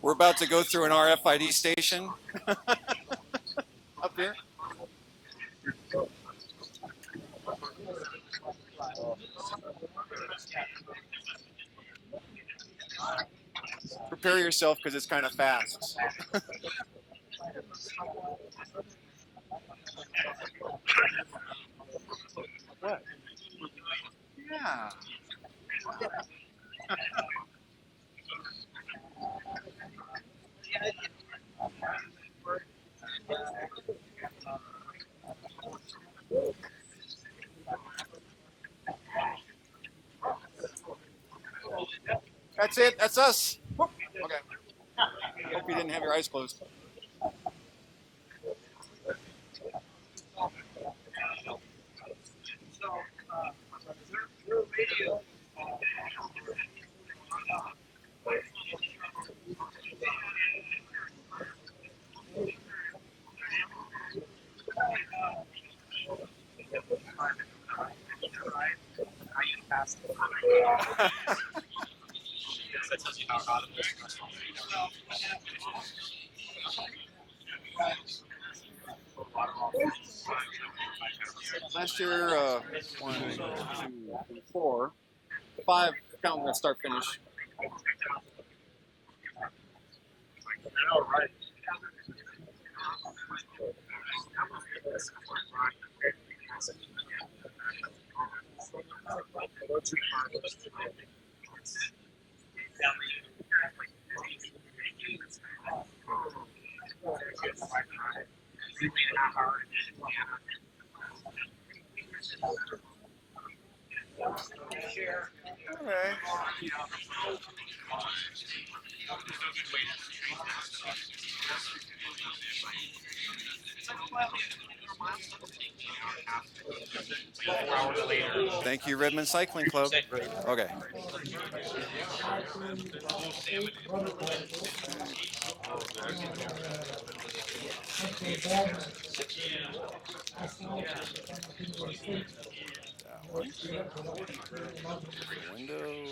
We're about to go through an RFID station up here. Prepare yourself because it's kind of fast. What? Yeah. That's it. That's us. Whoop. Okay. Hope you didn't have your eyes closed. Last year, 1, 2, 3, 4, 5, counting the start finish. Okay. Thank you, Redmond Cycling Club. Okay. Window.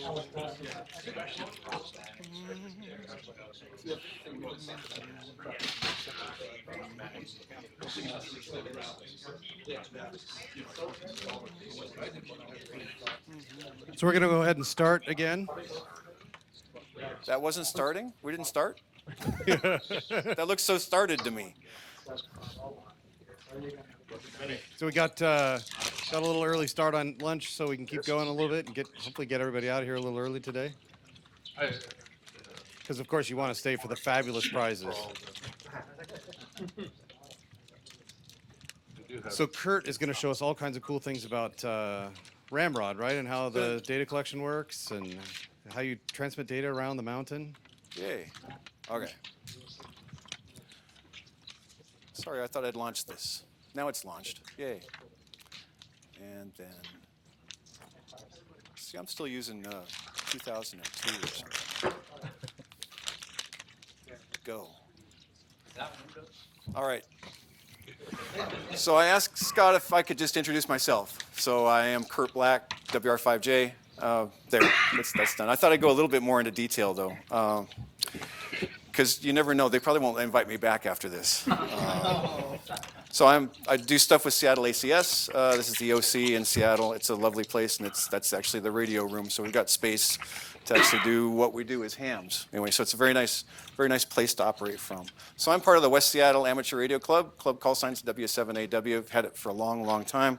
So we're going to go ahead and start again. That wasn't starting? We didn't start? That looks so started to me. So we got a little early start on lunch, so we can keep going a little bit and hopefully get everybody out of here a little early today. Because of course you want to stay for the fabulous prizes. So Kurt is going to show us all kinds of cool things about Ramrod, right? And how the data collection works and how you transmit data around the mountain. Yay. Okay. Sorry, I thought I'd launched this. Now it's launched. Yay. And then, see, I'm still using 2002 or something. Go. All right. So I asked Scott if I could just introduce myself. So I am Kurt Black, WR5J. There, that's done. I thought I'd go a little bit more into detail, though, because you never know. They probably won't invite me back after this. So I do stuff with Seattle ACS. This is the OC in Seattle. It's a lovely place, and that's actually the radio room. So we've got space to actually do what we do as hams. Anyway, so it's a very nice place to operate from. So I'm part of the West Seattle Amateur Radio Club. Club call signs W7AW. I've had it for a long, long time.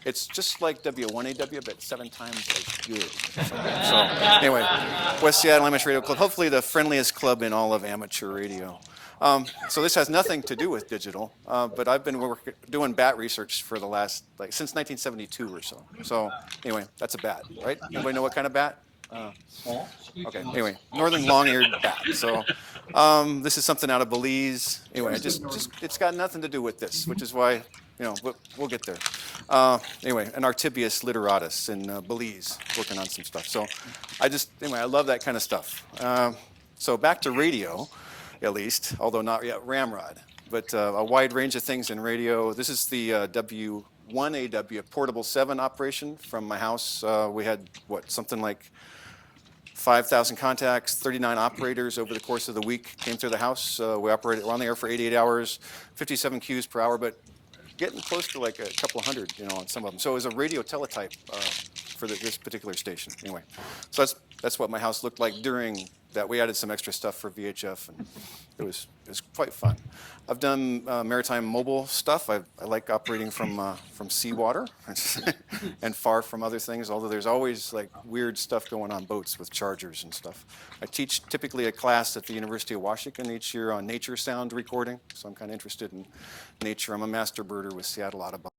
It's just like W1AW, but 7 times as good. So anyway, West Seattle Amateur Radio Club, hopefully the friendliest club in all of amateur radio. So this has nothing to do with digital, but I've been doing bat research for the last, since 1972 or so. So anyway, that's a bat, right? Anybody know what kind of bat? Okay, anyway, northern long-eared bat. So this is something out of Belize. Anyway, it's got nothing to do with this, which is why, we'll get there. Anyway, an Artibius literatus in Belize, working on some stuff. So I love that kind of stuff. So back to radio. at least, although not yet ramrod. But a wide range of things in radio. This is the W1AW, a portable 7 operation from my house. We had, what, something like 5,000 contacts, 39 operators over the course of the week came through the house. We're on the air for 88 hours, 57 Qs per hour, but getting close to like a couple hundred, on some of them. So it was a radio teletype for this particular station. Anyway, so that's what my house looked like during that. We added some extra stuff for VHF, and it was quite fun. I've done maritime mobile stuff. I like operating from seawater and far from other things, although there's always like weird stuff going on boats with chargers and stuff. I teach typically a class at the University of Washington each year on nature sound recording, so I'm kind of interested in nature. I'm a master birder with Seattle Audubon.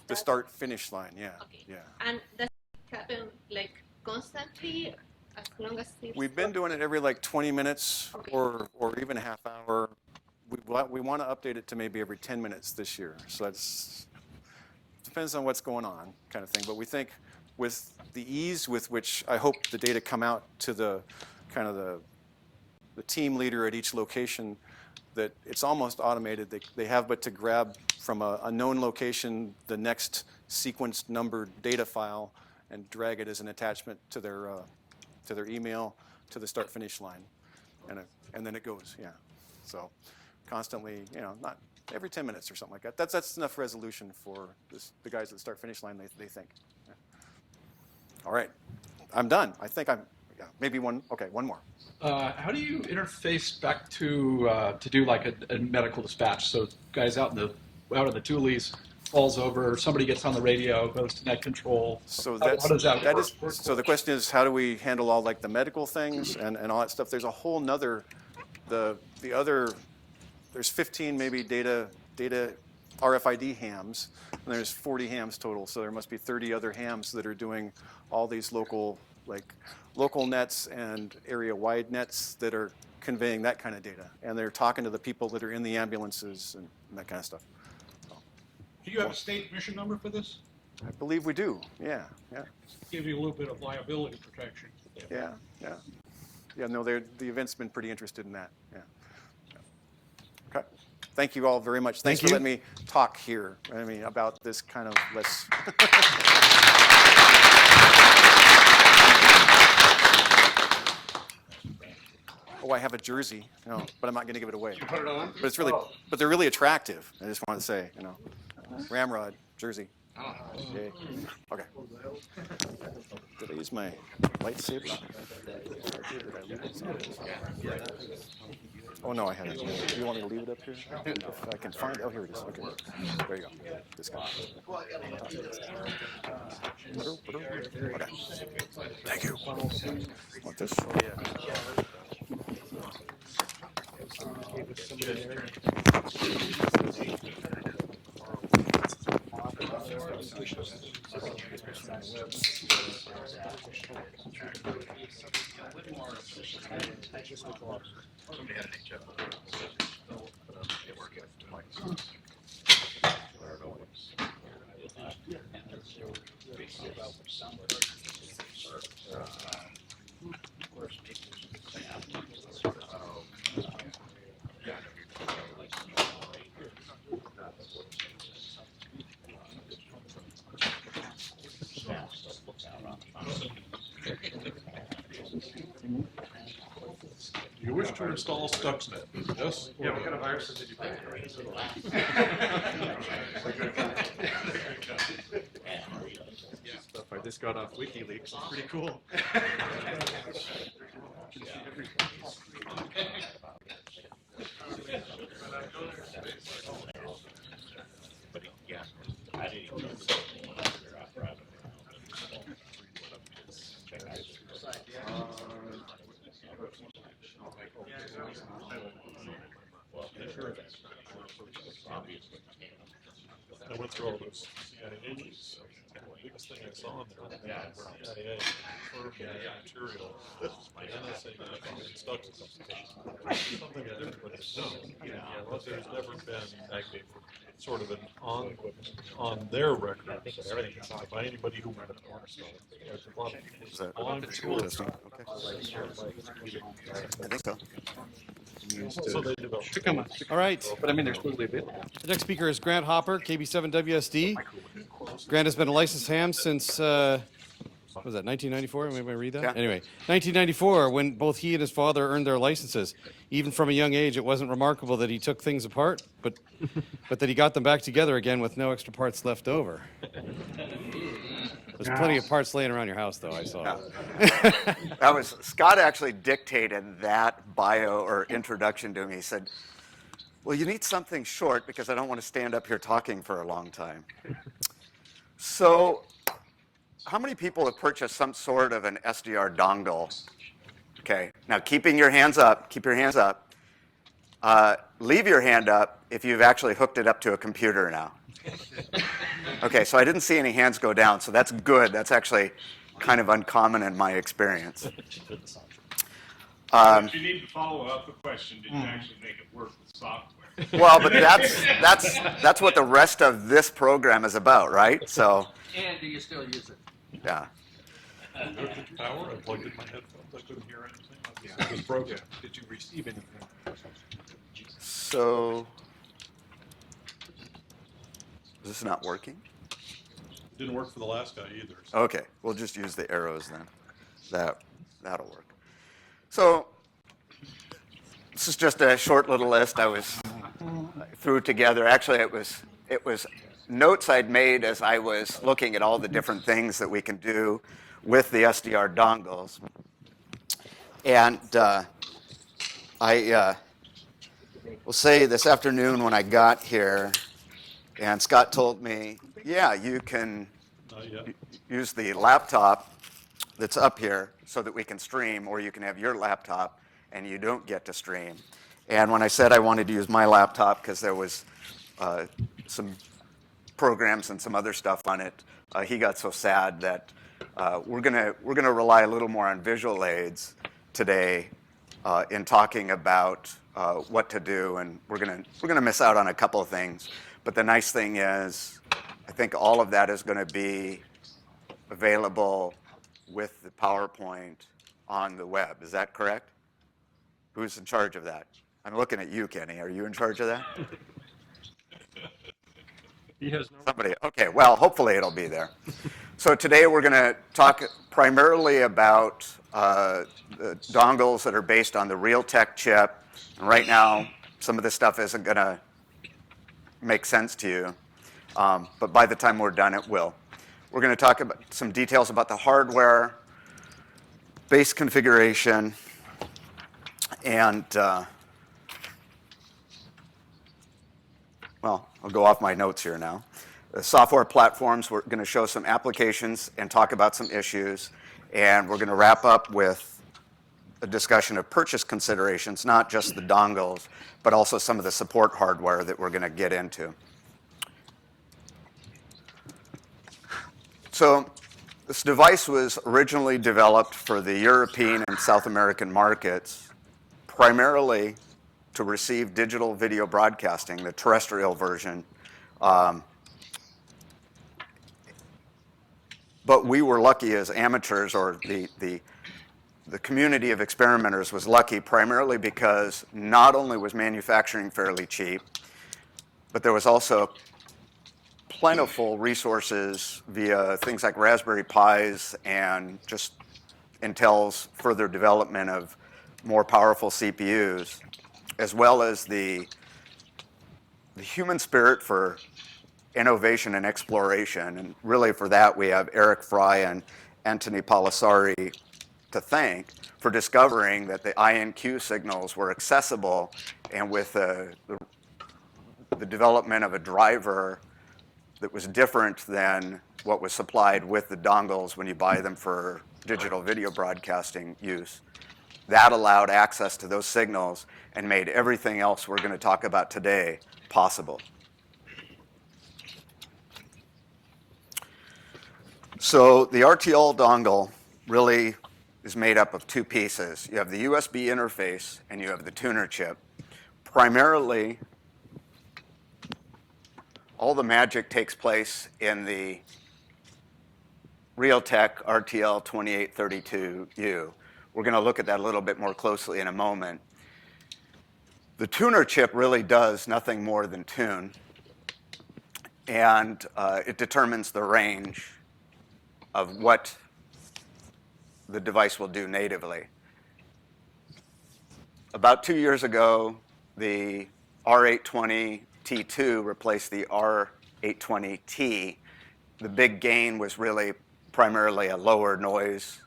The start finish line, yeah. Okay. Yeah. And does it happen like constantly? as long as it's We've been doing it every like 20 minutes Okay. or even a half hour. We want to update it to maybe every 10 minutes this year. So that's depends on what's going on, kind of thing. But we think with the ease with which I hope the data come out to the kind of the team leader at each location, that it's almost automated. They have but to grab from a known location the next sequenced numbered data file and drag it as an attachment to their email to the start finish line, and then it goes. Yeah, so constantly, not every 10 minutes or something like that. That's enough resolution for the guys at the start finish line. They think. Yeah. All right, I'm done. I think maybe one. Okay, one more. How do you interface back to do like a medical dispatch? So guys out in the Tules falls over, somebody gets on the radio, goes to net control. So How does that work? So the question is, how do we handle all like the medical things and all that stuff? There's a whole nother, there's 15 maybe data RFID hams, and there's 40 hams total. So there must be 30 other hams that are doing all these local nets and area-wide nets that are conveying that kind of data. And they're talking to the people that are in the ambulances and that kind of stuff. Do you have a state mission number for this? I believe we do. Yeah. Give you a little bit of liability protection. Yeah. No, the event's been pretty interested in that. Yeah. Okay. Thank you all very much. Thanks for letting me talk here. I mean, about this kind of less. Oh, I have a jersey. No, but I'm not going to give it away. You put it on? But it's really, but they're really attractive. I just wanted to say, Ramrod jersey. Yay. Okay. Did I use my lightsaber? Did I leave it? Oh no, I haven't. Do you want me to leave it up here? If I can find it. Oh, here it is. Okay. There you go. This guy. Okay. Thank you. Want this? You wish to install Stuxnet? Yes? Yeah, what kind of viruses did you pick? Stuff I just got off WikiLeaks. It's pretty cool. I went through all those CIA news. The biggest thing I saw in there was CIA confirmed material. My NSA and Stuxnet. Something that everybody's known. But there's never been sort of an on their record by anybody who went to There's a lot of people on tour. I think so. So they developed. All right. But I mean, they're supposedly available. The next speaker is Grant Hopper, KB7WSD. Grant has been a licensed ham since, what was that, 1994? Maybe I read that? Yeah. Anyway, 1994, when both he and his father earned their licenses. Even from a young age, it wasn't remarkable that he took things apart, but that he got them back together again with no extra parts left over. There's plenty of parts laying around your house, though, I saw. That was Scott actually dictated that bio or introduction to me. He said, well, you need something short because I don't want to stand up here talking for a long time. So how many people have purchased some sort of an SDR dongle? Okay, now keep your hands up. Leave your hand up if you've actually hooked it up to a computer now. Okay, so I didn't see any hands go down, so that's good. That's actually kind of uncommon in my experience. But you need to follow up the question, did you actually make it work with software? Well, but that's what the rest of this program is about, right? So, And do you still use it? yeah. No power, I plugged in my headphones, I couldn't hear anything. It was broken. Did you receive anything? So, is this not working? It didn't work for the last guy either. So. Okay, we'll just use the arrows then. That'll work. So, this is just a short little list I threw together. Actually, it was notes I'd made as I was looking at all the different things that we can do with the SDR dongles. And I will say this afternoon when I got here, and Scott told me, yeah, you can use the laptop that's up here so that we can stream, or you can have your laptop and you don't get to stream. And when I said I wanted to use my laptop because there was some programs and some other stuff on it, he got so sad that we're gonna rely a little more on visual aids today in talking about what to do, and we're gonna miss out on a couple of things. But the nice thing is, I think all of that is going to be available with the PowerPoint on the web. Is that correct? Who's in charge of that? I'm looking at you, Kenny. Are you in charge of that? He has no. Somebody. Okay. Well, hopefully it'll be there. So today we're going to talk primarily about the dongles that are based on the Realtek chip. And right now, some of this stuff isn't going to make sense to you, but by the time we're done, it will. We're going to talk about some details about the hardware, base configuration, and well, I'll go off my notes here now. The software platforms, we're going to show some applications and talk about some issues, and we're going to wrap up with a discussion of purchase considerations, not just the dongles, but also some of the support hardware that we're going to get into. So this device was originally developed for the European and South American markets, primarily to receive digital video broadcasting, the terrestrial version. But we were lucky as amateurs, or the community of experimenters was lucky primarily because not only was manufacturing fairly cheap, but there was also plentiful resources via things like Raspberry Pis and just Intel's further development of more powerful CPUs, as well as the human spirit for innovation and exploration. And really for that, we have Eric Fry and Anthony Palasari to thank for discovering that the INQ signals were accessible, and with the development of a driver that was different than what was supplied with the dongles when you buy them for digital video broadcasting use. That allowed access to those signals and made everything else we're going to talk about today possible. So the RTL dongle really is made up of two pieces. You have the USB interface and you have the tuner chip. Primarily, all the magic takes place in the Realtek RTL 2832U. We're going to look at that a little bit more closely in a moment. The tuner chip really does nothing more than tune, and it determines the range of what the device will do natively. About 2 years ago, the R820T2 replaced the R820T. The big gain was really primarily a lower noise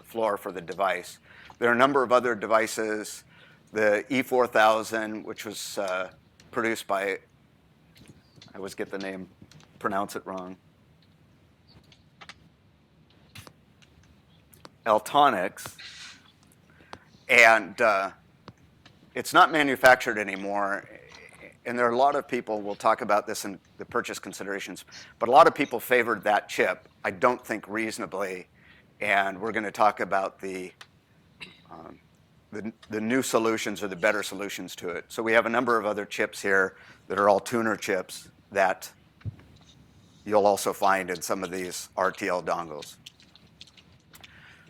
floor for the device. There are a number of other devices. The E4000, which was produced by, I always get the name, pronounce it wrong, Altonics, and it's not manufactured anymore, and there are a lot of people, we'll talk about this in the purchase considerations, but a lot of people favored that chip, I don't think reasonably, and we're going to talk about the new solutions or the better solutions to it. So we have a number of other chips here that are all tuner chips that you'll also find in some of these RTL dongles.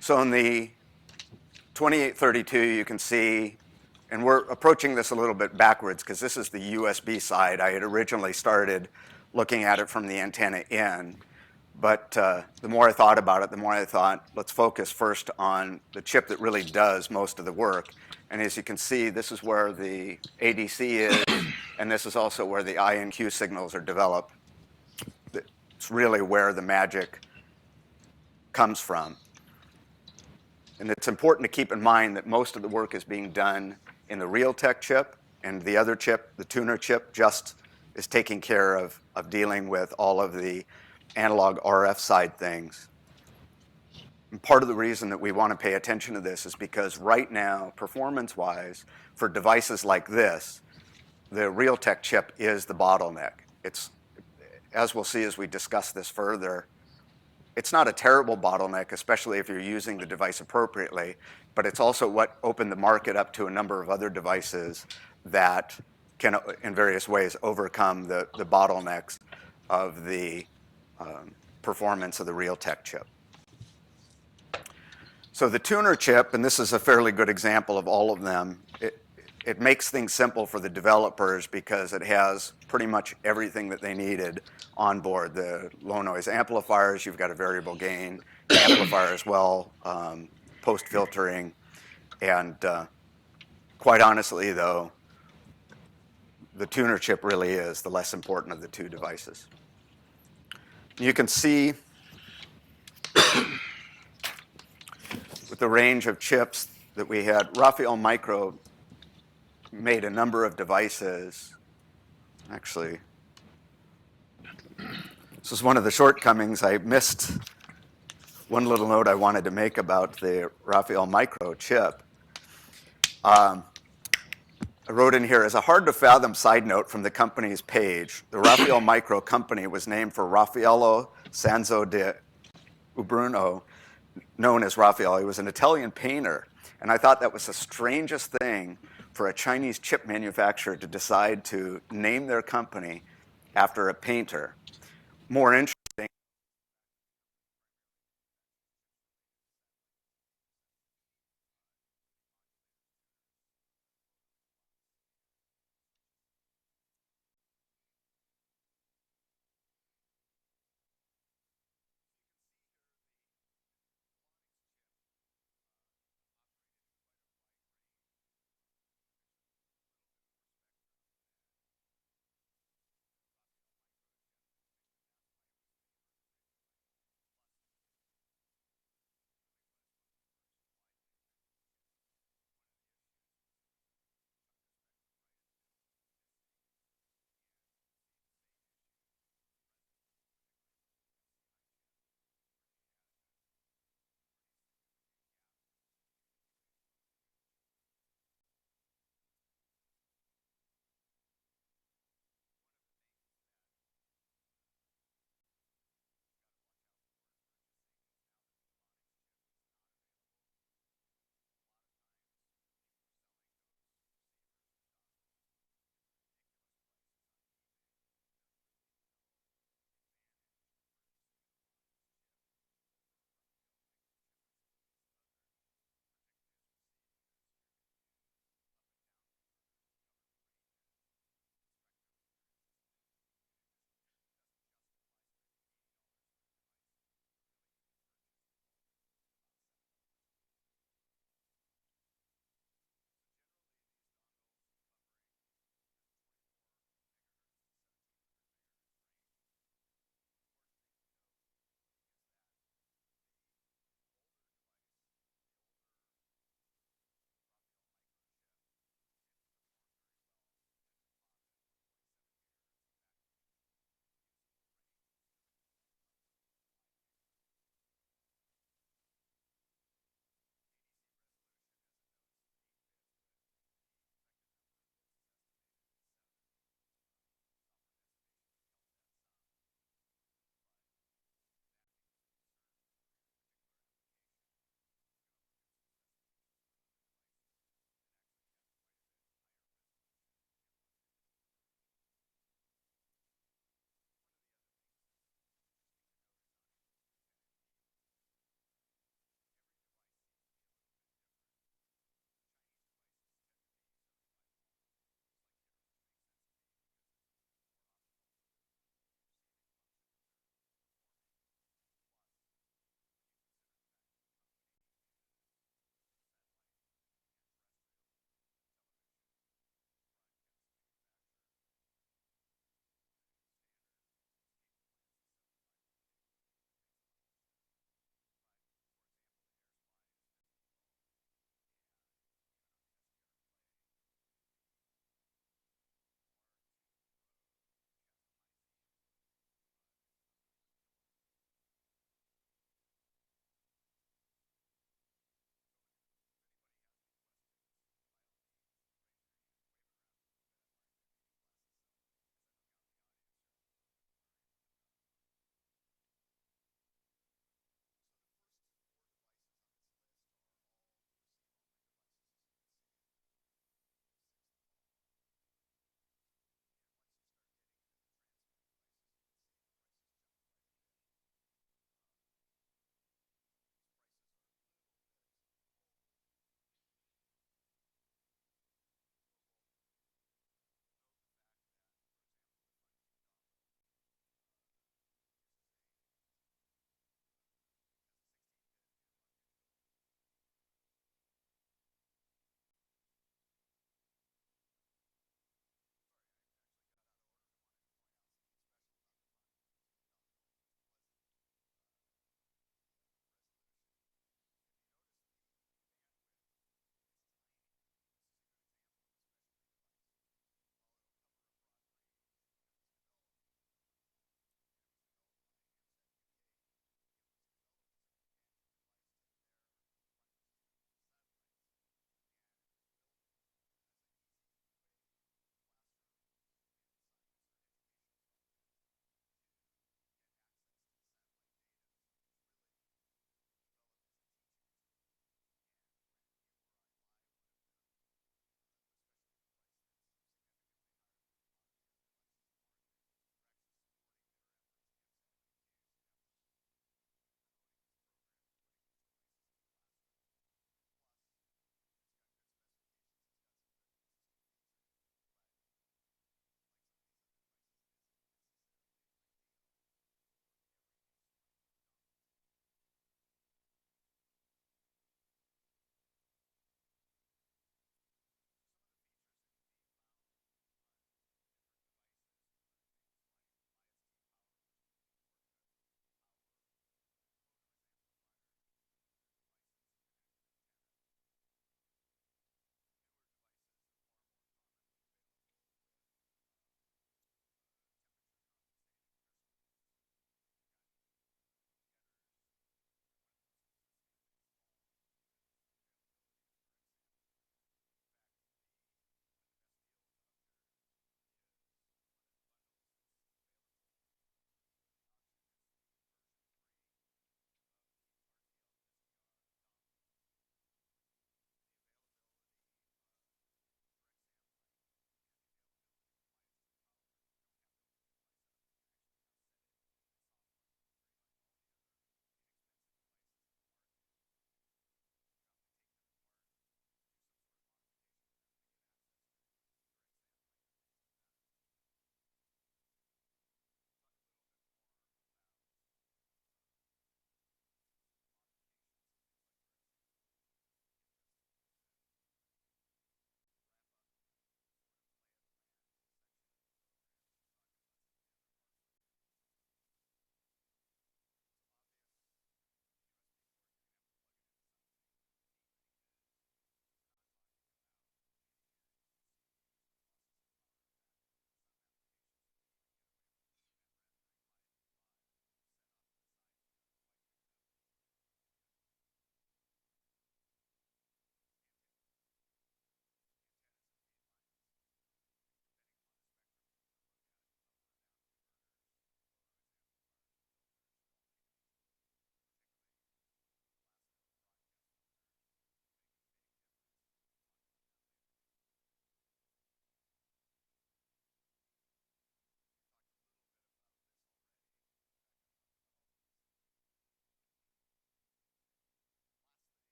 So in the 2832, you can see, and we're approaching this a little bit backwards because this is the USB side. I had originally started looking at it from the antenna in, but the more I thought about it, the more I thought, let's focus first on the chip that really does most of the work. And as you can see, this is where the ADC is, and this is also where the I and Q signals are developed. It's really where the magic comes from. And it's important to keep in mind that most of the work is being done in the Realtek chip, and the other chip, the tuner chip, just is taking care of dealing with all of the analog RF side things. And part of the reason that we want to pay attention to this is because right now, performance-wise, for devices like this, the Realtek chip is the bottleneck. It's, as we'll see as we discuss this further, it's not a terrible bottleneck, especially if you're using the device appropriately, but it's also what opened the market up to a number of other devices that can, in various ways, overcome the bottlenecks of the performance of the Realtek chip. So the tuner chip, and this is a fairly good example of all of them, it makes things simple for the developers because it has pretty much everything that they needed on board. The low noise amplifiers, you've got a variable gain amplifier as well, post filtering, and quite honestly though, the tuner chip really is the less important of the two devices. You can see with the range of chips that we had, Rafael Micro made a number of devices. Actually, this is one of the shortcomings. I missed one little note I wanted to make about the Rafael Micro chip. I wrote in here, as a hard-to-fathom side note from the company's page, the Rafael Micro company was named for Raffaello Sanzo de Ubruno, known as Raphael. He was an Italian painter, and I thought that was the strangest thing for a Chinese chip manufacturer to decide to name their company after a painter. More interesting,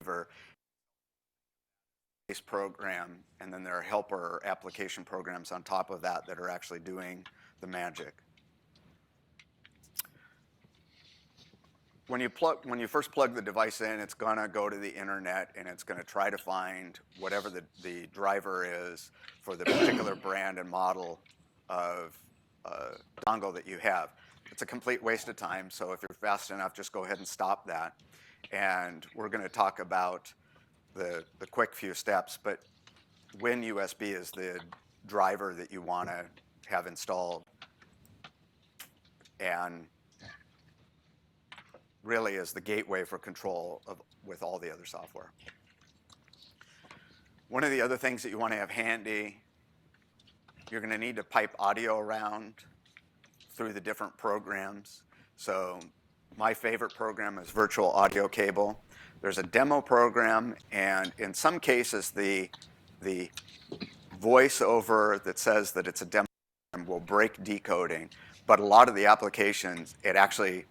driver base program, and then there are helper application programs on top of that that are actually doing the magic. When you first plug the device in, it's gonna go to the internet and it's gonna try to find whatever the driver is for the particular brand and model of dongle that you have. It's a complete waste of time, so if you're fast enough, just go ahead and stop that. And we're gonna talk about the quick few steps, but WinUSB is the driver that you wanna have installed. And really is the gateway for control with all the other software. One of the other things that you want to have handy, you're going to need to pipe audio around through the different programs. So my favorite program is Virtual Audio Cable. There's a demo program, and in some cases, the voiceover that says that it's a demo will break decoding, but a lot of the applications, it actually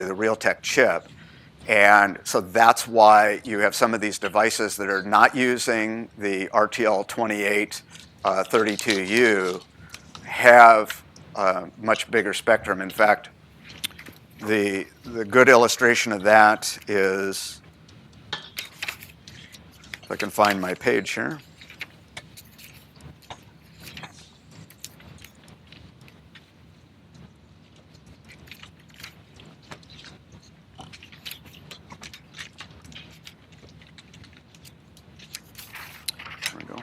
the Realtek chip. And so that's why you have some of these devices that are not using the RTL28 32U have much bigger spectrum. In fact, the good illustration of that is, if I can find my page here. There we go.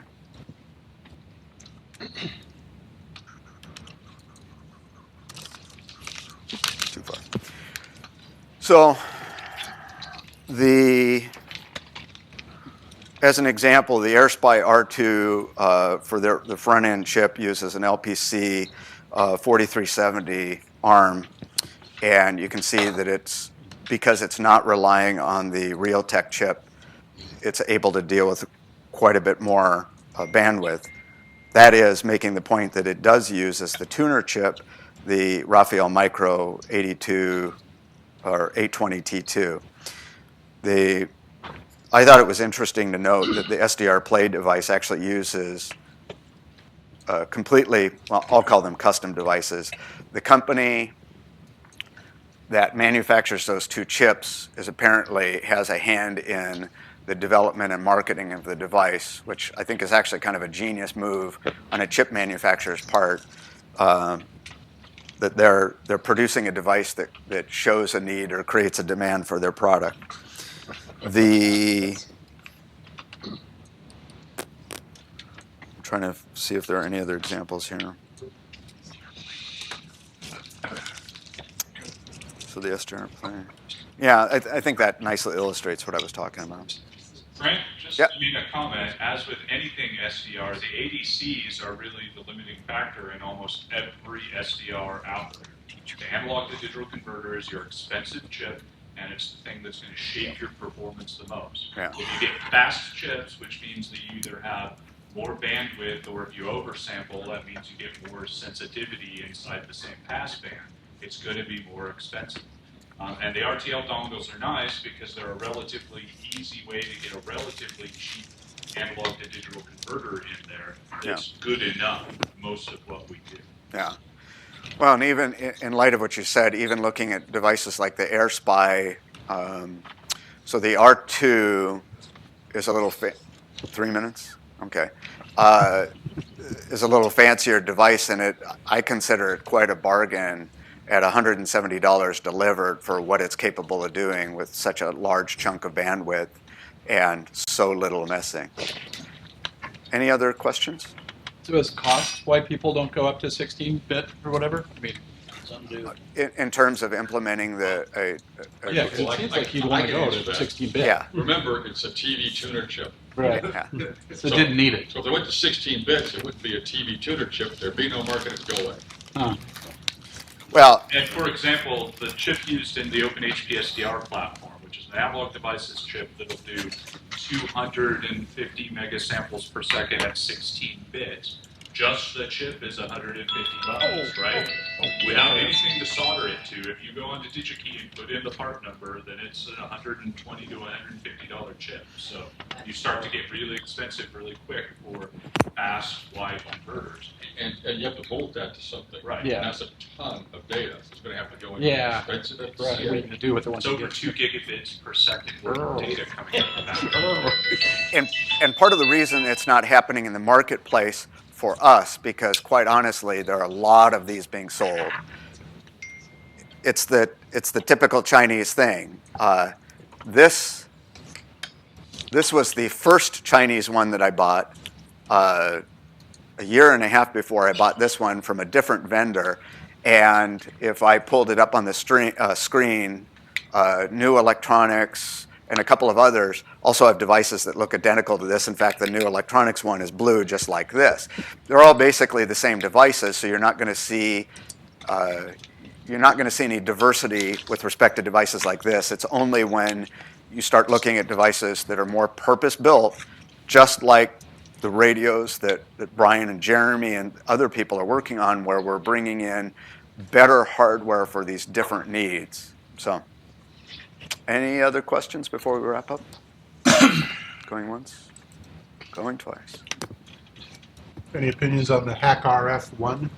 Too far. So as an example, the AirSpy R2 for the front end chip uses an LPC 4370 ARM, and you can see that because it's not relying on the Realtek chip, it's able to deal with quite a bit more bandwidth. That is making the point that it does use as the tuner chip the Rafael Micro 82 or 820T2. I thought it was interesting to note that the SDR Play device actually uses completely, well, I'll call them custom devices. The company that manufactures those two chips apparently has a hand in the development and marketing of the device, which I think is actually kind of a genius move on a chip manufacturer's part. That they're producing a device that shows a need or creates a demand for their product. I'm trying to see if there are any other examples here. So the SDR Play. Yeah, I think that nicely illustrates what I was talking about. Frank, just Yep. to make a comment, as with anything SDR, the ADCs are really the limiting factor in almost every SDR out there. The analog to digital converter is your expensive chip, and it's the thing that's going to shape your performance the most. Yeah. If you get fast chips, which means that you either have more bandwidth, or if you oversample, that means you get more sensitivity inside the same passband. It's going to be more expensive. And the RTL dongles are nice because they're a relatively easy way to get a relatively cheap analog to digital converter in there that's good enough, most of what we do. Yeah. Well, and even in light of what you said, even looking at devices like the AirSpy, so the R2 is a little 3 minutes? Okay. Is a little fancier device, and I consider it quite a bargain at $170 delivered for what it's capable of doing with such a large chunk of bandwidth and so little messing. Any other questions? So is cost why people don't go up to 16-bit or whatever? I mean, Some do. In terms of implementing yeah, because it seems like you'd want to go to 16-bit. Yeah. Remember, it's a TV tuner chip. Right. Yeah. So it didn't need it. So if they went to 16 bits, it wouldn't be a TV tuner chip. There'd be no market, it'd go away. Huh. Well, And for example, the chip used in the OpenHP SDR platform, which is an analog devices chip that'll do 250 megasamples per second at 16 bits. Just the chip is $150, right? Without anything to solder it to. If you go onto DigiKey and put in the part number, then it's a $120 to $150 chip. So you start to get really expensive really quick for fast, wide converters. And you have to bolt that to something. Right. Yeah. And that's a ton of data. It's going to have to go into Yeah. expensive. Right. What are you going to do with it once It's you over get 2 gigabits per second worth of data coming out of that. and part of the reason it's not happening in the marketplace for us, because quite honestly, there are a lot of these being sold. It's the typical Chinese thing. This was the first Chinese one that I bought a year and a half before I bought this one from a different vendor. And if I pulled it up on the screen, New Electronics and a couple of others also have devices that look identical to this. In fact, the New Electronics one is blue, just like this. They're all basically the same devices, so you're not going to see any diversity with respect to devices like this. It's only when you start looking at devices that are more purpose-built, just like the radios that Brian and Jeremy and other people are working on, where we're bringing in better hardware for these different needs. So, any other questions before we wrap up? Going once, going twice. Any opinions on the Hack RF1?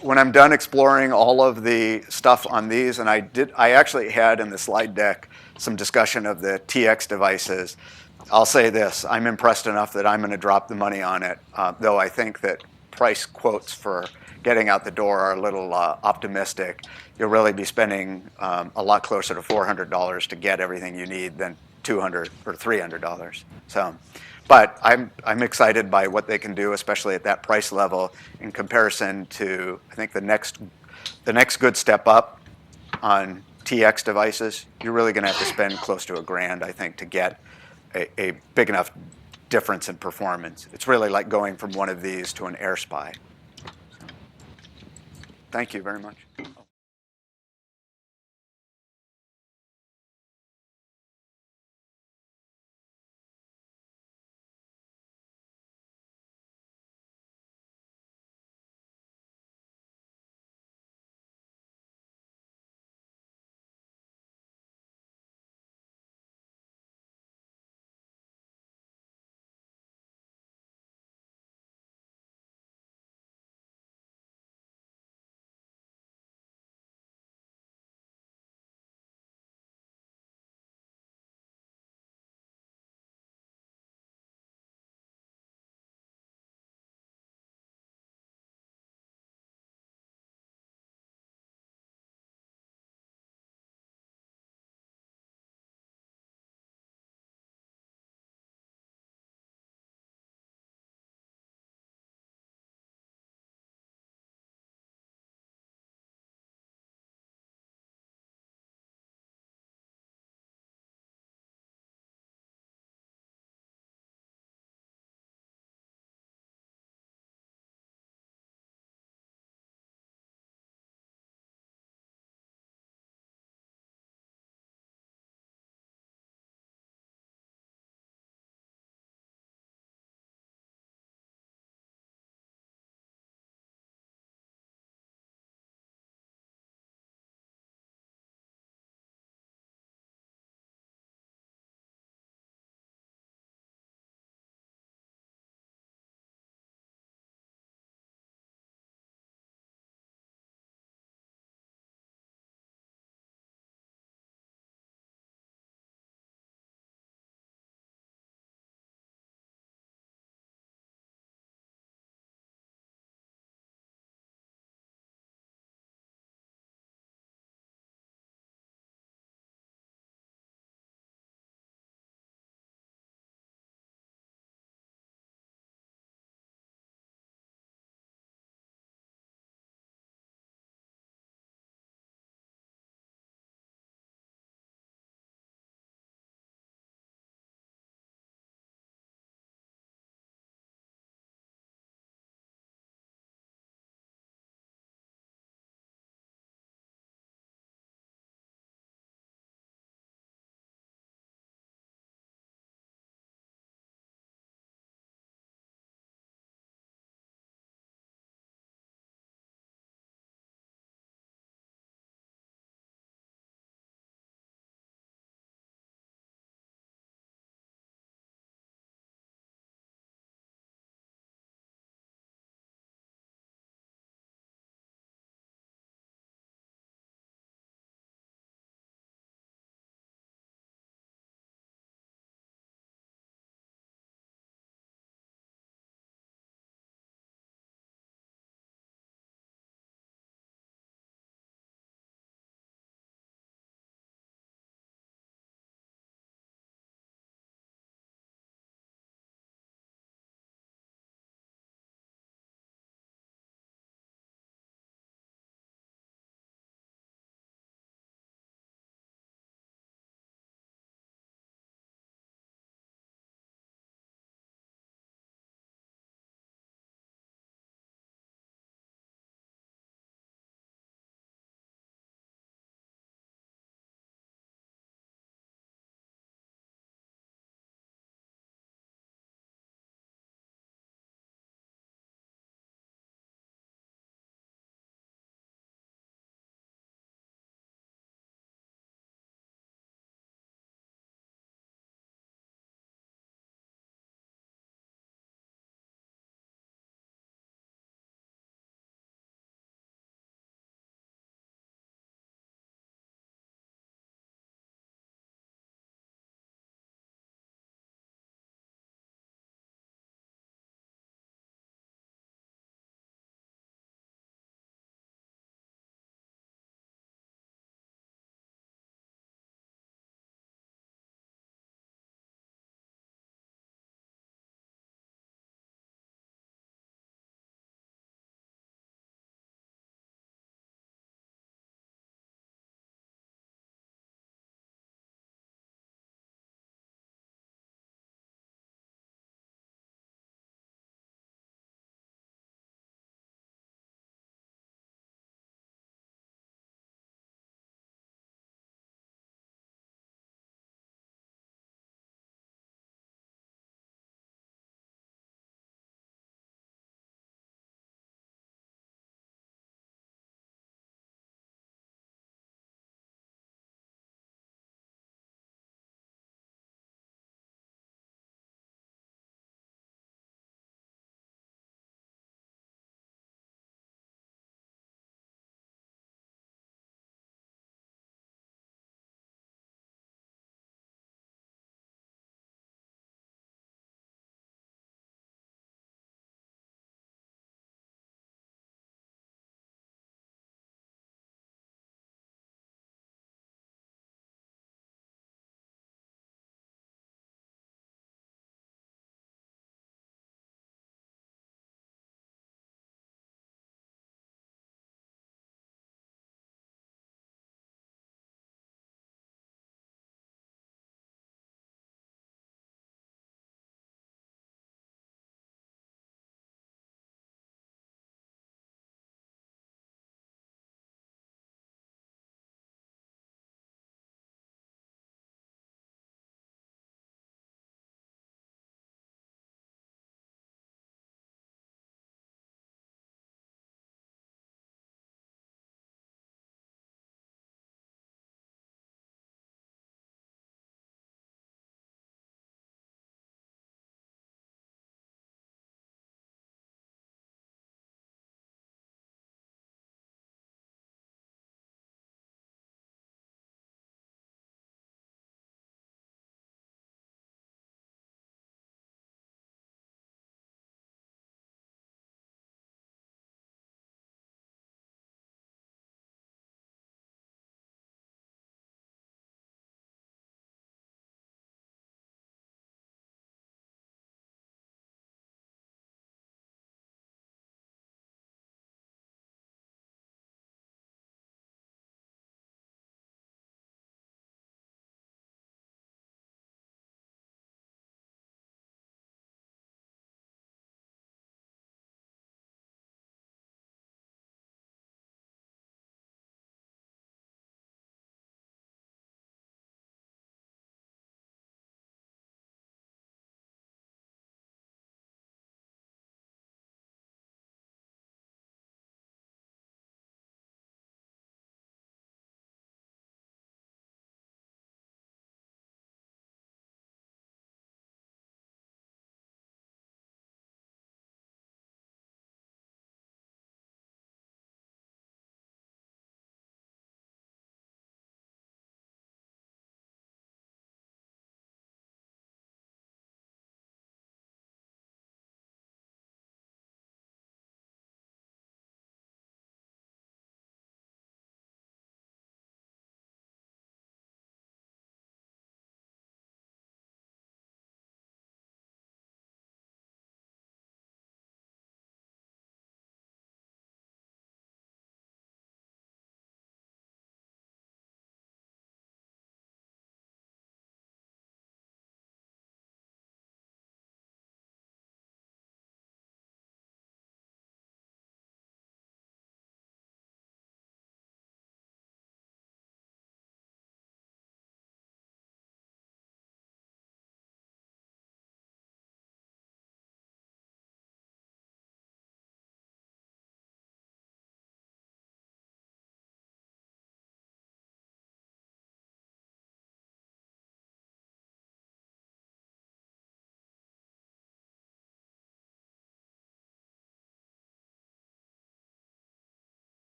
When I'm done exploring all of the stuff on these, and I actually had in the slide deck some discussion of the TX devices. I'll say this: I'm impressed enough that I'm going to drop the money on it. Though I think that price quotes for getting out the door are a little optimistic. You'll really be spending a lot closer to $400 to get everything you need than $200 or $300. So. But I'm excited by what they can do, especially at that price level, in comparison to, I think, the next good step up on TX devices. You're really going to have to spend close to $1,000, I think, to get a big enough difference in performance. It's really like going from one of these to an AirSpy. So, thank you very much.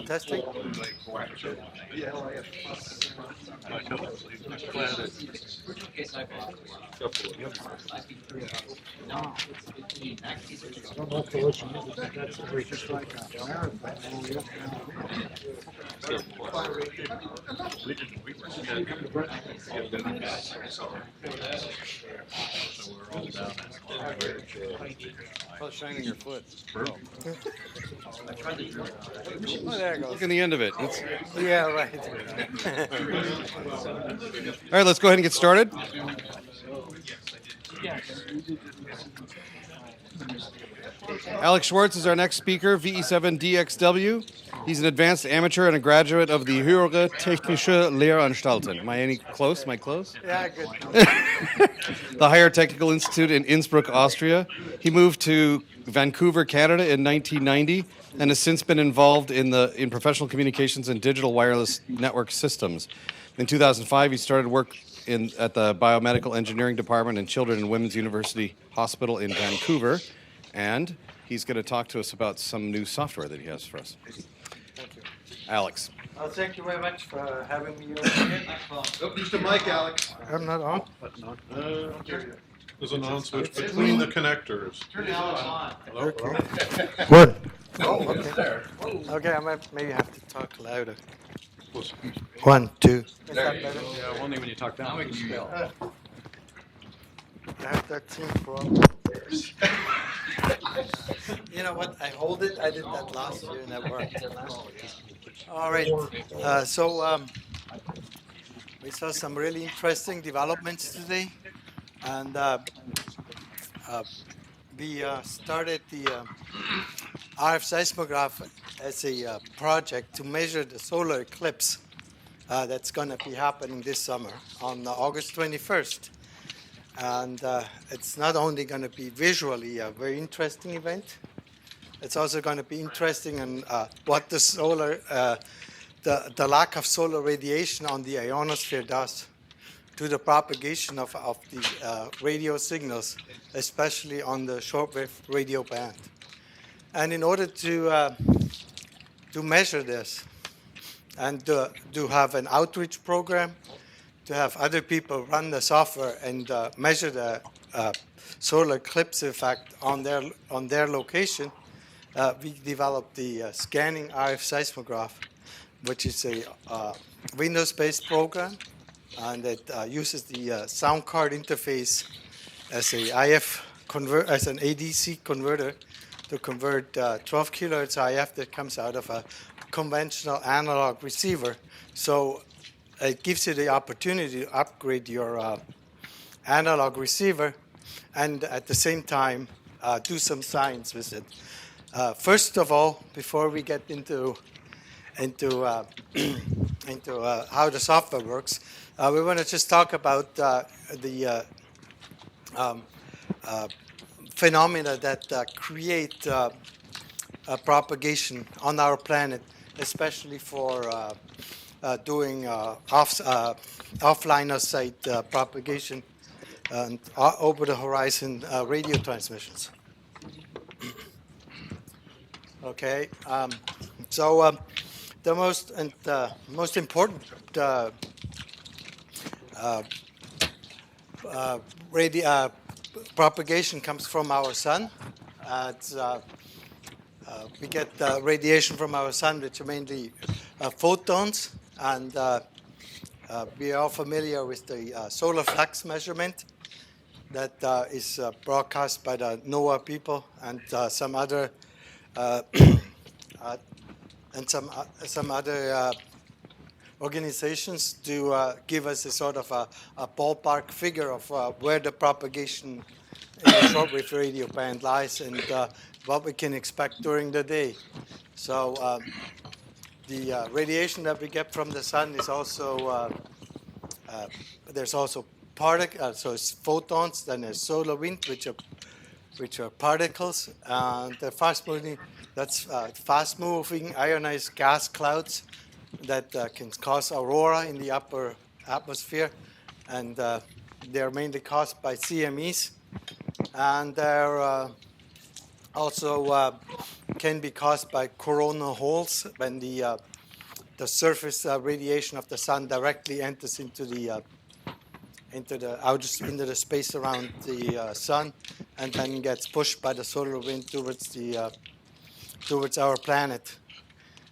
Testing. Oh, shining your foot. Oh, there it goes. Look in the end of it. Yeah, right. All right, let's go ahead and get started. Alex Schwartz is our next speaker, VE7DXW. He's an advanced amateur and a graduate of the Höhere Technische Lehranstalten. Am I any close? Am I close? Yeah, good. The Higher Technical Institute in Innsbruck, Austria. He moved to Vancouver, Canada in 1990 and has since been involved in professional communications and digital wireless network systems. In 2005, he started work at the Biomedical Engineering Department in Children and Women's University Hospital in Vancouver, and he's going to talk to us about some new software that he has for us. Thank you. Alex. Thank you very much for having me over here. Use the mic, Alex. I'm not on. There's an on switch between the connectors. Turn Alex on. Okay. One. Oh, okay. Okay, I might maybe have to talk louder. 1, 2. Is that better? Yeah, only when you talk down. We can spell. I have that same problem. You know what? I hold it. I did that last year and that worked. All right. We saw some really interesting developments today, and we started the RF seismograph as a project to measure the solar eclipse that's going to be happening this summer on August 21st. And it's not only going to be visually a very interesting event, it's also going to be interesting in what the solar, the lack of solar radiation on the ionosphere does to the propagation of the radio signals, especially on the shortwave radio band. And in order to measure this and to have an outreach program, to have other people run the software and measure the solar eclipse effect on their location, we developed the scanning RF seismograph, which is a Windows-based program, and it uses the sound card interface as as an ADC converter to convert 12 kilohertz IF that comes out of a conventional analog receiver. So it gives you the opportunity to upgrade your analog receiver and at the same time do some science with it. First of all, before we get into how the software works, we want to just talk about the phenomena that create propagation on our planet, especially for doing offline of site propagation and over the horizon radio transmissions. Okay, so the most important propagation comes from our sun. We get radiation from our sun, which are mainly photons, and we are all familiar with the solar flux measurement that is broadcast by the NOAA people and some other organizations to give us a sort of a ballpark figure of where the propagation in the shortwave radio band lies and what we can expect during the day. So the radiation that we get from the sun is also there's also so it's photons. Then there's solar wind, which are particles, and the fast moving ionized gas clouds that can cause aurora in the upper atmosphere, and they're mainly caused by CMEs, and they're also can be caused by coronal holes when the surface radiation of the sun directly enters into the space around the sun, and then gets pushed by the solar wind towards our planet.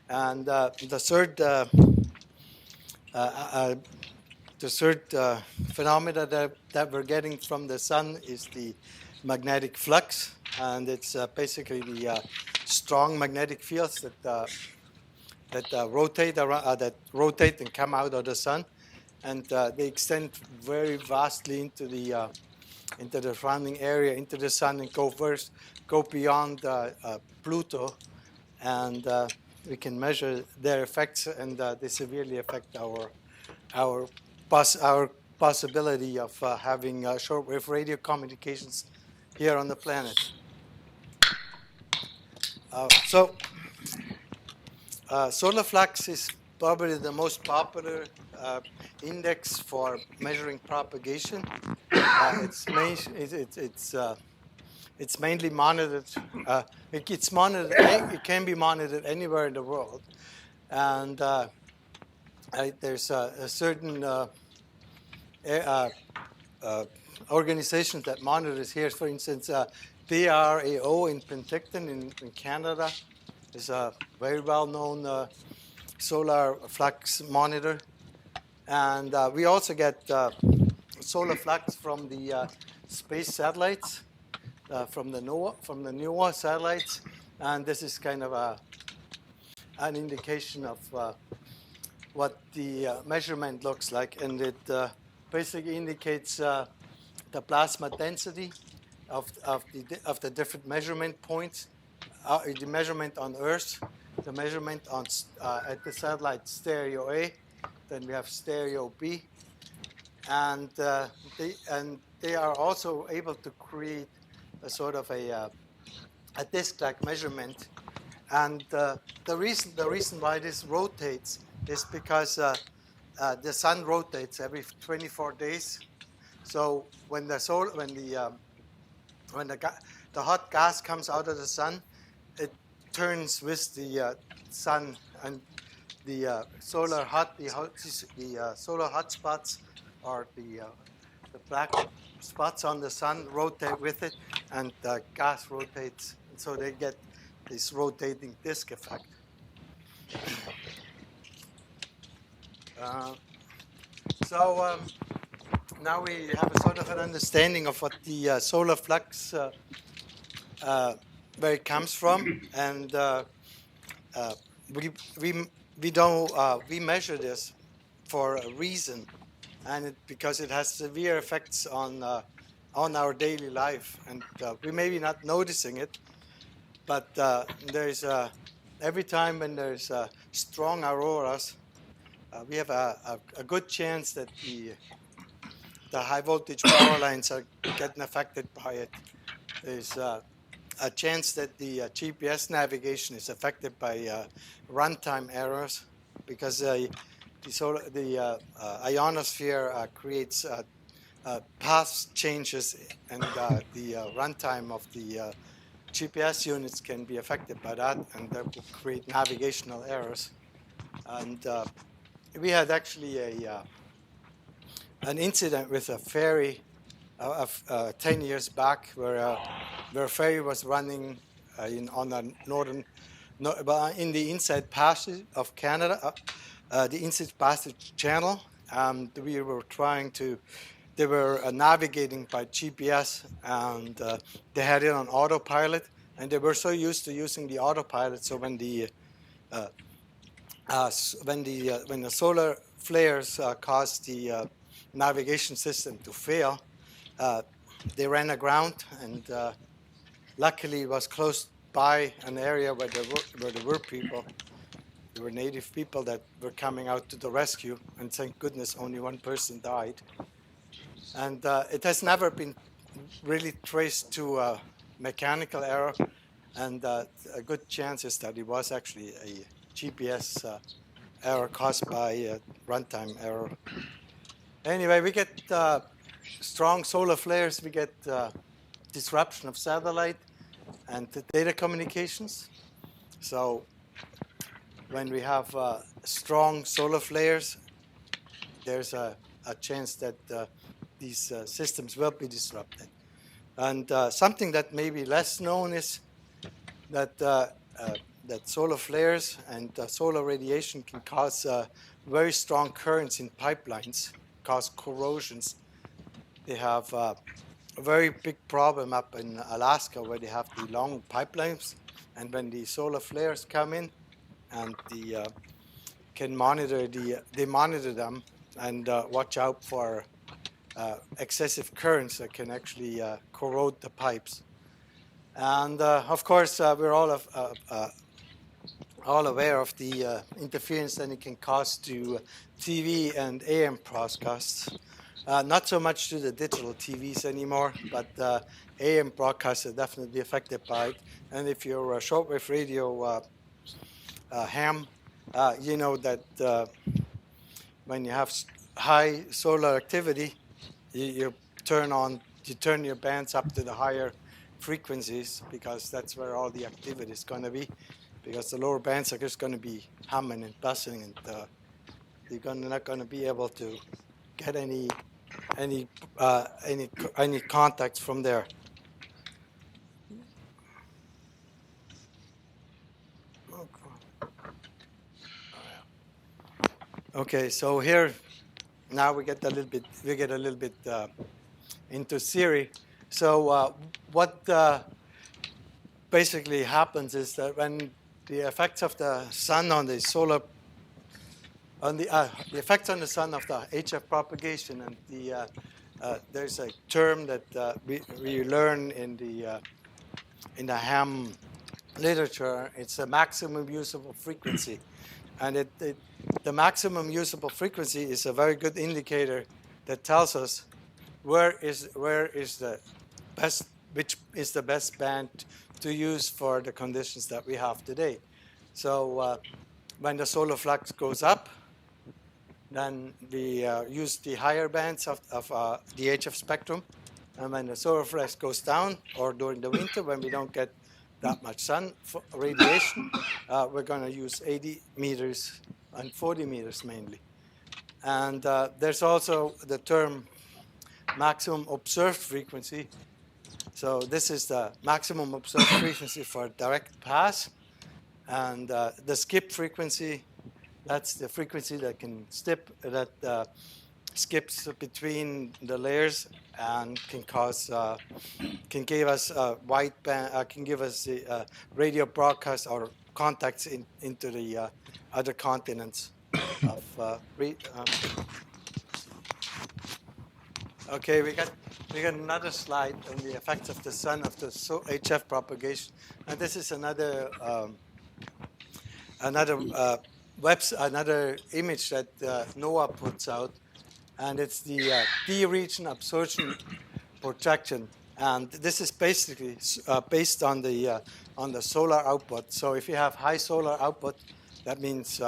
And the third phenomena that we're getting from the sun is the magnetic flux, and it's basically the strong magnetic fields that rotate and come out of the sun, and they extend very vastly into the surrounding area, into the sun, and go beyond Pluto, and we can measure their effects, and they severely affect our possibility of having shortwave radio communications here on the planet. Solar flux is probably the most popular index for measuring propagation. It's mainly monitored. It can be monitored anywhere in the world, and there's a certain organizations that monitors here. For instance, DRAO in Penticton in Canada is a very well-known solar flux monitor, and we also get solar flux from the space satellites, from the NOAA satellites, and this is kind of an indication of what the measurement looks like, and it basically indicates the plasma density of the different measurement points, the measurement on Earth, the measurement on at the satellite stereo A, then we have stereo B, and they are also able to create a sort of a disk-like measurement, and the reason why this rotates is because the sun rotates every 24 days. So when the hot gas comes out of the sun, it turns with the sun, and the solar hot spots, or the black spots on the sun, rotate with it, and the gas rotates, and so they get this rotating disk effect. So now we have a sort of an understanding of what the solar flux where it comes from, and we measure this for a reason, and because it has severe effects on our daily life, and we may be not noticing it, but there's every time when there's strong auroras, we have a good chance that the high voltage power lines are getting affected by it. There's a chance that the GPS navigation is affected by runtime errors, because the ionosphere creates path changes, and the runtime of the GPS units can be affected by that, and that will create navigational errors. And we had actually an incident with a ferry 10 years back, where a ferry was running in the Inside Passage of Canada, the Inside Passage Channel. They were navigating by GPS, and they had it on autopilot, and they were so used to using the autopilot. So when the solar flares caused the navigation system to fail, they ran aground, and luckily it was close by an area where there were people. There were native people that were coming out to the rescue, and thank goodness only one person died. And it has never been really traced to a mechanical error, and a good chance is that it was actually a GPS error caused by a runtime error. Anyway, we get strong solar flares, we get disruption of satellite and the data communications. So when we have strong solar flares, there's a chance that these systems will be disrupted. And something that may be less known is that that solar flares and solar radiation can cause very strong currents in pipelines, cause corrosions. They have a very big problem up in Alaska where they have the long pipelines, and when the solar flares come in, and they monitor them and watch out for excessive currents that can actually corrode the pipes. And of course, we're all aware of the interference that it can cause to TV and AM broadcasts. Not so much to the digital TVs anymore, but AM broadcasts are definitely affected by it. And if you're a shortwave radio ham, you know that when you have high solar activity, you turn your bands up to the higher frequencies, because that's where all the activity is going to be. Because the lower bands are just going to be humming and buzzing, and you're not going to be able to get any contacts from there. Okay, so here now we get a little bit into theory. So what basically happens is that when the effects of the sun on the solar, the effects on the sun of the HF propagation, and there's a term that we learn in the ham literature. It's a maximum usable frequency, and the maximum usable frequency is a very good indicator that tells us which is the best band to use for the conditions that we have today. So when the solar flux goes up, then we use the higher bands of the HF spectrum. And when the solar flux goes down, or during the winter when we don't get that much sun radiation, we're going to use 80 meters and 40 meters mainly. And there's also the term maximum observed frequency. So this is the maximum observed frequency for direct pass. And the skip frequency, that's the frequency that skips between the layers and can give us a wide band, can give us the radio broadcast or contacts into the other continents of Okay, we got another slide on the effects of the sun of the HF propagation, and this is another image that NOAA puts out, and it's the D region absorption projection, and this is basically based on the solar output. So if you have high solar output, that means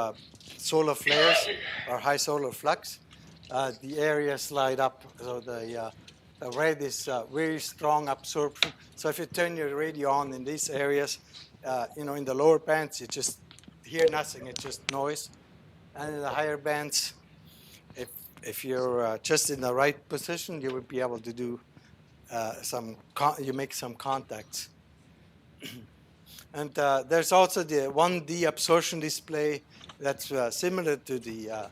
solar flares or high solar flux. The areas light up, so the red is very strong absorption. So if you turn your radio on in these areas, in the lower bands, you just hear nothing, it's just noise. And in the higher bands, if you're just in the right position, you would be able to do you make some contacts. And there's also the 1D absorption display that's similar to the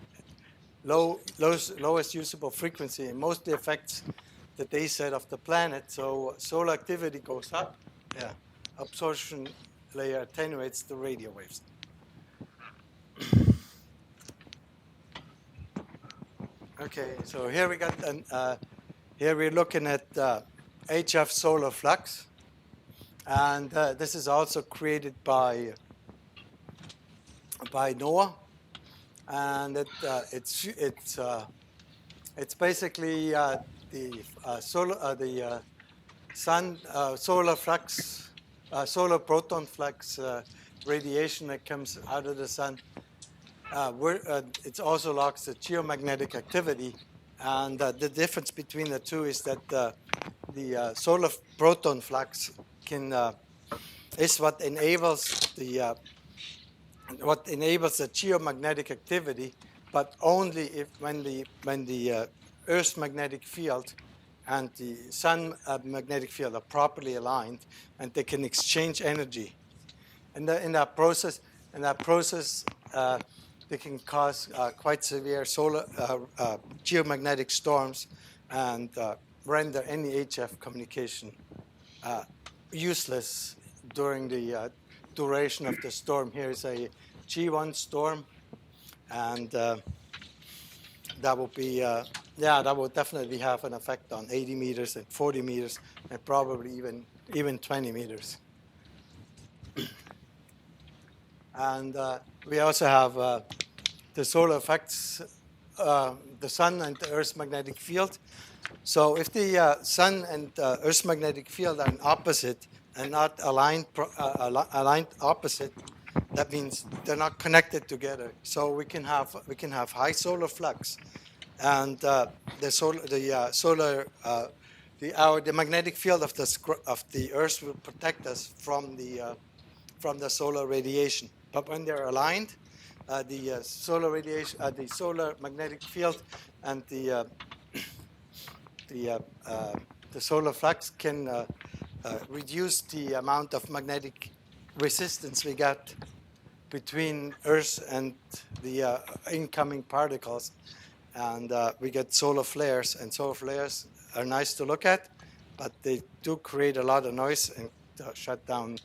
lowest usable frequency, and mostly affects the day set of the planet. So solar activity goes up, absorption layer attenuates the radio waves. Okay, so here we got here we're looking at HF solar flux, and this is also created by by NOAA, and it's basically the sun solar flux, solar proton flux radiation that comes out of the sun. It also logs the geomagnetic activity, and the difference between the two is that the solar proton flux is what enables the geomagnetic activity, but only if when the Earth's magnetic field and the sun magnetic field are properly aligned, and they can exchange energy. In that process, they can cause quite severe solar geomagnetic storms and render any HF communication useless during the duration of the storm. Here is a G1 storm, and that will be that will definitely have an effect on 80 meters and 40 meters and probably even 20 meters. And we also have the solar effects, the sun and the Earth's magnetic field. So if the sun and Earth's magnetic field are opposite and not aligned opposite, that means they're not connected together. So we can have high solar flux, and the magnetic field of the Earth will protect us from the solar radiation. But when they're aligned, the solar magnetic field and the solar flux can reduce the amount of magnetic resistance we get between Earth and the incoming particles, and we get solar flares. And solar flares are nice to look at, but they do create a lot of noise and shut down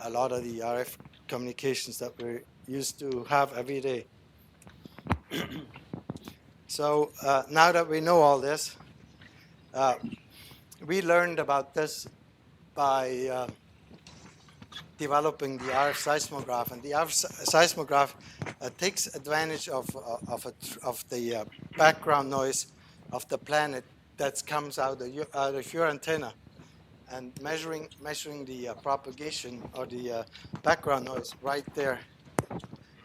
a lot of the RF communications that we're used to have every day. So now that we know all this, we learned about this by developing the RF seismograph, and the RF seismograph takes advantage of the background noise of the planet that comes out of your antenna, and measuring the propagation or the background noise right there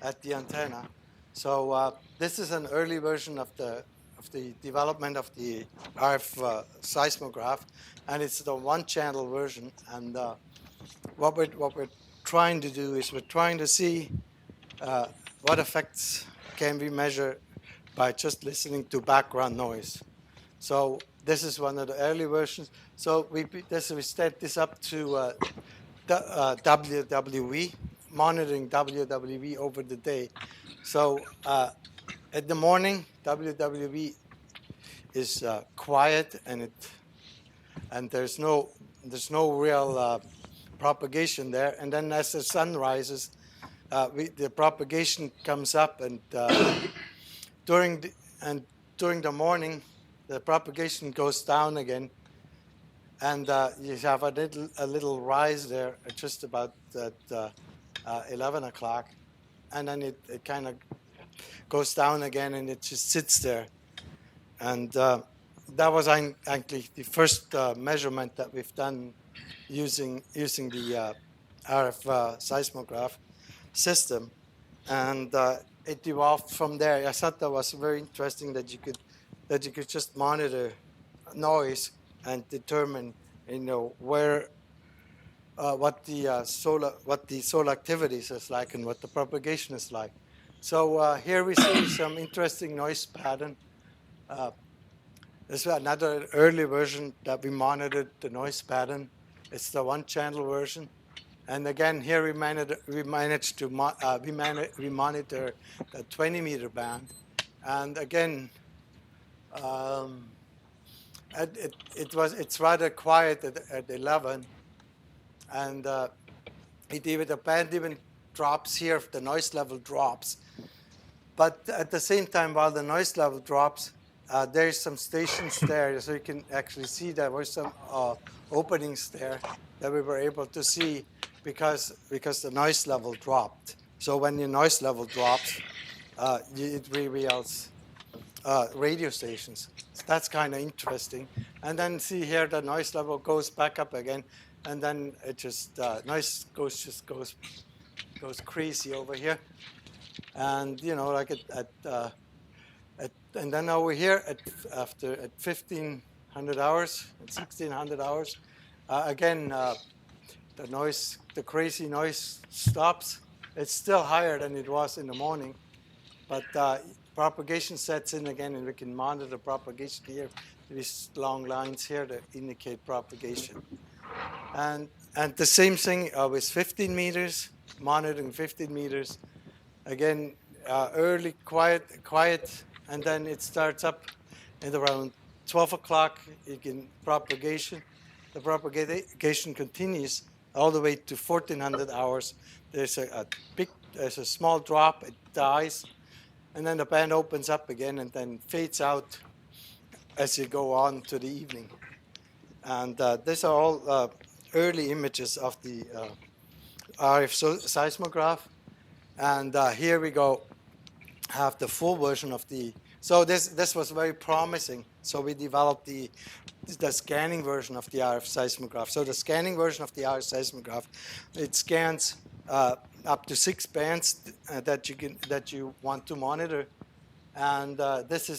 at the antenna. So this is an early version of the development of the RF seismograph, and it's the one-channel version. And what we're trying to do is we're trying to see what effects can we measure by just listening to background noise. So this is one of the early versions. So we set this up to WWE, monitoring WWE over the day. So at the morning, WWE is quiet, and there's no real propagation there. And then as the sun rises, the propagation comes up, and during the morning, the propagation goes down again, and you have a little rise there at just about at 11 o'clock, and then it kind of goes down again, and it just sits there. And that was actually the first measurement that we've done using the RF seismograph system, and it evolved from there. I thought that was very interesting that you could just monitor noise and determine, where what the solar activities is like and what the propagation is like. So here we see some interesting noise pattern. This is another early version that we monitored the noise pattern. It's the one-channel version, and again here we monitor the 20-meter band, and again it's rather quiet at 11, and the band even drops here. The noise level drops, but at the same time, while the noise level drops, there's some stations there, so you can actually see there were some openings there that we were able to see because the noise level dropped. So when your noise level drops, it reveals radio stations. So that's kind of interesting. And then see here, the noise level goes back up again, and then it just noise goes crazy over here. And like and then over here at 1500 hours, at 1600 hours, again the crazy noise stops. It's still higher than it was in the morning, but propagation sets in again, and we can monitor propagation here. These long lines here that indicate propagation. And the same thing with 15 meters, monitoring 15 meters. Again, early, quiet, and then it starts up at around 12 o'clock. You can propagation. The propagation continues all the way to 1400 hours. There's there's a small drop. It dies, and then the band opens up again and then fades out as you go on to the evening. And these are all early images of the RF seismograph. And here we go, have the full version of the. So this was very promising. So we developed the scanning version of the RF seismograph. So the scanning version of the RF seismograph, it scans up to 6 bands that you want to monitor, and this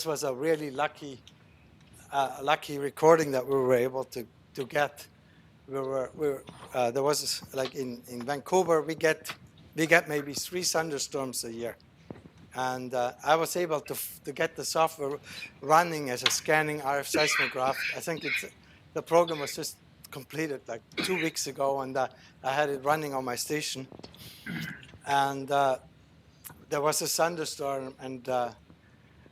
was a really lucky recording that we were able to get. There was like in Vancouver, we get maybe 3 thunderstorms a year, and I was able to get the software running as a scanning RF seismograph. I think the program was just completed like 2 weeks ago, and I had it running on my station. And there was a thunderstorm, and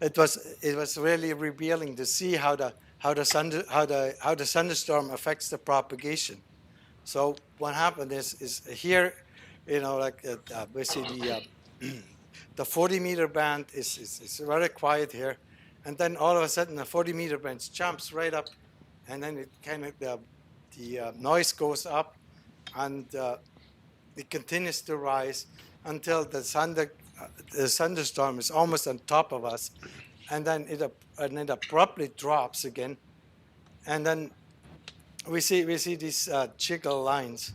it was really revealing to see how the thunderstorm affects the propagation. So what happened is here, like we see the 40-meter band is very quiet here, and then all of a sudden the 40-meter band jumps right up, and then it kind of the noise goes up, and it continues to rise until the thunderstorm is almost on top of us, and then it abruptly drops again, and then we see these jiggle lines,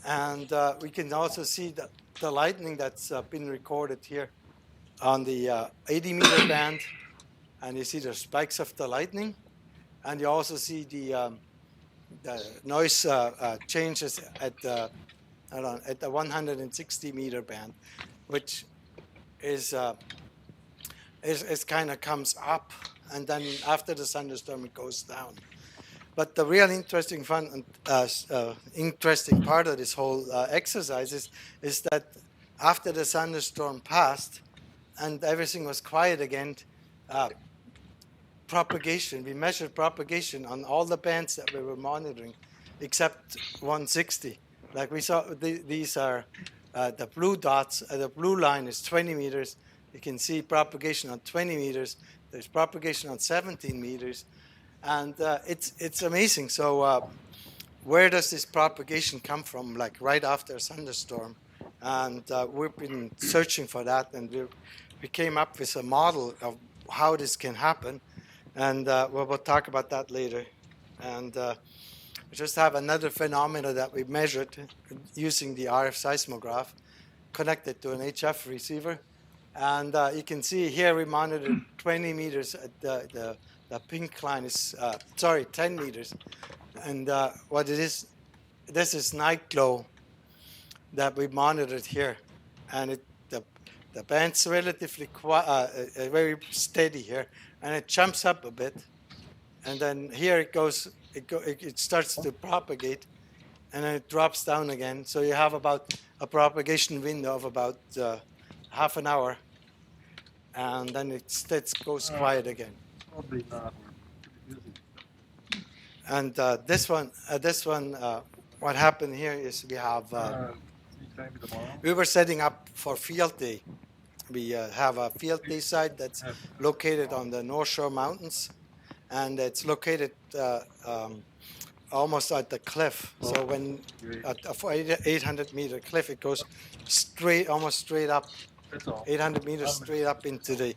and we can also see the lightning that's been recorded here on the 80-meter band, and you see the spikes of the lightning, and you also see the noise changes at the 160-meter band, which is kind of comes up, and then after the thunderstorm it goes down. But the real interesting part of this whole exercise is that after the thunderstorm passed and everything was quiet again, we measured propagation on all the bands that we were monitoring, except 160. Like we saw, these are the blue dots. The blue line is 20 meters. You can see propagation on 20 meters. There's propagation on 17 meters. And it's amazing. So where does this propagation come from, like right after a thunderstorm? And we've been searching for that, and we came up with a model of how this can happen. And we'll talk about that later. And we just have another phenomena that we measured using the RF seismograph connected to an HF receiver. And you can see here we monitored 20 meters at the pink line is, 10 meters. And what it is, this is night glow that we monitored here. And the band's relatively very steady here. And it jumps up a bit. And then here it goes, it starts to propagate. And then it drops down again. So you have about a propagation window of about half an hour. And then it goes quiet again. Probably not. And this one, what happened here is we have, we were setting up for field day. We have a field day site that's located on the North Shore Mountains, and it's located almost at the cliff. So when at a 800-meter cliff, it goes straight, almost straight up, That's all. 800 meters straight up into the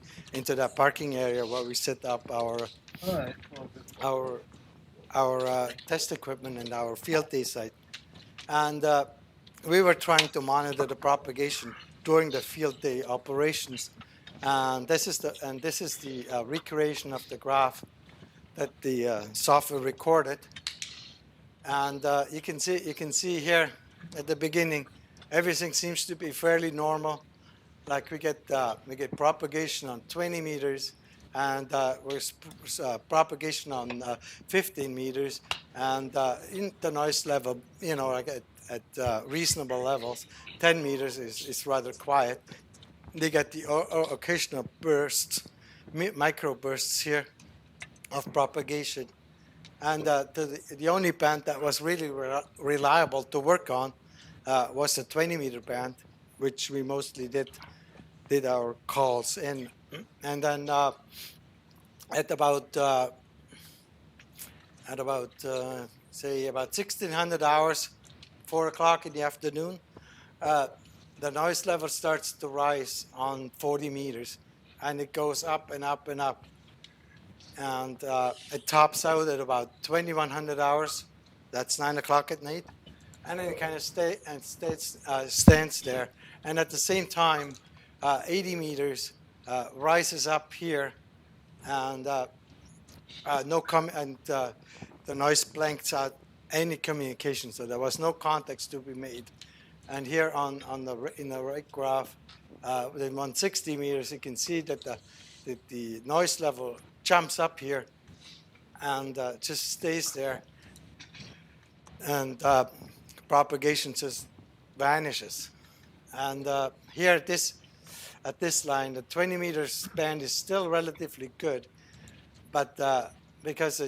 parking area where we set up All right. Well, good. our test equipment and our field day site. And we were trying to monitor the propagation during the field day operations. And this is the recreation of the graph that the software recorded. And you can see here at the beginning, everything seems to be fairly normal. Like we get propagation on 20 meters, and propagation on 15 meters, and in the noise level, like at reasonable levels. 10 meters is rather quiet. They get the occasional bursts, micro bursts here of propagation. And the only band that was really reliable to work on was the 20-meter band, which we mostly did our calls in. And then at about say about 1600 hours, 4 o'clock in the afternoon, the noise level starts to rise on 40 meters, and it goes up and up and up. And it tops out at about 2100 hours. That's 9 o'clock at night. And then it kind of stands there. And at the same time, 80 meters rises up here, and the noise blanks out any communication. So there was no context to be made. And here in the right graph, within 160 meters, you can see that the noise level jumps up here and just stays there, and propagation just vanishes. And here at this line, the 20 meters band is still relatively good, but because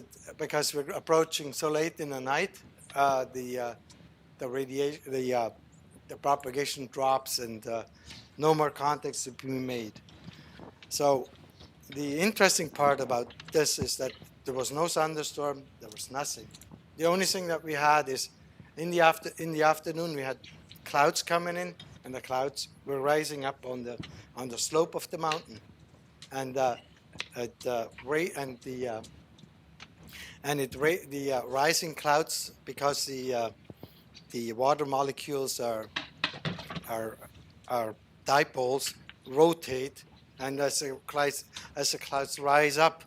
we're approaching so late in the night, the propagation drops, and no more contacts to be made. So the interesting part about this is that there was no thunderstorm, there was nothing. The only thing that we had is in the afternoon we had clouds coming in, and the clouds were rising up on the slope of the mountain, and the rising clouds, because the water molecules are dipoles, rotate, and as the clouds rise up,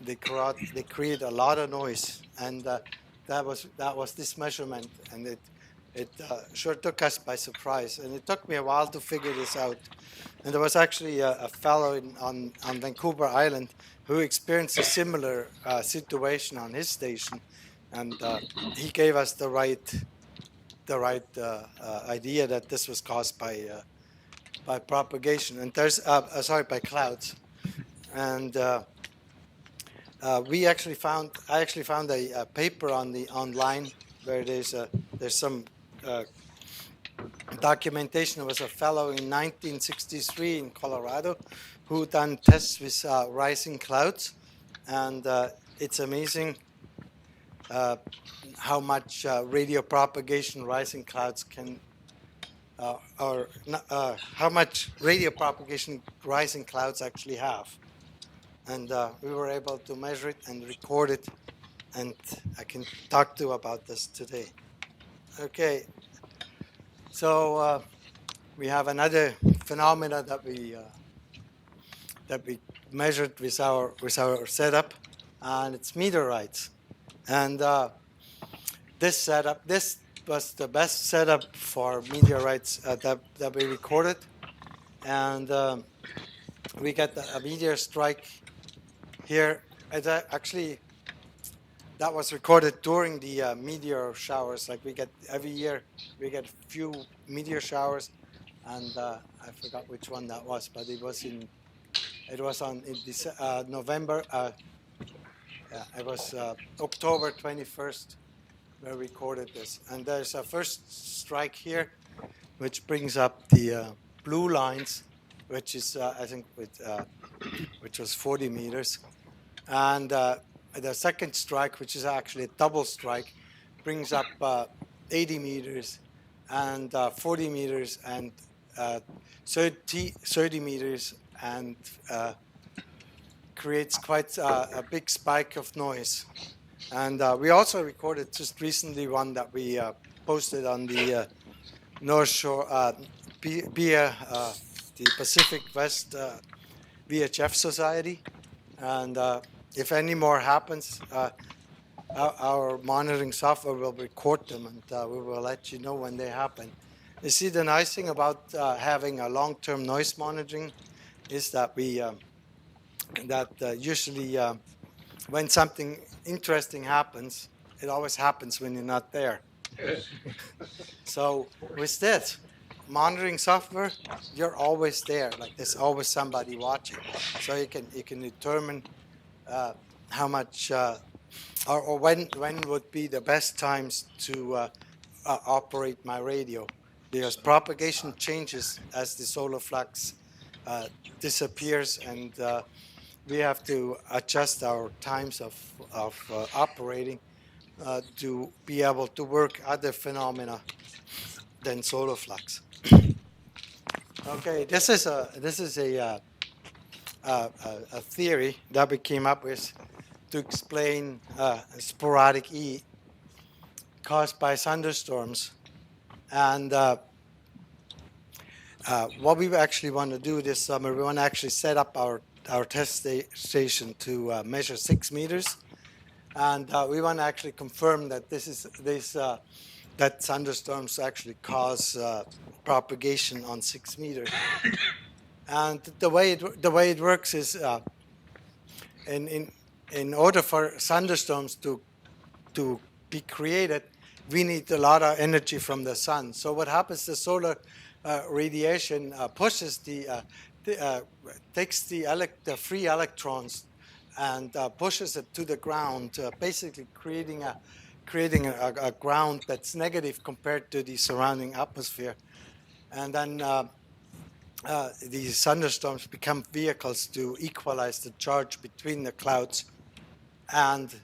they create a lot of noise, and that was this measurement, and it sure took us by surprise, and it took me a while to figure this out. And there was actually a fellow on Vancouver Island who experienced a similar situation on his station, and he gave us the right idea that this was caused by propagation, and by clouds. And I actually found a paper online where there's some documentation. There was a fellow in 1963 in Colorado who done tests with rising clouds, and it's amazing how much radio propagation rising clouds can, how much radio propagation rising clouds actually have. And we were able to measure it and record it, and I can talk to you about this today. Okay, so we have another phenomena that we measured with our setup, and it's meteorites. And this was the best setup for meteorites that we recorded, and we got a meteor strike here. Actually, that was recorded during the meteor showers. Like every year, we get a few meteor showers, and I forgot which one that was, but it was in November. It was October 21st. We recorded this, and there's a first strike here, which brings up the blue lines, which is I think which was 40 meters, and the second strike, which is actually a double strike, brings up 80 meters and 40 meters and 30 meters and creates quite a big spike of noise. And we also recorded just recently one that we posted on the North Shore, via the Pacific West VHF Society. And if any more happens, our monitoring software will record them, and we will let you know when they happen. You see, the nice thing about having a long-term noise monitoring is that we usually when something interesting happens, it always happens when you're not there. So with this monitoring software, you're always there. Like there's always somebody watching, so you can determine how much or when would be the best times to operate my radio, because propagation changes as the solar flux disappears, and we have to adjust our times of operating to be able to work other phenomena than solar flux. Okay, this is a theory that we came up with to explain sporadic E caused by thunderstorms. And what we actually want to do this summer, we want to actually set up our test station to measure 6 meters. And we want to actually confirm that that thunderstorms actually cause propagation on 6 meters. And the way it works is in order for thunderstorms to be created, we need a lot of energy from the sun. So what happens? The solar radiation pushes takes the free electrons and pushes it to the ground, basically creating a ground that's negative compared to the surrounding atmosphere. And then these thunderstorms become vehicles to equalize the charge between the clouds and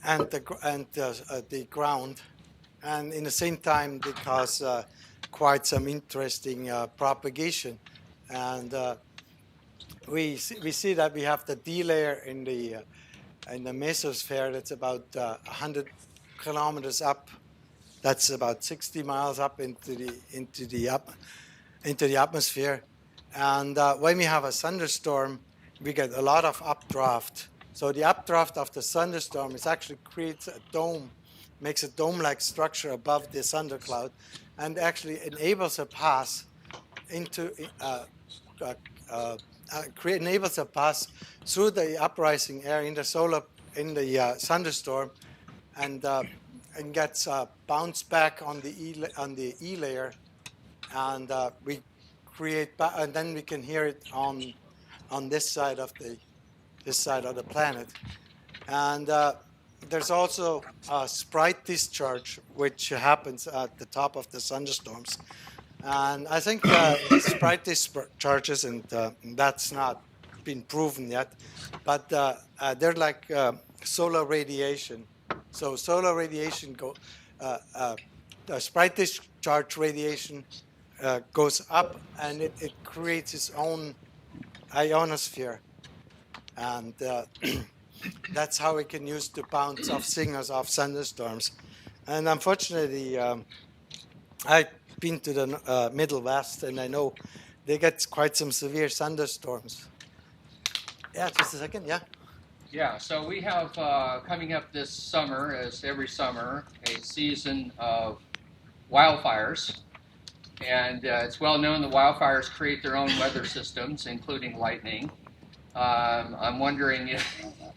the ground, and in the same time they cause quite some interesting propagation. And we see that we have the D layer in the mesosphere that's about 100 kilometers up. That's about 60 miles up into the atmosphere. And when we have a thunderstorm, we get a lot of updraft. So the updraft of the thunderstorm actually creates a dome, makes a dome-like structure above the thundercloud, and actually enables a pass into enables a pass through the uprising air in the thunderstorm, and gets bounced back on the E layer, and we create, and then we can hear it on this side of the planet. And there's also a sprite discharge, which happens at the top of the thunderstorms. And I think sprite discharges, and that's not been proven yet, but they're like solar radiation. So solar radiation the sprite discharge radiation goes up, and it creates its own ionosphere. And that's how we can use to bounce off signals off thunderstorms. And unfortunately, I've been to the Middle West, and I know they get quite some severe thunderstorms. Yeah, just a second, yeah. Yeah, so we have coming up this summer, as every summer, a season of wildfires. And it's well known that wildfires create their own weather systems, including lightning. I'm wondering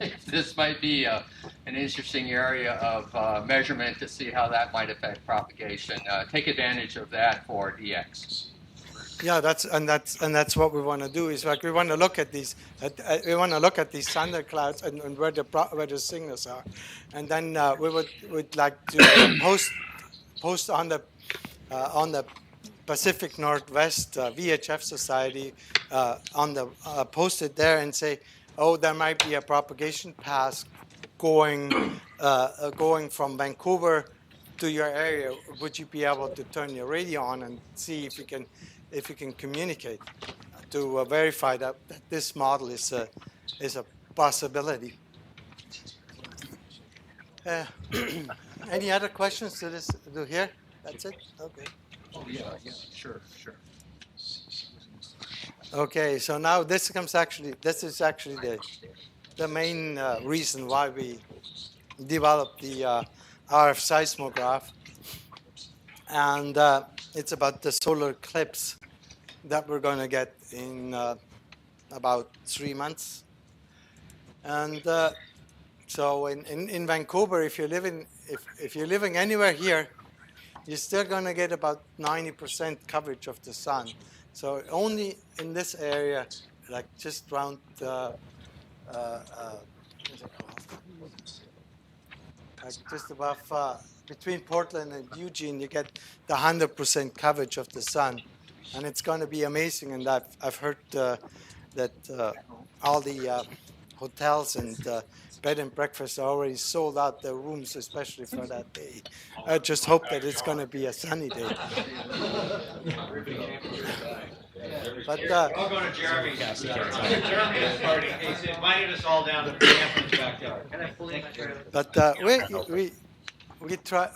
if this might be an interesting area of measurement to see how that might affect propagation. Take advantage of that for DX. Yeah, that's what we want to do. Is like we want to look at these thunderclouds and where the signals are, and then we would like to post on the Pacific Northwest VHF Society post it there and say, oh, there might be a propagation path going from Vancouver to your area, would you be able to turn your radio on and see if you can communicate to verify that this model is a possibility? Any other questions to this to here? That's it. Okay. Oh, yeah, sure. Okay, so now this is actually the main reason why we developed the RF seismograph, and it's about the solar eclipse that we're going to get in about 3 months. And so in Vancouver, if you're living anywhere here, you're still going to get about 90% coverage of the sun. So only in this area, like just around, what's it called? Like just above, between Portland and Eugene, you get the 100% coverage of the sun. And it's going to be amazing. And I've heard that all the hotels and bed and breakfast are already sold out their rooms, especially for that day. I just hope that it's going to be a sunny day. But I'll go to Jeremy's party. He's invited us all down to Franklin's backyard. Can I pull in my trailer? But we try.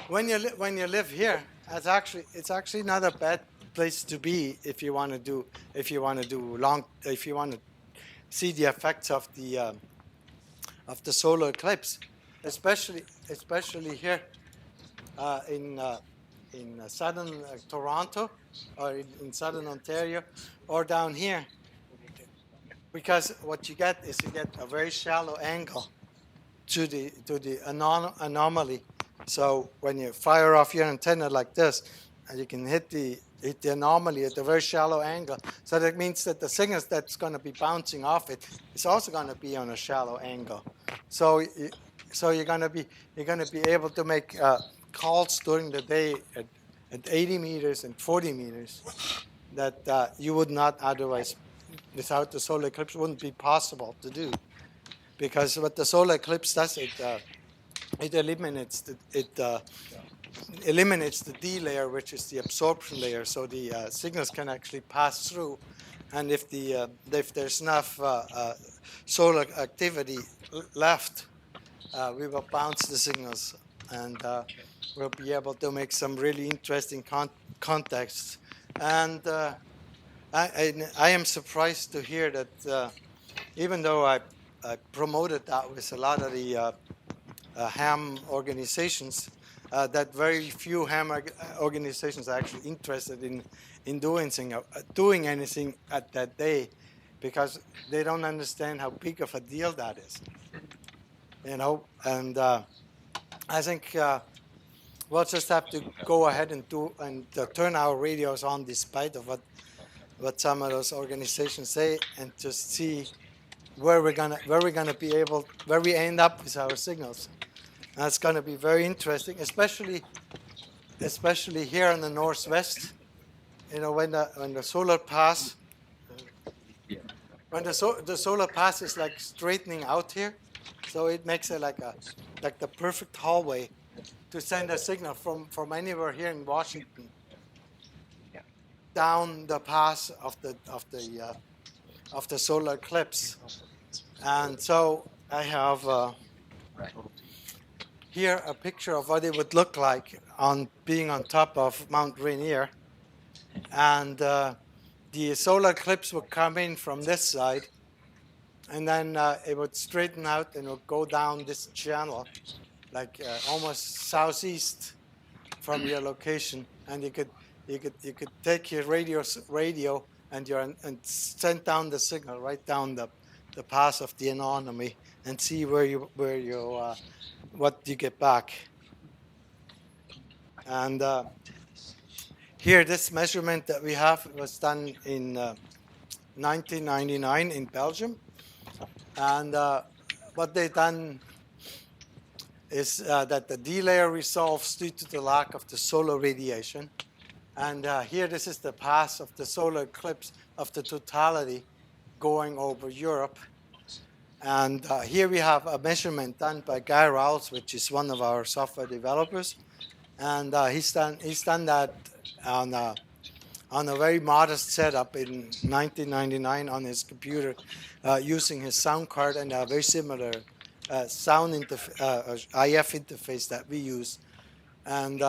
When you live here, it's actually not a bad place to be if you want to see the effects of the solar eclipse, especially here in southern Toronto or in southern Ontario or down here, because what you get is a very shallow angle to the anomaly. So when you fire off your antenna like this, and you can hit the anomaly at a very shallow angle. So that means that the signals that's going to be bouncing off it is also going to be on a shallow angle. So you're going to be able to make calls during the day at 80 meters and 40 meters that you would not otherwise, without the solar eclipse, wouldn't be possible to do. Because what the solar eclipse does, it eliminates the D layer, which is the absorption layer, so the signals can actually pass through. And if there's enough solar activity left, we will bounce the signals, and we'll be able to make some really interesting contacts. And I am surprised to hear that even though I promoted that with a lot of the ham organizations, that very few ham organizations are actually interested in doing anything at that day, because they don't understand how big of a deal that is. And I think we'll just have to go ahead and turn our radios on, despite of what some of those organizations say, and just see where we end up with our signals. That's going to be very interesting, especially here in the Northwest. When the solar pass, when the solar pass is like straightening out here, so it makes it like the perfect hallway to send a signal from anywhere here in Washington down the pass of the solar eclipse. And so I have here a picture of what it would look like being on top of Mount Rainier. And the solar eclipse would come in from this side, and then it would straighten out and it would go down this channel, like almost southeast from your location. And you could take your radio and send down the signal right down the path of the anomaly and see what you get back. And here, this measurement that we have was done in 1999 in Belgium. And what they've done is that the D layer resolves due to the lack of the solar radiation. And here, this is the path of the solar eclipse of the totality going over Europe. And here we have a measurement done by Guy Rowles, which is one of our software developers. And he's done that on a very modest setup in 1999 on his computer using his sound card and a very similar sound IF interface that we use. And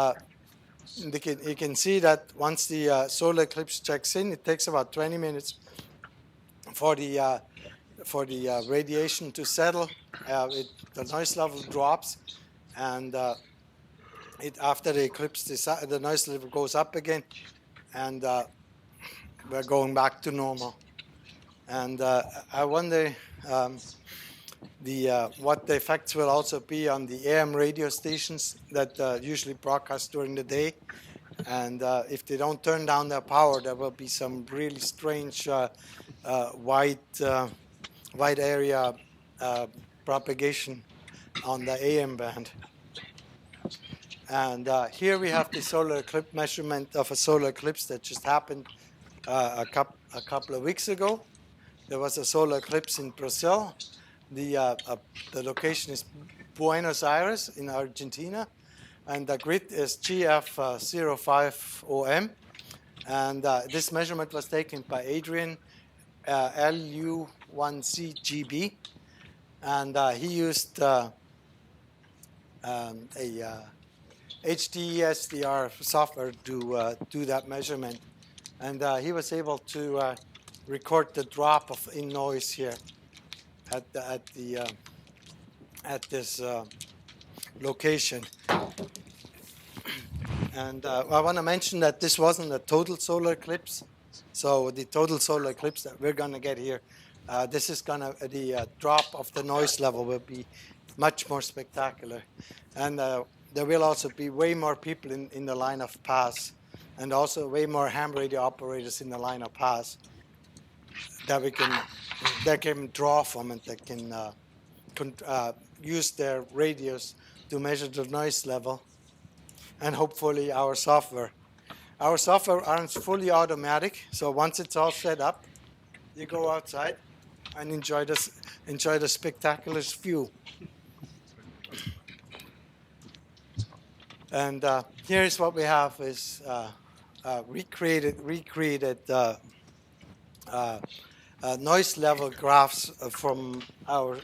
you can see that once the solar eclipse checks in, it takes about 20 minutes for the radiation to settle. The noise level drops, and after the eclipse, the noise level goes up again, and we're going back to normal. And I wonder what the effects will also be on the AM radio stations that usually broadcast during the day. And if they don't turn down their power, there will be some really strange wide area propagation on the AM band. And here we have the solar eclipse measurement of a solar eclipse that just happened a couple of weeks ago. There was a solar eclipse in Brazil. The location is Buenos Aires in Argentina, and the grid is GF05OM. And this measurement was taken by Adrian LU1CGB, and he used a HDSDR software to do that measurement, and he was able to record the drop in noise here at this location. And I want to mention that this wasn't a total solar eclipse. So the total solar eclipse that we're going to get here, the drop of the noise level will be much more spectacular. And there will also be way more people in the line of pass, and also way more ham radio operators in the line of pass that can draw from, and that can use their radios to measure the noise level, and hopefully our software. Our software aren't fully automatic, so once it's all set up, you go outside and enjoy the spectacular view. And here's what we have: is recreated noise level graphs from our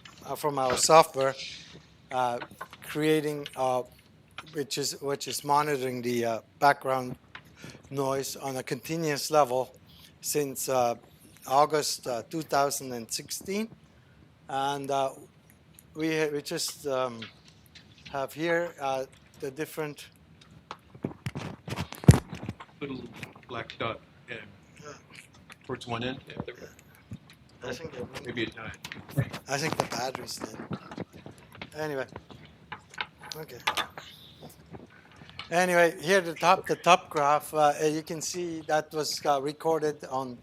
software, creating which is monitoring the background noise on a continuous level since August 2016, and we just have here the different Little black dot towards one end. Yeah, there we go. I think Maybe it died. I think the battery's dead. Anyway, okay. Anyway, here the top graph, you can see that was recorded on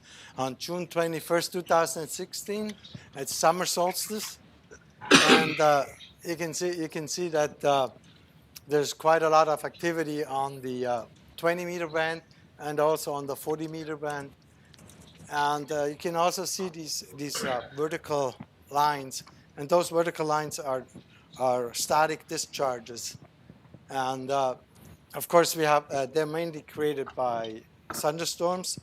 June 21st, 2016. It's summer solstice, and you can see that there's quite a lot of activity on the 20-meter band and also on the 40-meter band. And you can also see these vertical lines, and those vertical lines are static discharges. And of course, we have they're mainly created by thunderstorms.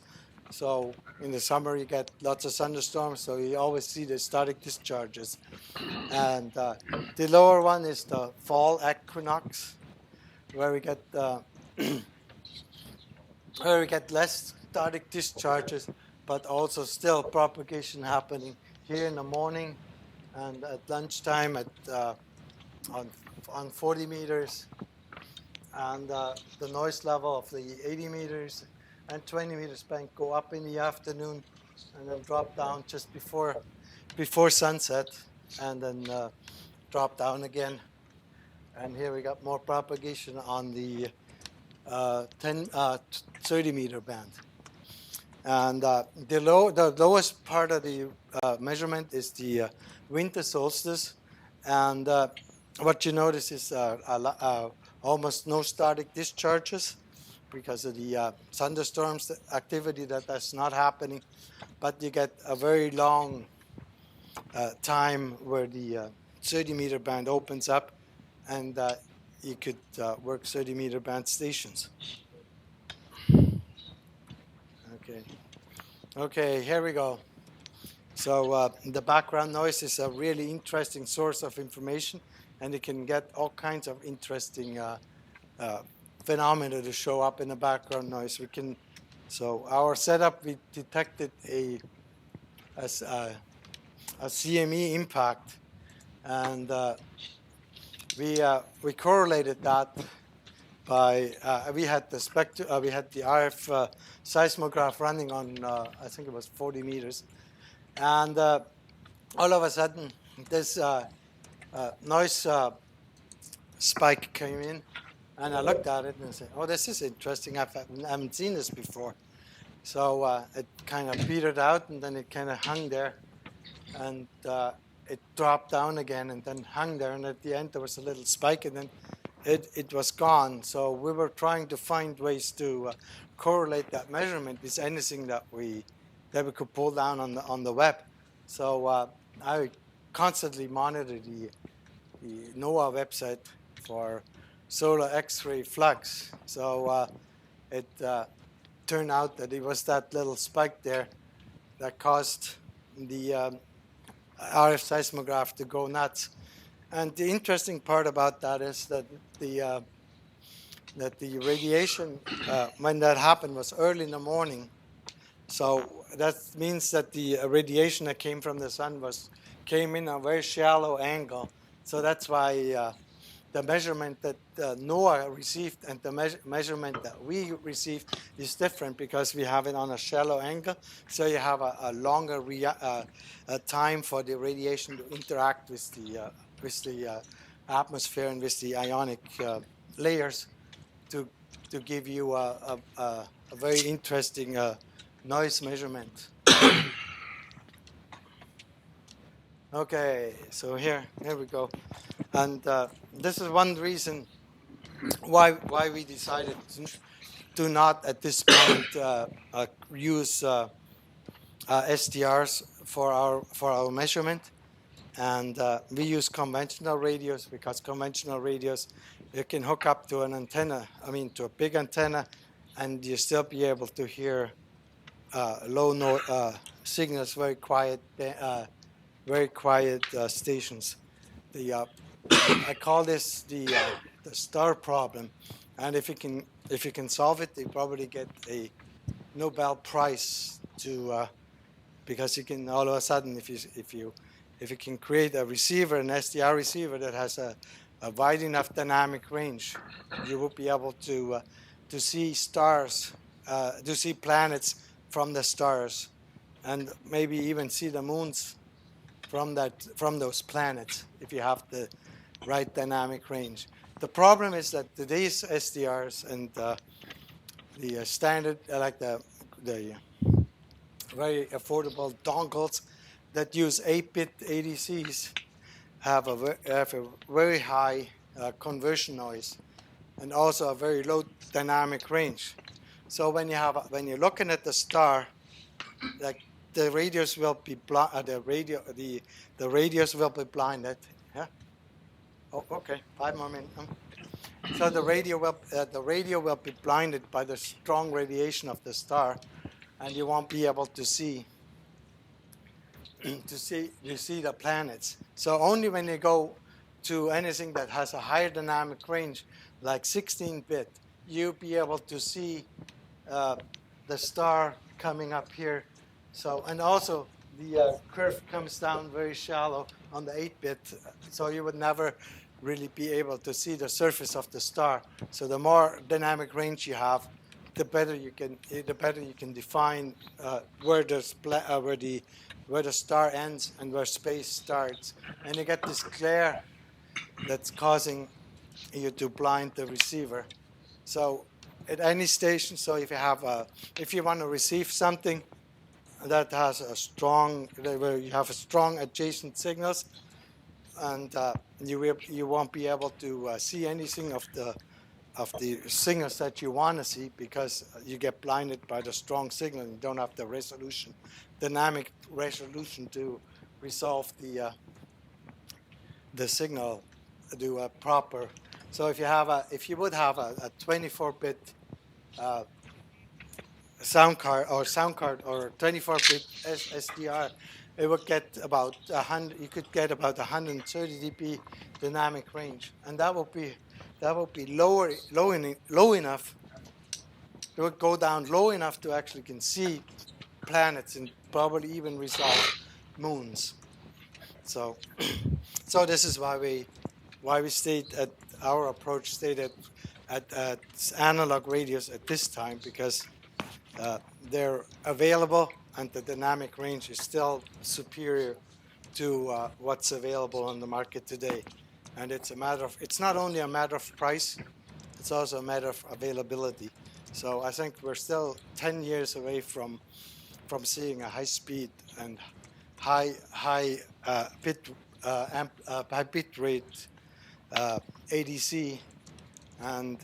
So in the summer, you get lots of thunderstorms, so you always see the static discharges. And the lower one is the fall equinox, where we get less static discharges, but also still propagation happening here in the morning and at lunchtime on 40 meters. And the noise level of the 80 meters and 20 meters band go up in the afternoon and then drop down just before sunset, and then drop down again. And here we got more propagation on the 30 meter band. And the lowest part of the measurement is the winter solstice. And what you notice is almost no static discharges because of the thunderstorms activity that's not happening. But you get a very long time where the 30-meter band opens up, and you could work 30-meter band stations. Okay, here we go. So the background noise is a really interesting source of information, and you can get all kinds of interesting phenomena to show up in the background noise. So our setup, we detected a CME impact, and we correlated that by we had the RF seismograph running on I think it was 40 meters, and all of a sudden this noise spike came in, and I looked at it and I said, "Oh, this is interesting. I haven't seen this before." So it kind of petered out, and then it kind of hung there, and it dropped down again, and then hung there, and at the end there was a little spike, and then it was gone. So we were trying to find ways to correlate that measurement with anything that we could pull down on the web. So I constantly monitor the NOAA website for solar X-ray flux. So it turned out that it was that little spike there that caused the RF seismograph to go nuts. And the interesting part about that is that the radiation, when that happened, was early in the morning. So that means that the radiation that came from the sun came in a very shallow angle. So that's why the measurement that NOAA received and the measurement that we received is different, because we have it on a shallow angle. So you have a longer time for the radiation to interact with the atmosphere and with the ionic layers to give you a very interesting noise measurement. Okay, so here we go. And this is one reason why we decided to not at this point use SDRs for our measurement, and we use conventional radios, because conventional radios you can hook up to an antenna, to a big antenna, and you still be able to hear low signals, very quiet stations. I call this the star problem, and if you can solve it, you probably get a Nobel Prize because you can all of a sudden, if you can create a receiver, an SDR receiver that has a wide enough dynamic range, you will be able to see stars, to see planets from the stars, and maybe even see the moons from those planets if you have the right dynamic range. The problem is that today's SDRs and the standard, like the very affordable dongles that use 8-bit ADCs have a very high conversion noise, and also a very low dynamic range. So when you're looking at the star, like the radios will be the radios will be blinded. Yeah. Oh, okay. 5 more minutes. So the radio will be blinded by the strong radiation of the star, and you won't be able to see the planets. So only when you go to anything that has a higher dynamic range, like 16-bit, you'll be able to see the star coming up here. So, and also the curve comes down very shallow on the 8-bit, so you would never really be able to see the surface of the star. So the more dynamic range you have, the better you can define where the star ends and where space starts, and you get this glare that's causing you to blind the receiver. So at any station, so if you want to receive something that has where you have a strong adjacent signals, and you won't be able to see anything of the signals that you want to see, because you get blinded by the strong signal and you don't have the dynamic resolution to resolve the signal to a proper. So if you would have a 24-bit sound card or 24-bit SDR, it would get about 100. You could get about 130 dB dynamic range, and that would be low enough. It would go down low enough to actually can see planets and probably even resolve moons. So, so this is why we stayed at our approach stayed at analog radios at this time, because they're available and the dynamic range is still superior to what's available on the market today. And it's not only a matter of price, it's also a matter of availability. So I think we're still 10 years away from seeing a high speed and high bit rate ADC, and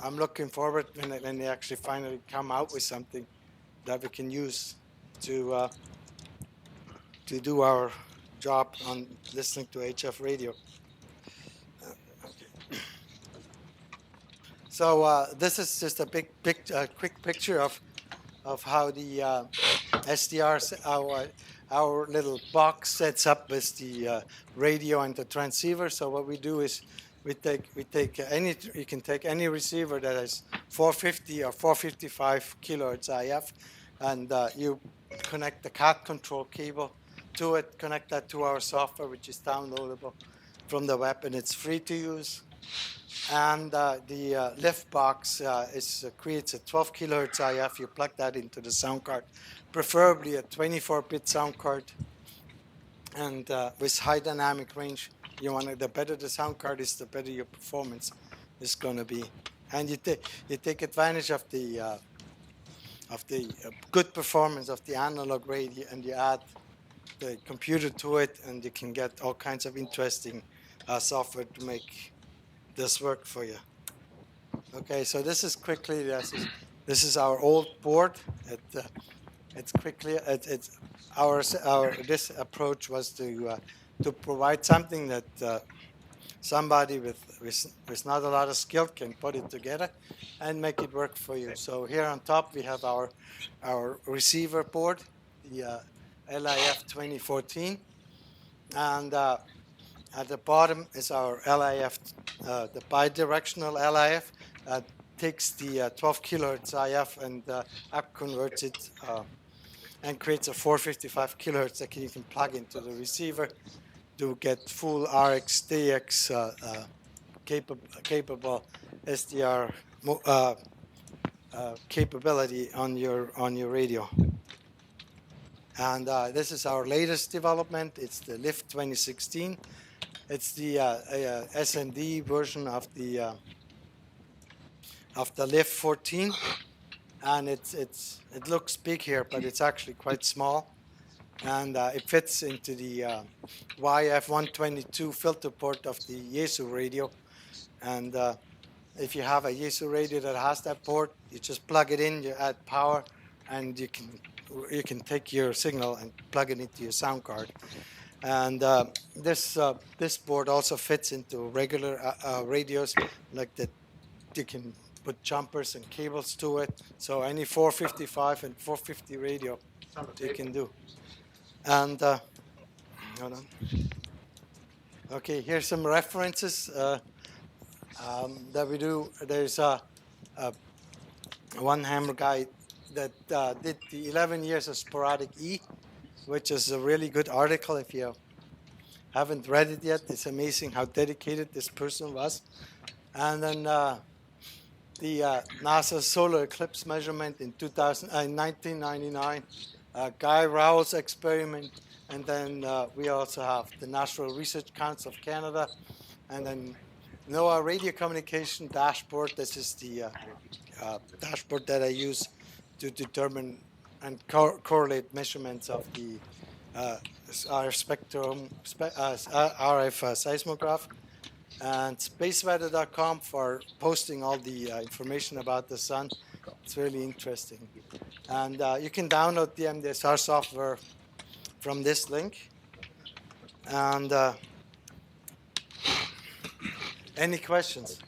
I'm looking forward when they actually finally come out with something that we can use to do our job on listening to HF radio. Okay. So this is just a quick picture of how the SDR, our little box sets up with the radio and the transceiver. So what we do is you can take any receiver that is 450 or 455 kilohertz IF, and you connect the cat control cable to it, connect that to our software, which is downloadable from the web, and it's free to use. And the lift box creates a 12 kilohertz IF. You plug that into the sound card, preferably a 24-bit sound card, and with high dynamic range. The better the sound card is, the better your performance is going to be. And you take advantage of the good performance of the analog radio, and you add the computer to it, and you can get all kinds of interesting software to make this work for you. Okay, so this is this is our old board. This approach was to provide something that somebody with not a lot of skill can put it together and make it work for you. So here on top we have our receiver board, the LIF 2014, and at the bottom is our LIF, the bidirectional LIF. Takes the 12 kilohertz IF and up converts it and creates a 455 kilohertz that you can plug into the receiver to get full RX, DX capable SDR capability on your radio. And this is our latest development. It's the LIF 2016. It's the SND version of the LIF 14, and it looks big here, but it's actually quite small, and it fits into the YF122 filter port of the Yaesu radio. And if you have a Yaesu radio that has that port, you just plug it in, you add power, and you can take your signal and plug it into your sound card. And this board also fits into regular radios, like that. You can put jumpers and cables to it. So any 455 and 450 radio you can do. And hold on. Okay, here's some references that we do. There's one hammer guy that did the 11 years of sporadic E, which is a really good article. If you haven't read it yet, it's amazing how dedicated this person was. And then the NASA solar eclipse measurement in 1999, Guy Rowell's experiment, and then we also have the National Research Council of Canada, and then NOAA radio communication dashboard. This is the dashboard that I use to determine and correlate measurements of the RF spectrum, RF seismograph. And spaceweather.com for posting all the information about the sun. It's really interesting. And you can download the MDSR software from this link. And any questions?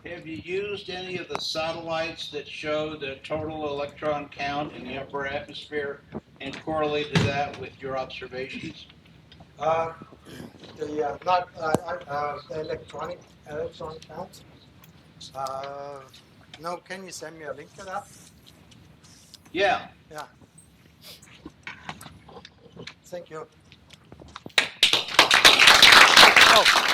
Have you used any of the satellites that show the total electron count in the upper atmosphere and correlated that with your observations? Not the electron count. No, can you send me a link to that? Yeah. Yeah. Thank you. Oh.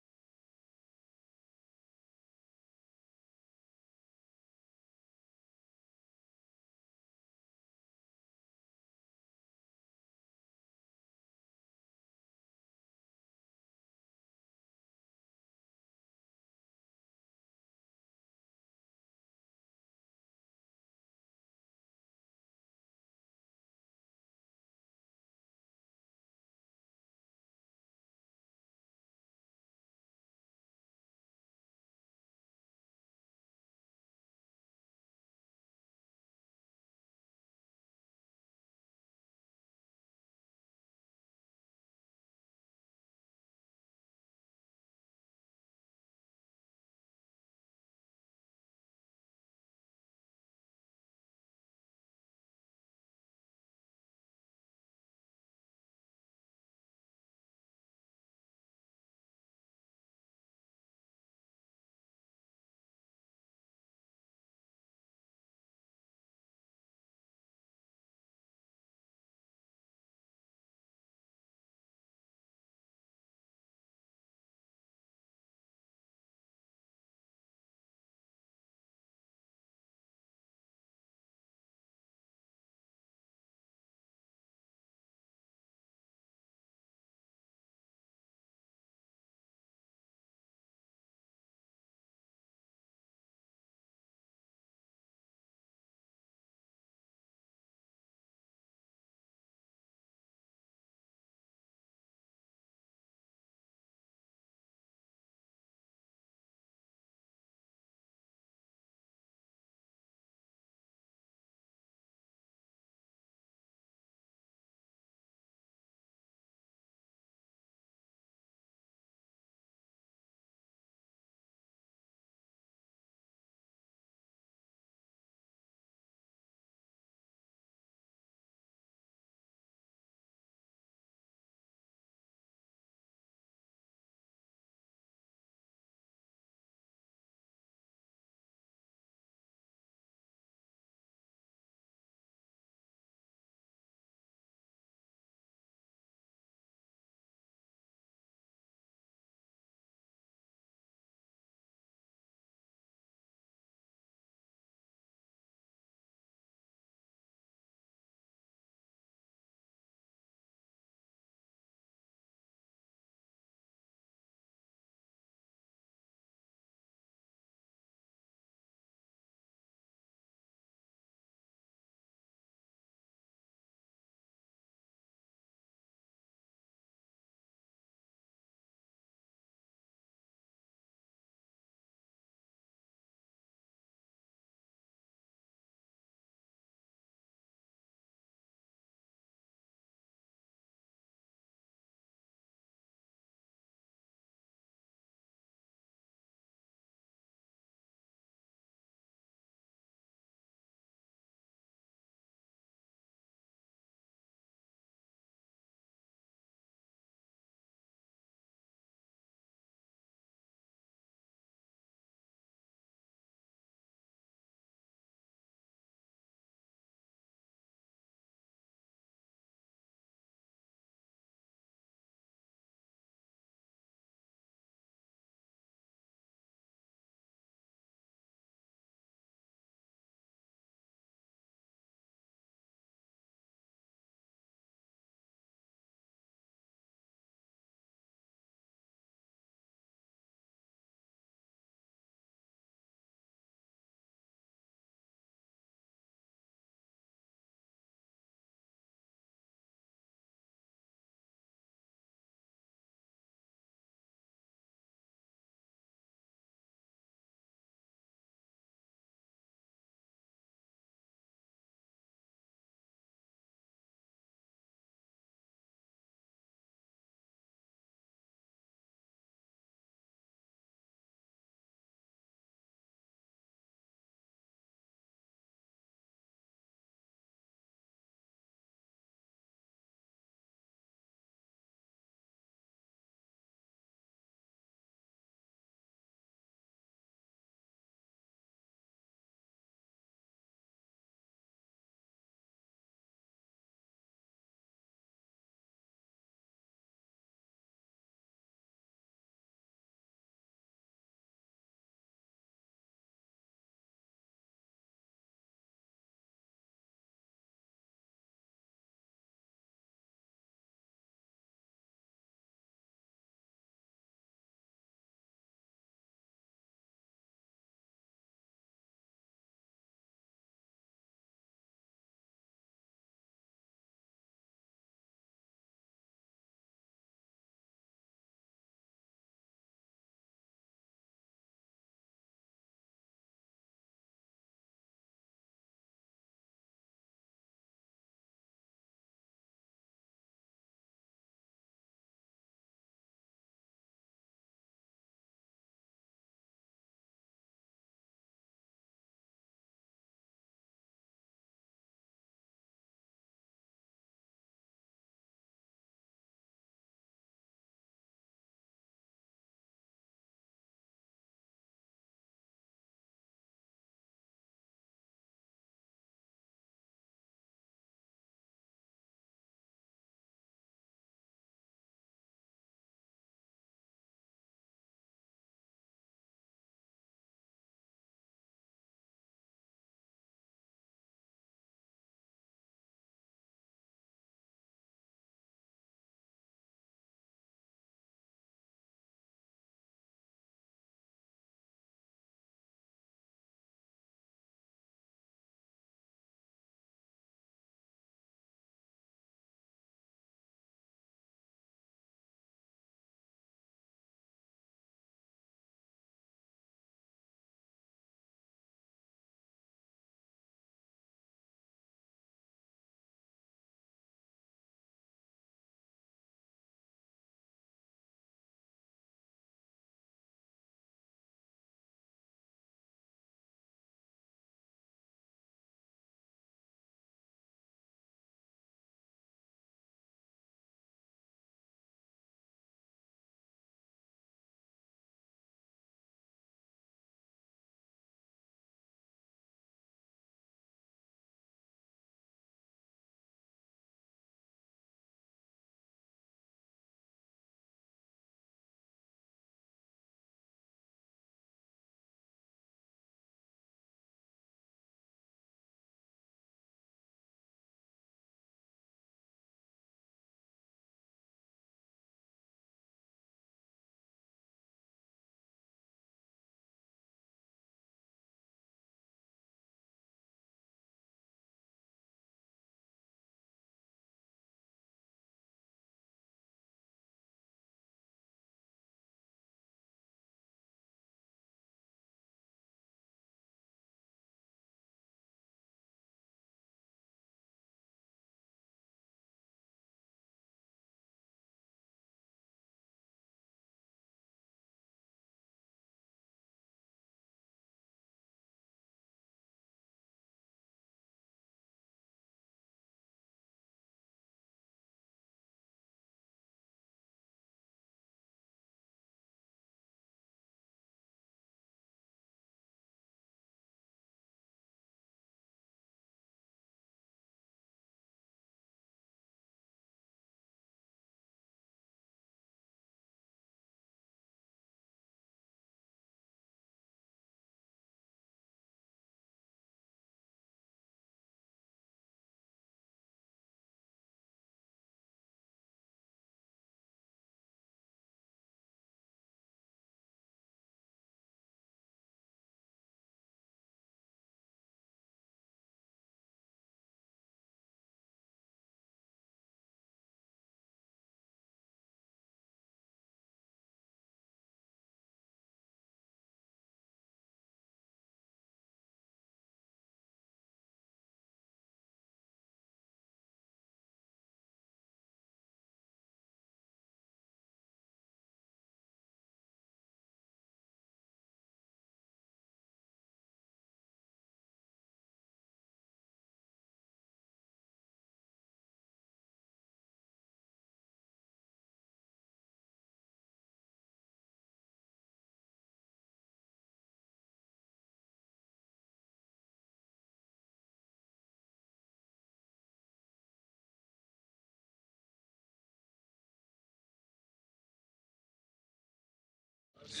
All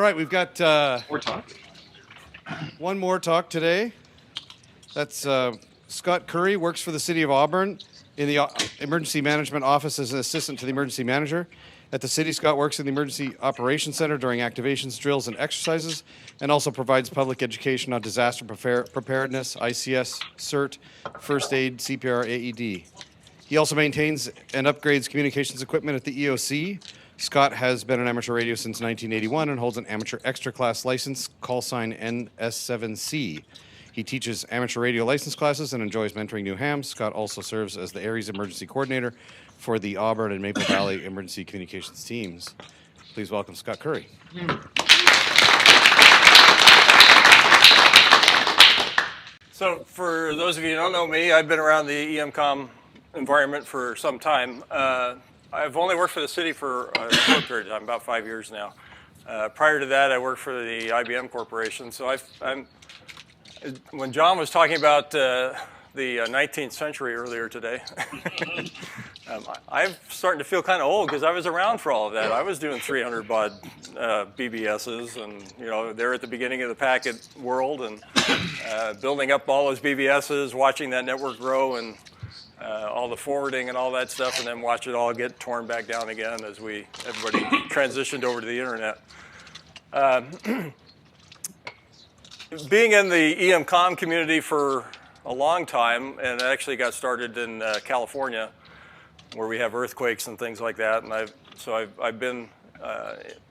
right, we've got one more talk today. That's Scott Curry, works for the City of Auburn in the Emergency Management Office as an assistant to the emergency manager. At the city, Scott works in the Emergency Operations Center during activations, drills, and exercises, and also provides public education on disaster preparedness, ICS, CERT, first aid, CPR, AED. He also maintains and upgrades communications equipment at the EOC. Scott has been on amateur radio since 1981 and holds an amateur extra class license, call sign NS7C. He teaches amateur radio license classes and enjoys mentoring new hams. Scott also serves as the Aries Emergency Coordinator for the Auburn and Maple Valley Emergency Communications teams. Please welcome Scott Curry. So for those of you who don't know me, I've been around the EMCOM environment for some time. I've only worked for the city for a short period of time, about 5 years now. Prior to that, I worked for the IBM Corporation. So when John was talking about the 19th century earlier today, I'm starting to feel kind of old because I was around for all of that. I was doing 300 baud BBSs, and they're at the beginning of the packet world, and building up all those BBSs, watching that network grow, and all the forwarding and all that stuff, and then watch it all get torn back down again as everybody transitioned over to the internet. Being in the EMCOM community for a long time, and actually got started in California, where we have earthquakes and things like that, and I've been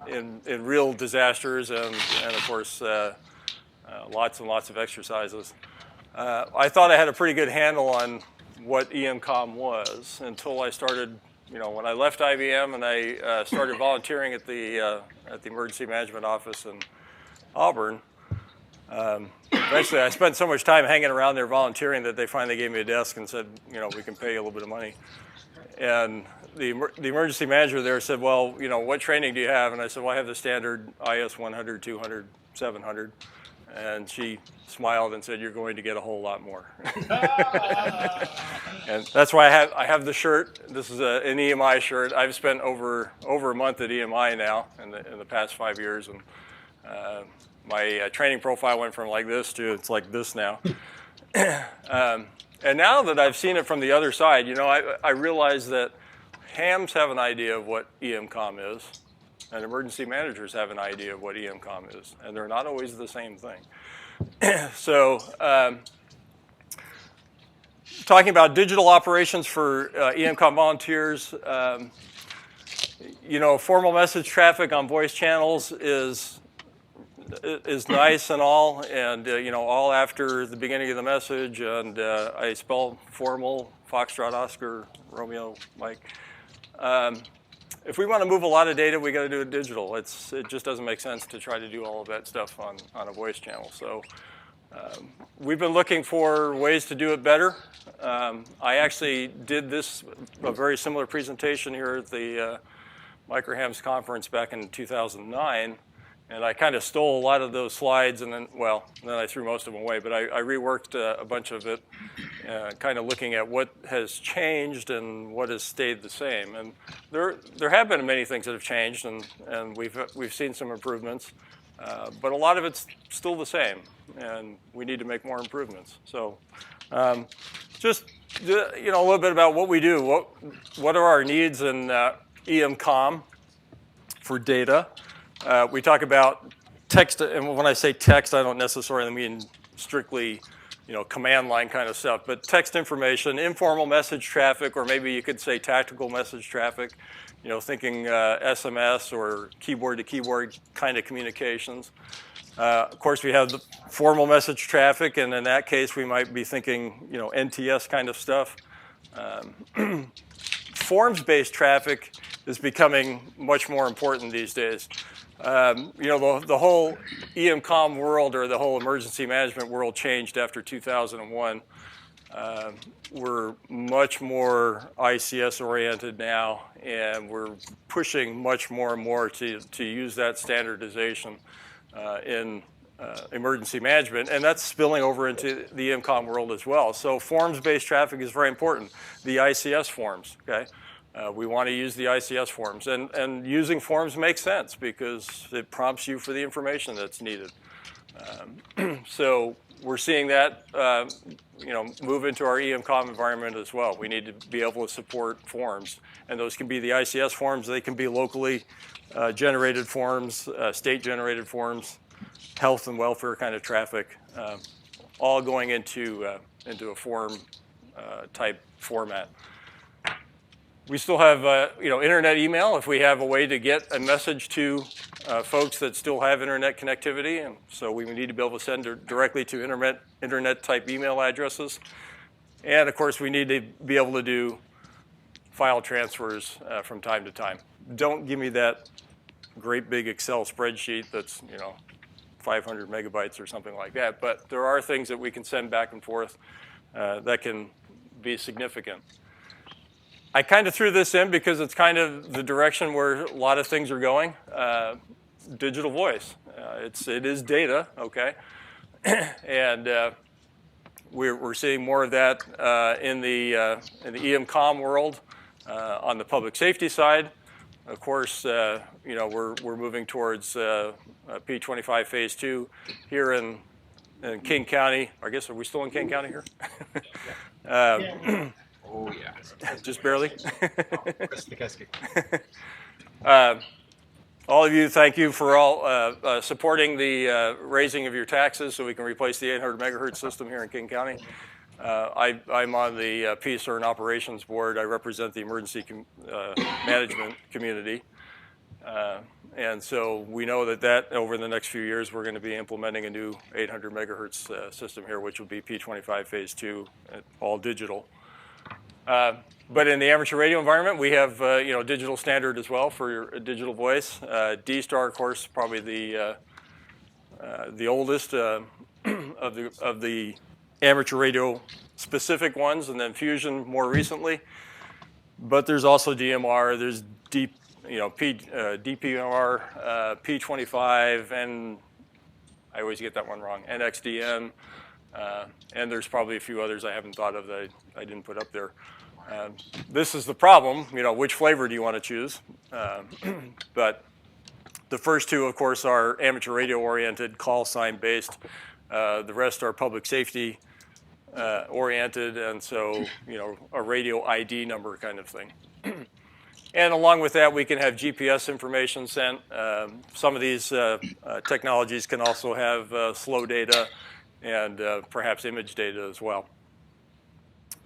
in real disasters and of course lots and lots of exercises. I thought I had a pretty good handle on what EMCOM was until I started, when I left IBM and I started volunteering at the Emergency Management Office in Auburn. Eventually, I spent so much time hanging around there volunteering that they finally gave me a desk and said, we can pay you a little bit of money. And the emergency manager there said, well, what training do you have? And I said, well, I have the standard IS 100, 200, 700. And she smiled and said, you're going to get a whole lot more. And that's why I have the shirt. This is an EMI shirt. I've spent over a month at EMI now in the past 5 years. And my training profile went from like this to it's like this now. And now that I've seen it from the other side, I realize that hams have an idea of what EMCOM is, and emergency managers have an idea of what EMCOM is, and they're not always the same thing. So talking about digital operations for EMCOM volunteers, formal message traffic on voice channels is nice and all, and all after the beginning of the message, and I spell formal, Foxtrot, Oscar, Romeo, Mike. If we want to move a lot of data, we got to do it digital. It just doesn't make sense to try to do all of that stuff on a voice channel. So we've been looking for ways to do it better. I actually did a very similar presentation here at the MicroHAMS conference back in 2009. And I kind of stole a lot of those slides, and then I threw most of them away. But I reworked a bunch of it, kind of looking at what has changed and what has stayed the same. And there have been many things that have changed, and we've seen some improvements. But a lot of it's still the same, and we need to make more improvements. So just a little bit about what we do. What are our needs in EMCOM for data? We talk about text, and when I say text, I don't necessarily mean strictly, command line kind of stuff, but text information, informal message traffic, or maybe you could say tactical message traffic, thinking SMS or keyboard to keyboard kind of communications. Of course, we have the formal message traffic, and in that case, we might be thinking, NTS kind of stuff. Forms-based traffic is becoming much more important these days. The whole EMCOM world, or the whole emergency management world, changed after 2001. We're much more ICS oriented now, and we're pushing much more and more to use that standardization in emergency management, and that's spilling over into the EMCOM world as well. So forms-based traffic is very important. The ICS forms, okay? We want to use the ICS forms, and using forms makes sense because it prompts you for the information that's needed. So we're seeing that move into our EMCOM environment as well. We need to be able to support forms, and those can be the ICS forms. They can be locally generated forms, state-generated forms, health and welfare kind of traffic, all going into a form type format. We still have internet email if we have a way to get a message to folks that still have internet connectivity, and so we need to be able to send directly to internet type email addresses. And of course, we need to be able to do file transfers from time to time. Don't give me that great big Excel spreadsheet that's 500 megabytes or something like that, but there are things that we can send back and forth that can be significant. I kind of threw this in because it's kind of the direction where a lot of things are going. Digital voice, it is data, okay, and we're seeing more of that in the EMCOM world on the public safety side. Of course, we're moving towards P25 Phase 2 here in King County. I guess, are we still in King County here? Oh, yeah. Just barely. All of you, thank you for all supporting the raising of your taxes so we can replace the 800 megahertz system here in King County. I'm on the PSR and Operations Board. I represent the emergency management community. And so we know that over the next few years, we're going to be implementing a new 800 megahertz system here, which will be P25 Phase 2, all digital. But in the amateur radio environment, we have digital standard as well for digital voice. D-Star, of course, probably the oldest of the amateur radio specific ones, and then Fusion more recently. But there's also DMR, there's DPR, P25, and I always get that one wrong, NXDN, and there's probably a few others I haven't thought of that I didn't put up there. This is the problem, which flavor do you want to choose? But the first two, of course, are amateur radio oriented, call sign based. The rest are public safety oriented, and so a radio ID number kind of thing. And along with that, we can have GPS information sent. Some of these technologies can also have slow data and perhaps image data as well.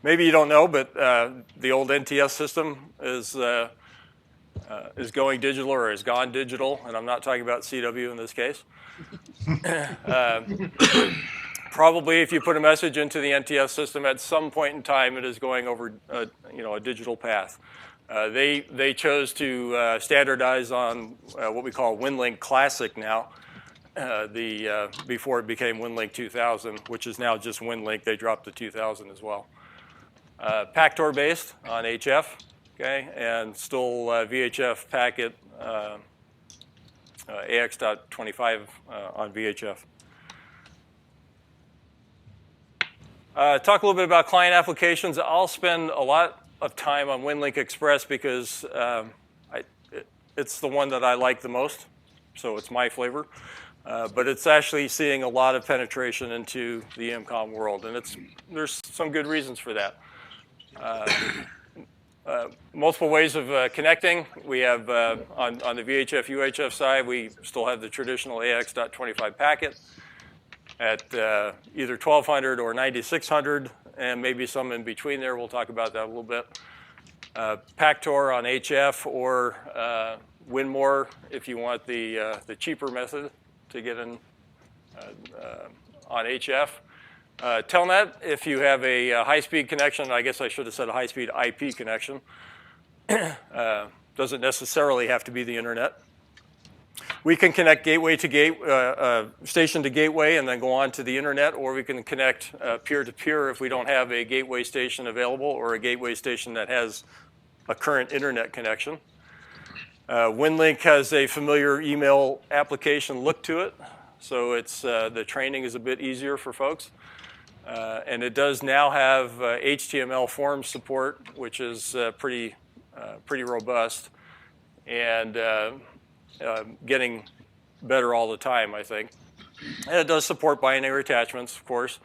Maybe you don't know, but the old NTS system is going digital or has gone digital, and I'm not talking about CW in this case. Probably if you put a message into the NTS system at some point in time, it is going over a digital path. They chose to standardize on what we call WinLink Classic now, before it became WinLink 2000, which is now just WinLink. They dropped the 2000 as well. Pactor based on HF, okay, and still VHF packet AX.25 on VHF. Talk a little bit about client applications. I'll spend a lot of time on WinLink Express because it's the one that I like the most, so it's my flavor. But it's actually seeing a lot of penetration into the EMCOM world, and there's some good reasons for that. Multiple ways of connecting. We have on the VHF UHF side, we still have the traditional AX.25 packet at either 1200 or 9600, and maybe some in between there. We'll talk about that a little bit. Pactor on HF or Winmore if you want the cheaper method to get in on HF. Telnet, if you have a high-speed connection, I guess I should have said a high-speed IP connection. Doesn't necessarily have to be the internet. We can connect gateway to station to gateway and then go on to the internet, or we can connect peer-to-peer if we don't have a gateway station available or a gateway station that has a current internet connection. WinLink has a familiar email application look to it. so it's the training is a bit easier for folks. And it does now have HTML form support, which is pretty robust, and getting better all the time, I think. And it does support binary attachments, of course,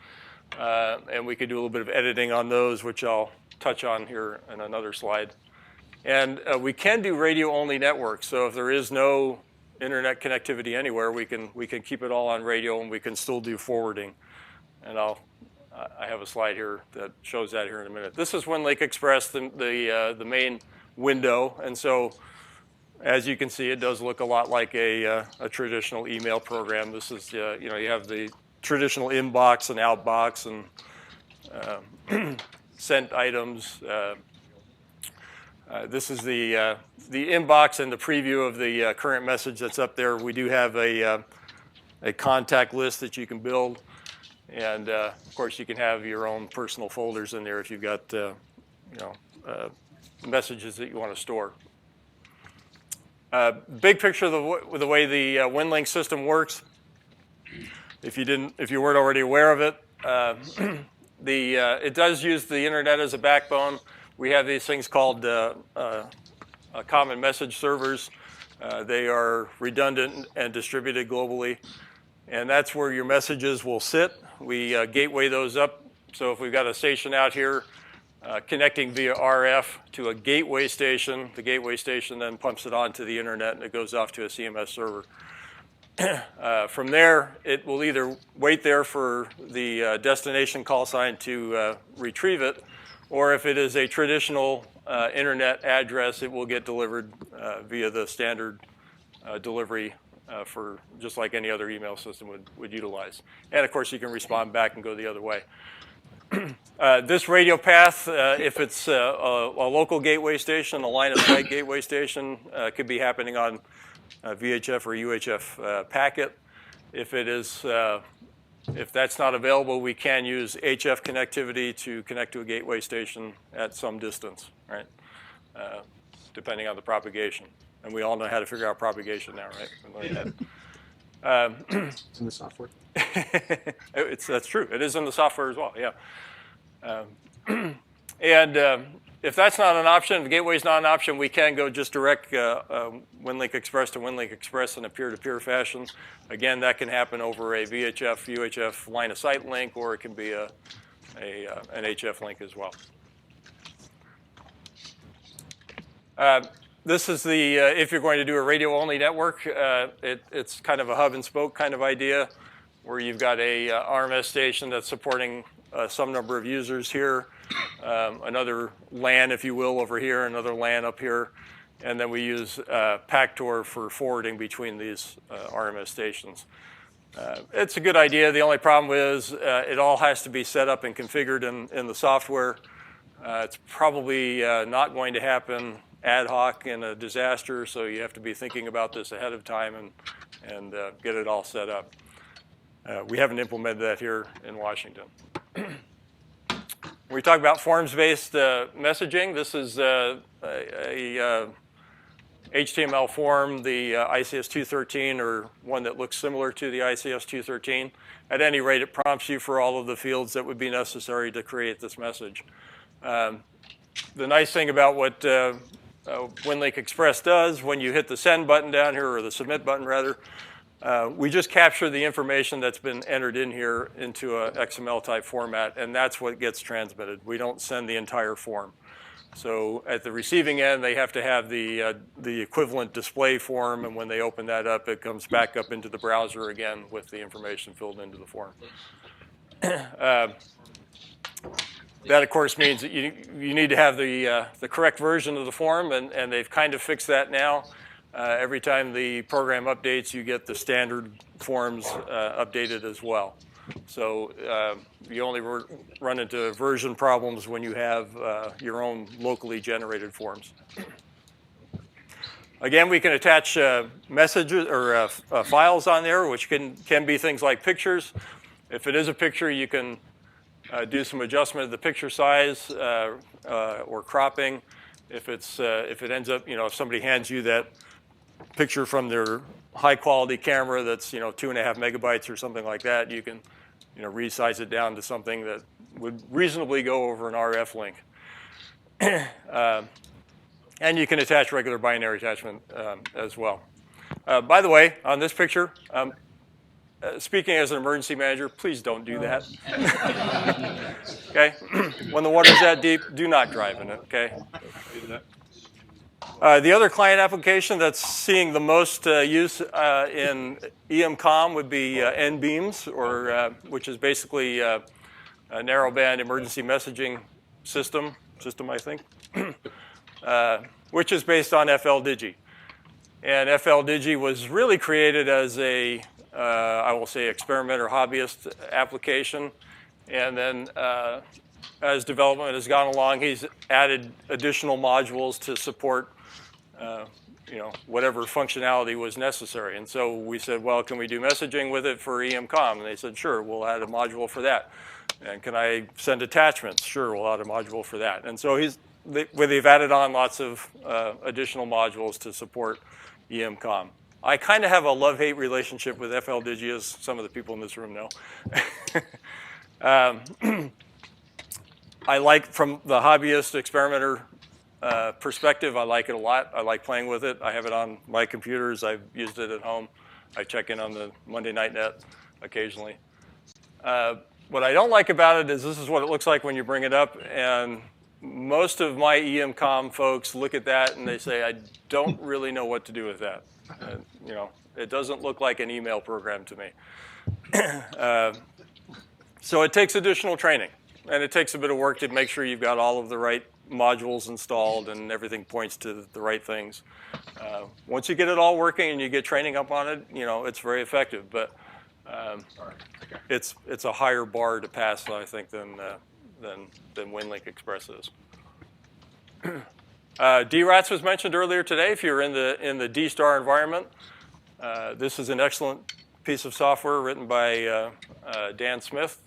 and we could do a little bit of editing on those, which I'll touch on here in another slide. And we can do radio-only networks, so if there is no internet connectivity anywhere, we can keep it all on radio, and we can still do forwarding. And I have a slide here that shows that here in a minute. This is WinLink Express, the main window, and so as you can see, it does look a lot like a traditional email program. This is you have the traditional inbox and outbox and sent items. This is the inbox and the preview of the current message that's up there. We do have a contact list that you can build. And of course, you can have your own personal folders in there if you've got messages that you want to store. Big picture of the way the WinLink system works. If you weren't already aware of it, it does use the internet as a backbone. We have these things called common message servers. They are redundant and distributed globally. And that's where your messages will sit. We gateway those up. So if we've got a station out here connecting via RF to a gateway station, the gateway station then pumps it onto the internet and it goes off to a CMS server. From there, it will either wait there for the destination call sign to retrieve it, or if it is a traditional internet address, it will get delivered via the standard delivery for just like any other email system would utilize. And of course, you can respond back and go the other way. This radio path, if it's a local gateway station, a line of sight gateway station, could be happening on VHF or UHF packet. If that's not available, we can use HF connectivity to connect to a gateway station at some distance, right? Depending on the propagation. And we all know how to figure out propagation now, right? We learned that. It's in the software. That's true. It is in the software as well, yeah. If that's not an option, if the gateway's not an option, we can go just direct WinLink Express to WinLink Express in a peer-to-peer fashion. Again, that can happen over a VHF, UHF line of sight link, or it can be an HF link as well. This is the, if you're going to do a radio-only network, it's kind of a hub and spoke kind of idea, where you've got a RMS station that's supporting some number of users here, another LAN, if you will, over here, another LAN up here, and then we use Pactor for forwarding between these RMS stations. It's a good idea. The only problem is it all has to be set up and configured in the software. It's probably not going to happen ad hoc in a disaster, so you have to be thinking about this ahead of time and get it all set up. We haven't implemented that here in Washington. When we talk about forms-based messaging, this is a HTML form, the ICS 213, or one that looks similar to the ICS 213. At any rate, it prompts you for all of the fields that would be necessary to create this message. The nice thing about what WinLink Express does, when you hit the send button down here, or the submit button rather, we just capture the information that's been entered in here into a XML type format, and that's what gets transmitted. We don't send the entire form. So at the receiving end, they have to have the equivalent display form, and when they open that up, it comes back up into the browser again with the information filled into the form. That, of course, means that you need to have the correct version of the form, and they've kind of fixed that now. Every time the program updates, you get the standard forms updated as well. So you only run into version problems when you have your own locally generated forms. Again, we can attach messages or files on there, which can be things like pictures. If it is a picture, you can do some adjustment of the picture size or cropping. If it ends up, if somebody hands you that picture from their high quality camera that's 2.5 megabytes or something like that, you can resize it down to something that would reasonably go over an RF link. And you can attach regular binary attachment as well. By the way, on this picture, speaking as an emergency manager, please don't do that. Okay? When the water's that deep, do not drive in it, okay? The other client application that's seeing the most use in EMCOM would be NBEAMS, or which is basically a narrowband emergency messaging system, I think, which is based on FLDigi. And FLDigi was really created as a, I will say, experiment or hobbyist application. And then as development has gone along, he's added additional modules to support whatever functionality was necessary. And so we said, well, can we do messaging with it for EMCOM? And they said, sure, we'll add a module for that. And can I send attachments? Sure, we'll add a module for that. And so they've added on lots of additional modules to support EMCOM. I kind of have a love-hate relationship with FLDigi, as some of the people in this room know. I like, from the hobbyist experimenter perspective, I like it a lot. I like playing with it. I have it on my computers. I've used it at home. I check in on the Monday Night Net occasionally. What I don't like about it is this is what it looks like when you bring it up. And most of my EMCOM folks look at that and they say, I don't really know what to do with that. It doesn't look like an email program to me. So it takes additional training. And it takes a bit of work to make sure you've got all of the right modules installed and everything points to the right things. Once you get it all working and you get training up on it, it's very effective. But it's a higher bar to pass, I think, than WinLink Express is. DRATS was mentioned earlier today. If you're in the D-Star environment, this is an excellent piece of software written by Dan Smith.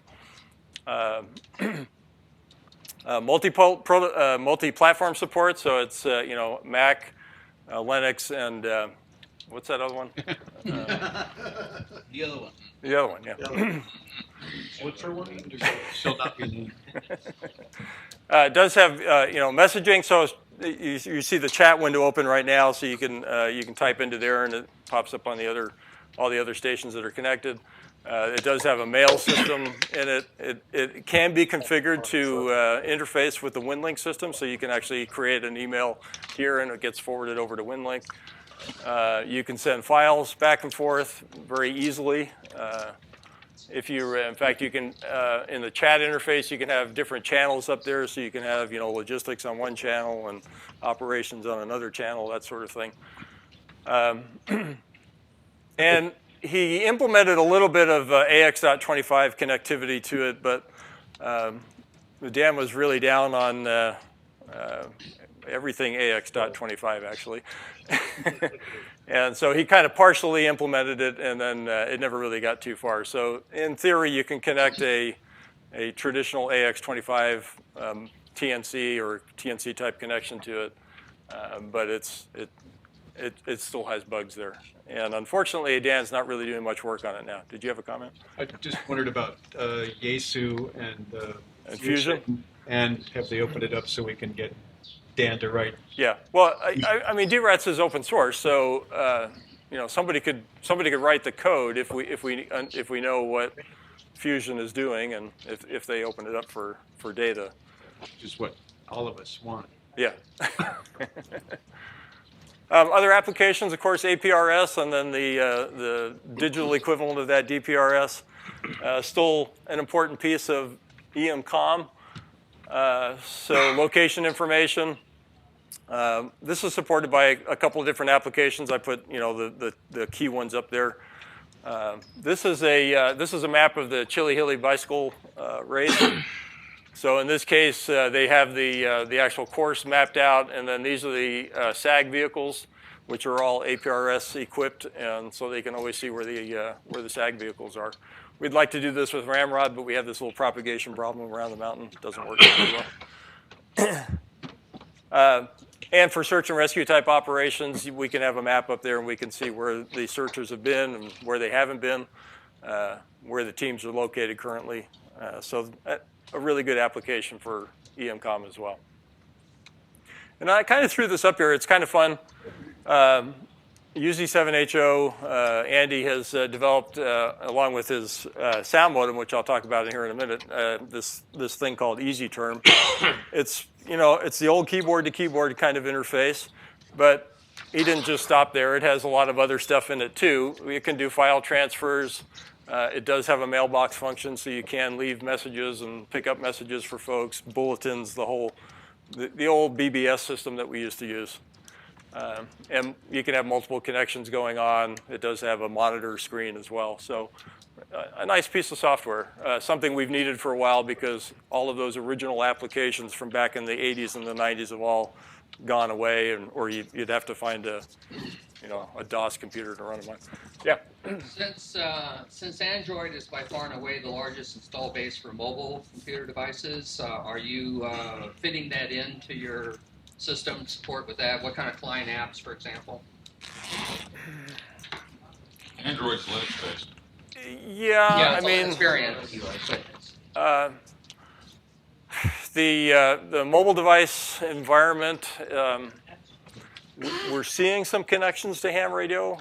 Multi-platform support, so it's Mac, Linux, and what's that other one? The other one. The other one, yeah. What's her one? Shall not be named. It does have messaging, so you see the chat window open right now, so you can type into there and it pops up on all the other stations that are connected. It does have a mail system in it. It can be configured to interface with the WinLink system, so you can actually create an email here and it gets forwarded over to WinLink. You can send files back and forth very easily. In fact, you can, in the chat interface, you can have different channels up there, so you can have, logistics on one channel and operations on another channel, that sort of thing. And he implemented a little bit of AX.25 connectivity to it, but Dan was really down on everything AX.25, actually. And so he kind of partially implemented it, and then it never really got too far. So in theory, you can connect a traditional AX25 TNC or TNC type connection to it, but it still has bugs there. And unfortunately, Dan's not really doing much work on it now. Did you have a comment? I just wondered about Yaesu and Fusion? And have they opened it up so we can get Dan to write? Yeah. Well, I mean, DRATS is open source, so somebody could write the code if we know what Fusion is doing, and if they open it up for data. Which is what all of us want. Yeah. Other applications, of course, APRS, and then the digital equivalent of that, DPRS, still an important piece of EMCOM. So location information. This is supported by a couple of different applications. I put the key ones up there. This is a map of the Chili Hilly bicycle race. So in this case, they have the actual course mapped out, and then these are the SAG vehicles, which are all APRS equipped, and so they can always see where the SAG vehicles are. We'd like to do this with Ramrod, but we have this little propagation problem around the mountain. It doesn't work very well. And for search and rescue type operations, we can have a map up there and we can see where the searchers have been and where they haven't been, where the teams are located currently. So a really good application for EMCOM as well. And I kind of threw this up here. It's kind of fun. UZ7HO, Andy has developed, along with his sound modem, which I'll talk about here in a minute, this thing called EasyTerm. It's the old keyboard to keyboard kind of interface, but he didn't just stop there. It has a lot of other stuff in it too. It can do file transfers. It does have a mailbox function, so you can leave messages and pick up messages for folks, bulletins, the old BBS system that we used to use. And you can have multiple connections going on. It does have a monitor screen as well. So a nice piece of software, something we've needed for a while because all of those original applications from back in the 80s and the 90s have all gone away, or you'd have to find a DOS computer to run them on. Yeah. Since Android is by far and away the largest install base for mobile computer devices, are you fitting that into your system support with that? What kind of client apps, for example? Android's Linux based. Yeah, I mean, the mobile device environment, we're seeing some connections to ham radio,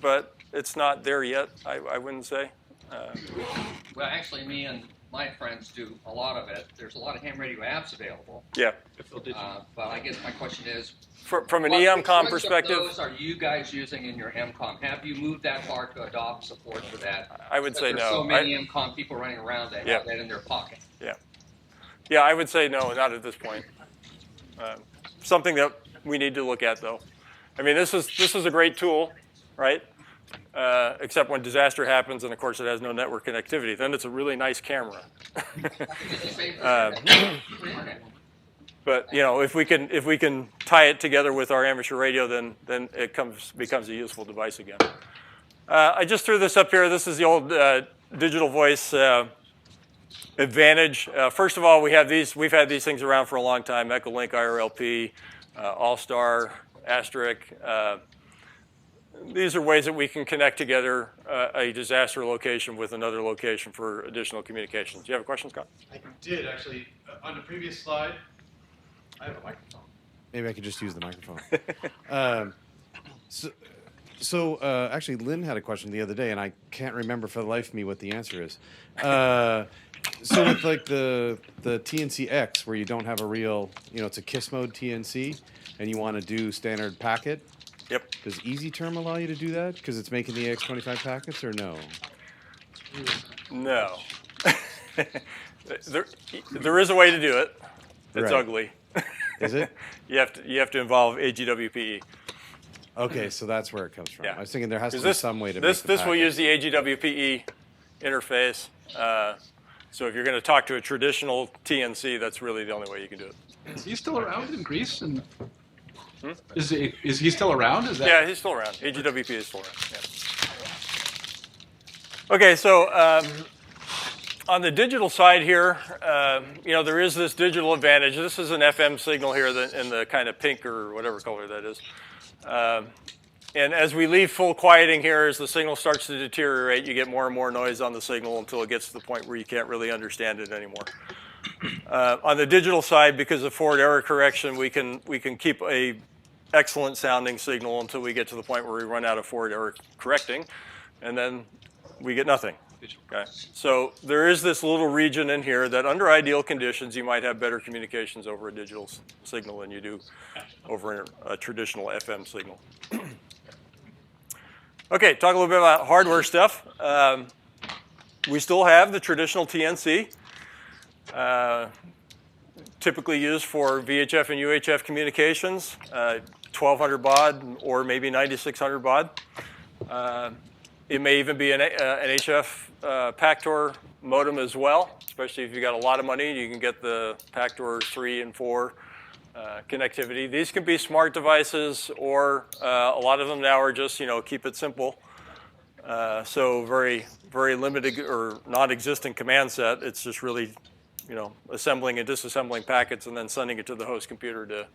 but it's not there yet, I wouldn't say. Well, actually, me and my friends do a lot of it. There's a lot of ham radio apps available. Yeah. But I guess my question is, from an EMCOM perspective, which of those are you guys using in your EMCOM? Have you moved that far to adopt support for that? I would say no. There's so many EMCOM people running around that have that in their pocket. Yeah. Yeah, I would say no, not at this point. Something that we need to look at, though. I mean, this is a great tool, right? Except when disaster happens, and of course it has no network connectivity. Then it's a really nice camera. But if we can tie it together with our amateur radio, then it becomes a useful device again. I just threw this up here. This is the old digital voice Advantage. First of all, we've had these things around for a long time. Echolink, IRLP, All-Star, Asterisk. These are ways that we can connect together a disaster location with another location for additional communications. Do you have a question, Scott? I did, actually. On the previous slide, I have a microphone. Maybe I could just use the microphone. So actually, Lynn had a question the other day, and I can't remember for the life of me what the answer is. So with like the TNC-X, where you don't have a real, it's a KISS mode TNC, and you want to do standard packet. Yep. Does EasyTerm allow you to do that because it's making the AX25 packets, or no? No. There is a way to do it. It's ugly. Is it? You have to involve AGWPE. Okay, so that's where it comes from. Yeah. I was thinking there has to be some way to this. make the This will use the AGWPE interface. So if you're going to talk to a traditional TNC, that's really the only way you can do it. Is he still around in Greece? And is he still around? Is that? Yeah, he's still around. AGWPE is still around. Yeah. Okay, so on the digital side here, there is this digital advantage. This is an FM signal here in the kind of pink or whatever color that is. And as we leave full quieting here, as the signal starts to deteriorate, you get more and more noise on the signal until it gets to the point where you can't really understand it anymore. On the digital side, because of forward error correction, we can keep a excellent sounding signal until we get to the point where we run out of forward error correcting, and then we get nothing. Okay. So there is this little region in here that under ideal conditions, you might have better communications over a digital signal than you do over a traditional FM signal. Okay, talk a little bit about hardware stuff. We still have the traditional TNC, typically used for VHF and UHF communications, 1200 baud or maybe 9600 baud. It may even be an HF Pactor modem as well, especially if you've got a lot of money. You can get the Pactor 3 and 4 connectivity. These can be smart devices, or a lot of them now are just, keep it simple. So very, very limited or non-existent command set. It's just really, assembling and disassembling packets and then sending it to the host computer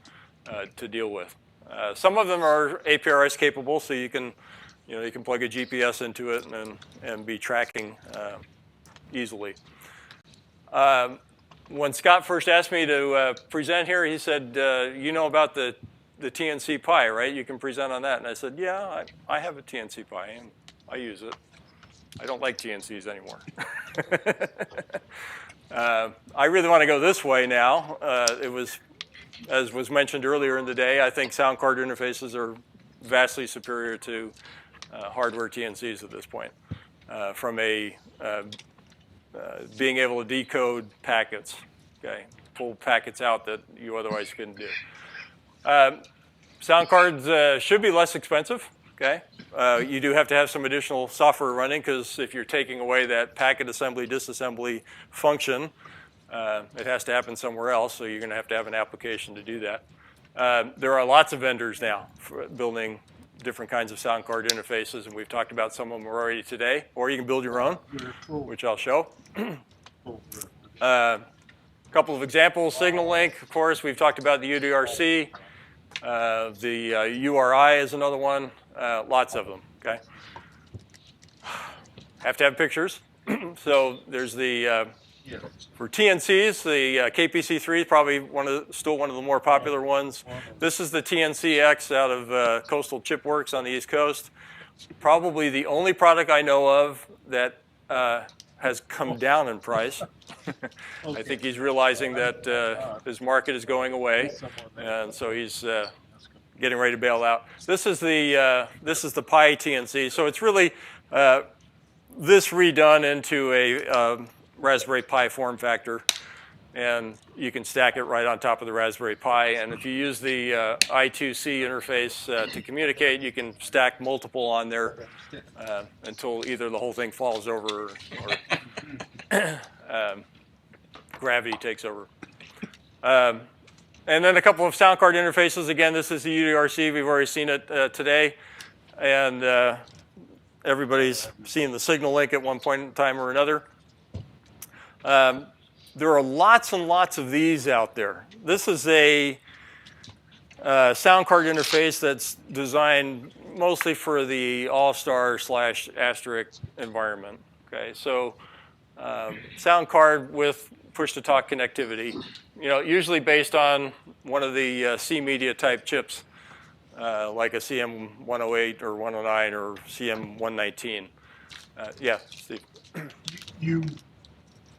to deal with. Some of them are APRS capable, so you can plug a GPS into it and be tracking easily. When Scott first asked me to present here, he said, you know about the TNC Pi, right? You can present on that. And I said, yeah, I have a TNC Pi, and I use it. I don't like TNCs anymore. I really want to go this way now. It was, as was mentioned earlier in the day, I think sound card interfaces are vastly superior to hardware TNCs at this point, from a being able to decode packets, okay, pull packets out that you otherwise couldn't do. Sound cards should be less expensive, okay? You do have to have some additional software running, because if you're taking away that packet assembly, disassembly function, it has to happen somewhere else, so you're going to have an application to do that. There are lots of vendors now for building different kinds of sound card interfaces, and we've talked about some of them already today, or you can build your own, which I'll show. A couple of examples, Signal Link, of course, we've talked about the UDRC. The URI is another one, lots of them, okay? Have to have pictures. So there's the, for TNCs, the KPC3 is probably still one of the more popular ones. This is the TNCX out of Coastal Chip Works on the East Coast. Probably the only product I know of that has come down in price. I think he's realizing that his market is going away, and so he's getting ready to bail out. This is the Pi TNC. So it's really this redone into a Raspberry Pi form factor, and you can stack it right on top of the Raspberry Pi. And if you use the I2C interface to communicate, you can stack multiple on there until either the whole thing falls over or gravity takes over. And then a couple of sound card interfaces. Again, this is the UDRC. We've already seen it today. And everybody's seen the Signal Link at one point in time or another. There are lots and lots of these out there. This is a sound card interface that's designed mostly for the all-star / asterisk environment. Okay, so sound card with push-to-talk connectivity, usually based on one of the C-media type chips, like a CM108 or 109 or CM119. Yeah, Steve.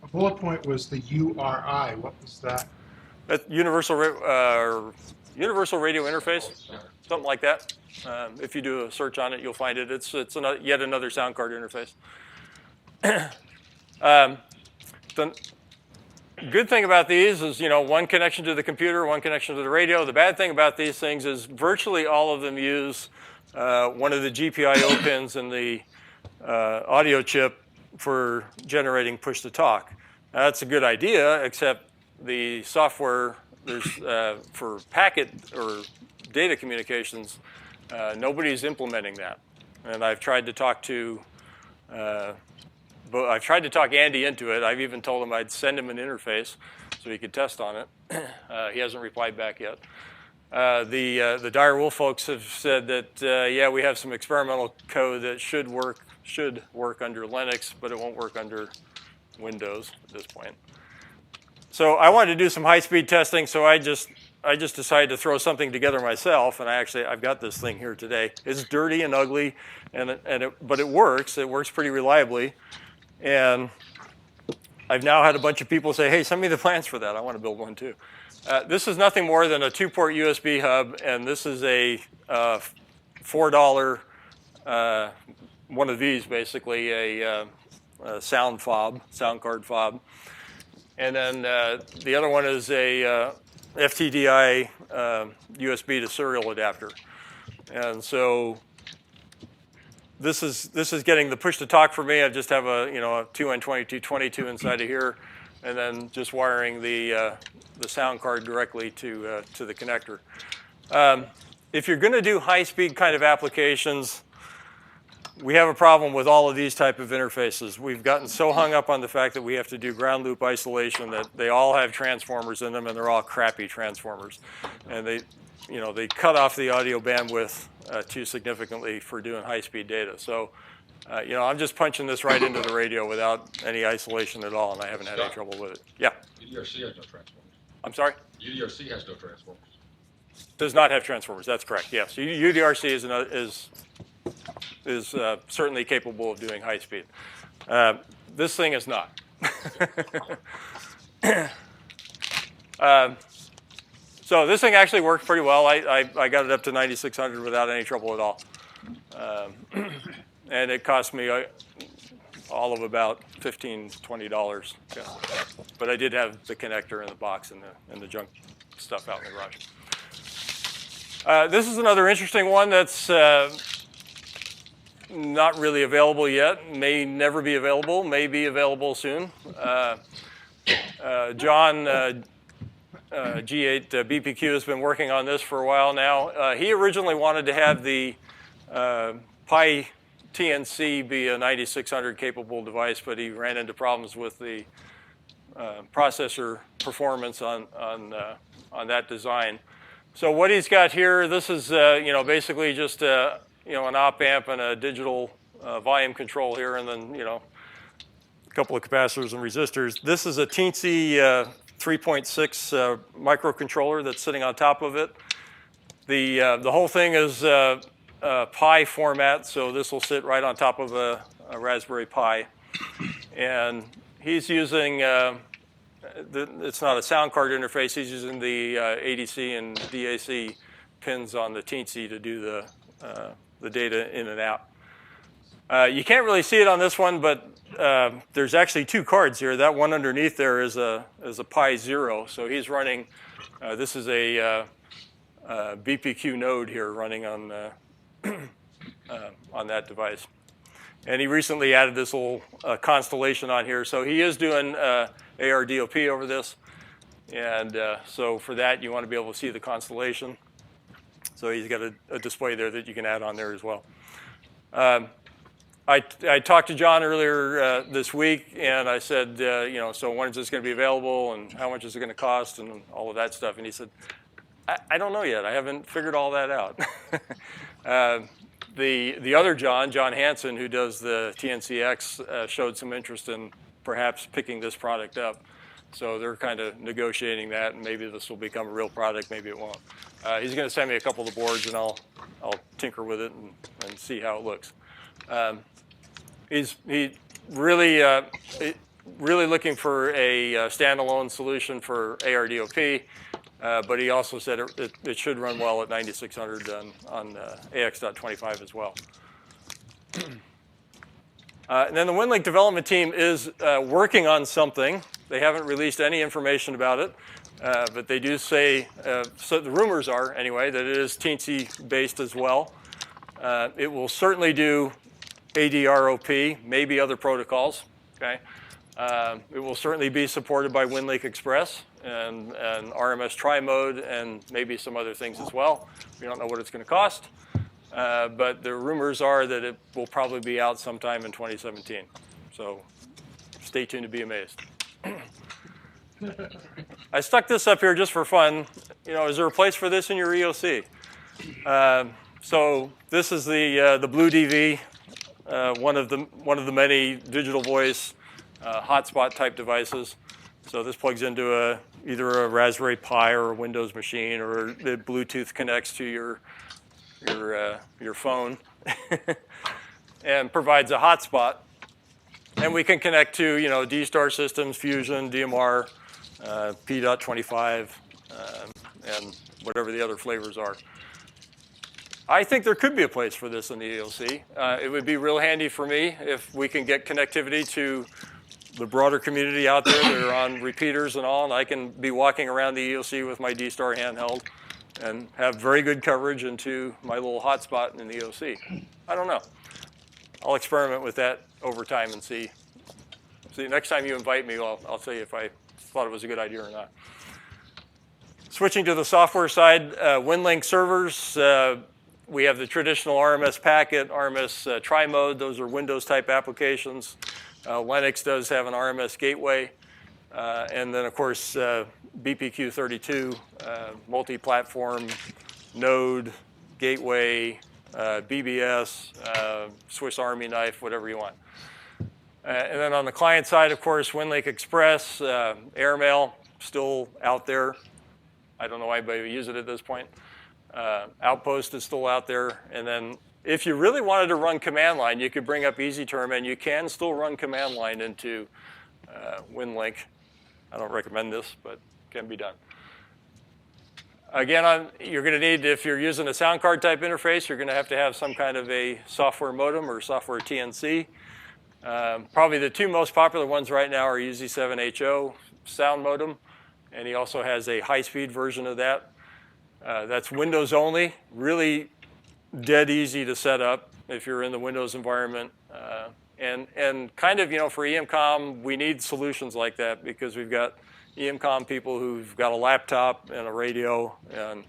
A bullet point was the URI. What was that? That's Universal Radio Interface, something like that. If you do a search on it, you'll find it. It's yet another sound card interface. The good thing about these is, one connection to the computer, one connection to the radio. The bad thing about these things is virtually all of them use one of the GPIO pins in the audio chip for generating push-to-talk. That's a good idea, except the software for packet or data communications, nobody's implementing that. And I've tried to talk Andy into it. I've even told him I'd send him an interface so he could test on it. He hasn't replied back yet. The Dire Wolf folks have said that, yeah, we have some experimental code that should work under Linux, but it won't work under Windows at this point. So I wanted to do some high-speed testing, so I just decided to throw something together myself, and I've got this thing here today. It's dirty and ugly, but it works. It works pretty reliably, and I've now had a bunch of people say, hey, send me the plans for that. I want to build one too. This is nothing more than a 2-port USB hub, and this is a $4 one of these, basically a sound card fob. And then the other one is a FTDI USB to serial adapter. And so this is getting the push to talk for me. I just have a 2N2222 inside of here, and then just wiring the sound card directly to the connector. If you're going to do high-speed kind of applications, we have a problem with all of these type of interfaces. We've gotten so hung up on the fact that we have to do ground loop isolation that they all have transformers in them, and they're all crappy transformers. And they cut off the audio bandwidth too significantly for doing high-speed data. So, I'm just punching this right into the radio without any isolation at all, and I haven't had any trouble with it. Yeah. UDRC has no transformers. I'm sorry? UDRC has no transformers. Does not have transformers. That's correct. Yes. UDRC is certainly capable of doing high speed. This thing is not. So this thing actually worked pretty well. I got it up to 9600 without any trouble at all. And it cost me all of about $15, $20. Yeah. But I did have the connector in the box and the junk stuff out in the garage. This is another interesting one that's not really available yet, may never be available, may be available soon. John G8 BPQ has been working on this for a while now. He originally wanted to have the Pi TNC be a 9600 capable device, but he ran into problems with the processor performance on that design. So what he's got here, this is basically just an op amp and a digital volume control here, and then a couple of capacitors and resistors. This is a teensy 3.6 microcontroller that's sitting on top of it. The whole thing is Pi format, so this will sit right on top of a Raspberry Pi, and he's using. It's not a sound card interface. He's using the ADC and DAC pins on the teensy to do the data in and out. You can't really see it on this one, but there's actually two cards here. That one underneath there is a Pi 0. So he's running. This is a BPQ node here running on that device. And he recently added this little constellation on here. So he is doing ARDOP over this. And so for that, you want to be able to see the constellation. So he's got a display there that you can add on there as well. I talked to John earlier this week, and I said, so when is this going to be available, and how much is it going to cost, and all of that stuff. And he said, I don't know yet. I haven't figured all that out. The other John Hansen, who does the TNCX, showed some interest in perhaps picking this product up. So they're kind of negotiating that, and maybe this will become a real product, maybe it won't. He's going to send me a couple of the boards, and I'll tinker with it and see how it looks. He's really looking for a standalone solution for ARDOP, but he also said it should run well at 9600 on AX.25 as well. And then the WinLink development team is working on something. They haven't released any information about it, but they do say, so the rumors are anyway, that it is teensy based as well. It will certainly do ADROP, maybe other protocols. Okay, it will certainly be supported by WinLink Express and RMS tri-mode and maybe some other things as well. We don't know what it's going to cost, but the rumors are that it will probably be out sometime in 2017. So stay tuned to be amazed. I stuck this up here just for fun. Is there a place for this in your EOC? So this is the Blue DV. One of the many digital voice hotspot type devices. So this plugs into either a Raspberry Pi or a Windows machine, or the Bluetooth connects to your phone and provides a hotspot. And we can connect to D-Star systems, Fusion, DMR, P.25, and whatever the other flavors are. I think there could be a place for this in the EOC. It would be real handy for me if we can get connectivity to the broader community out there that are on repeaters and all, and I can be walking around the EOC with my D-Star handheld and have very good coverage into my little hotspot in the EOC. I don't know. I'll experiment with that over time and see. Next time you invite me, I'll tell you if I thought it was a good idea or not. Switching to the software side, WinLink servers. We have the traditional RMS packet, RMS tri-mode. Those are Windows-type applications. Linux does have an RMS gateway. And then, of course, BPQ32, multi-platform Node, Gateway, BBS, Swiss Army knife, whatever you want. And then on the client side, of course, WinLink Express, Airmail, still out there. I don't know why anybody would use it at this point. Outpost is still out there. And then if you really wanted to run command line, you could bring up EasyTerm, and you can still run command line into WinLink. I don't recommend this, but it can be done. Again, you're going to need, if you're using a sound card type interface, you're going to have some kind of a software modem or software TNC. Probably the two most popular ones right now are UZ7HO sound modem, and he also has a high-speed version of that. That's Windows only, really dead easy to set up if you're in the Windows environment. And kind of, for EMCOM, we need solutions like that because we've got EMCOM people who've got a laptop and a radio, and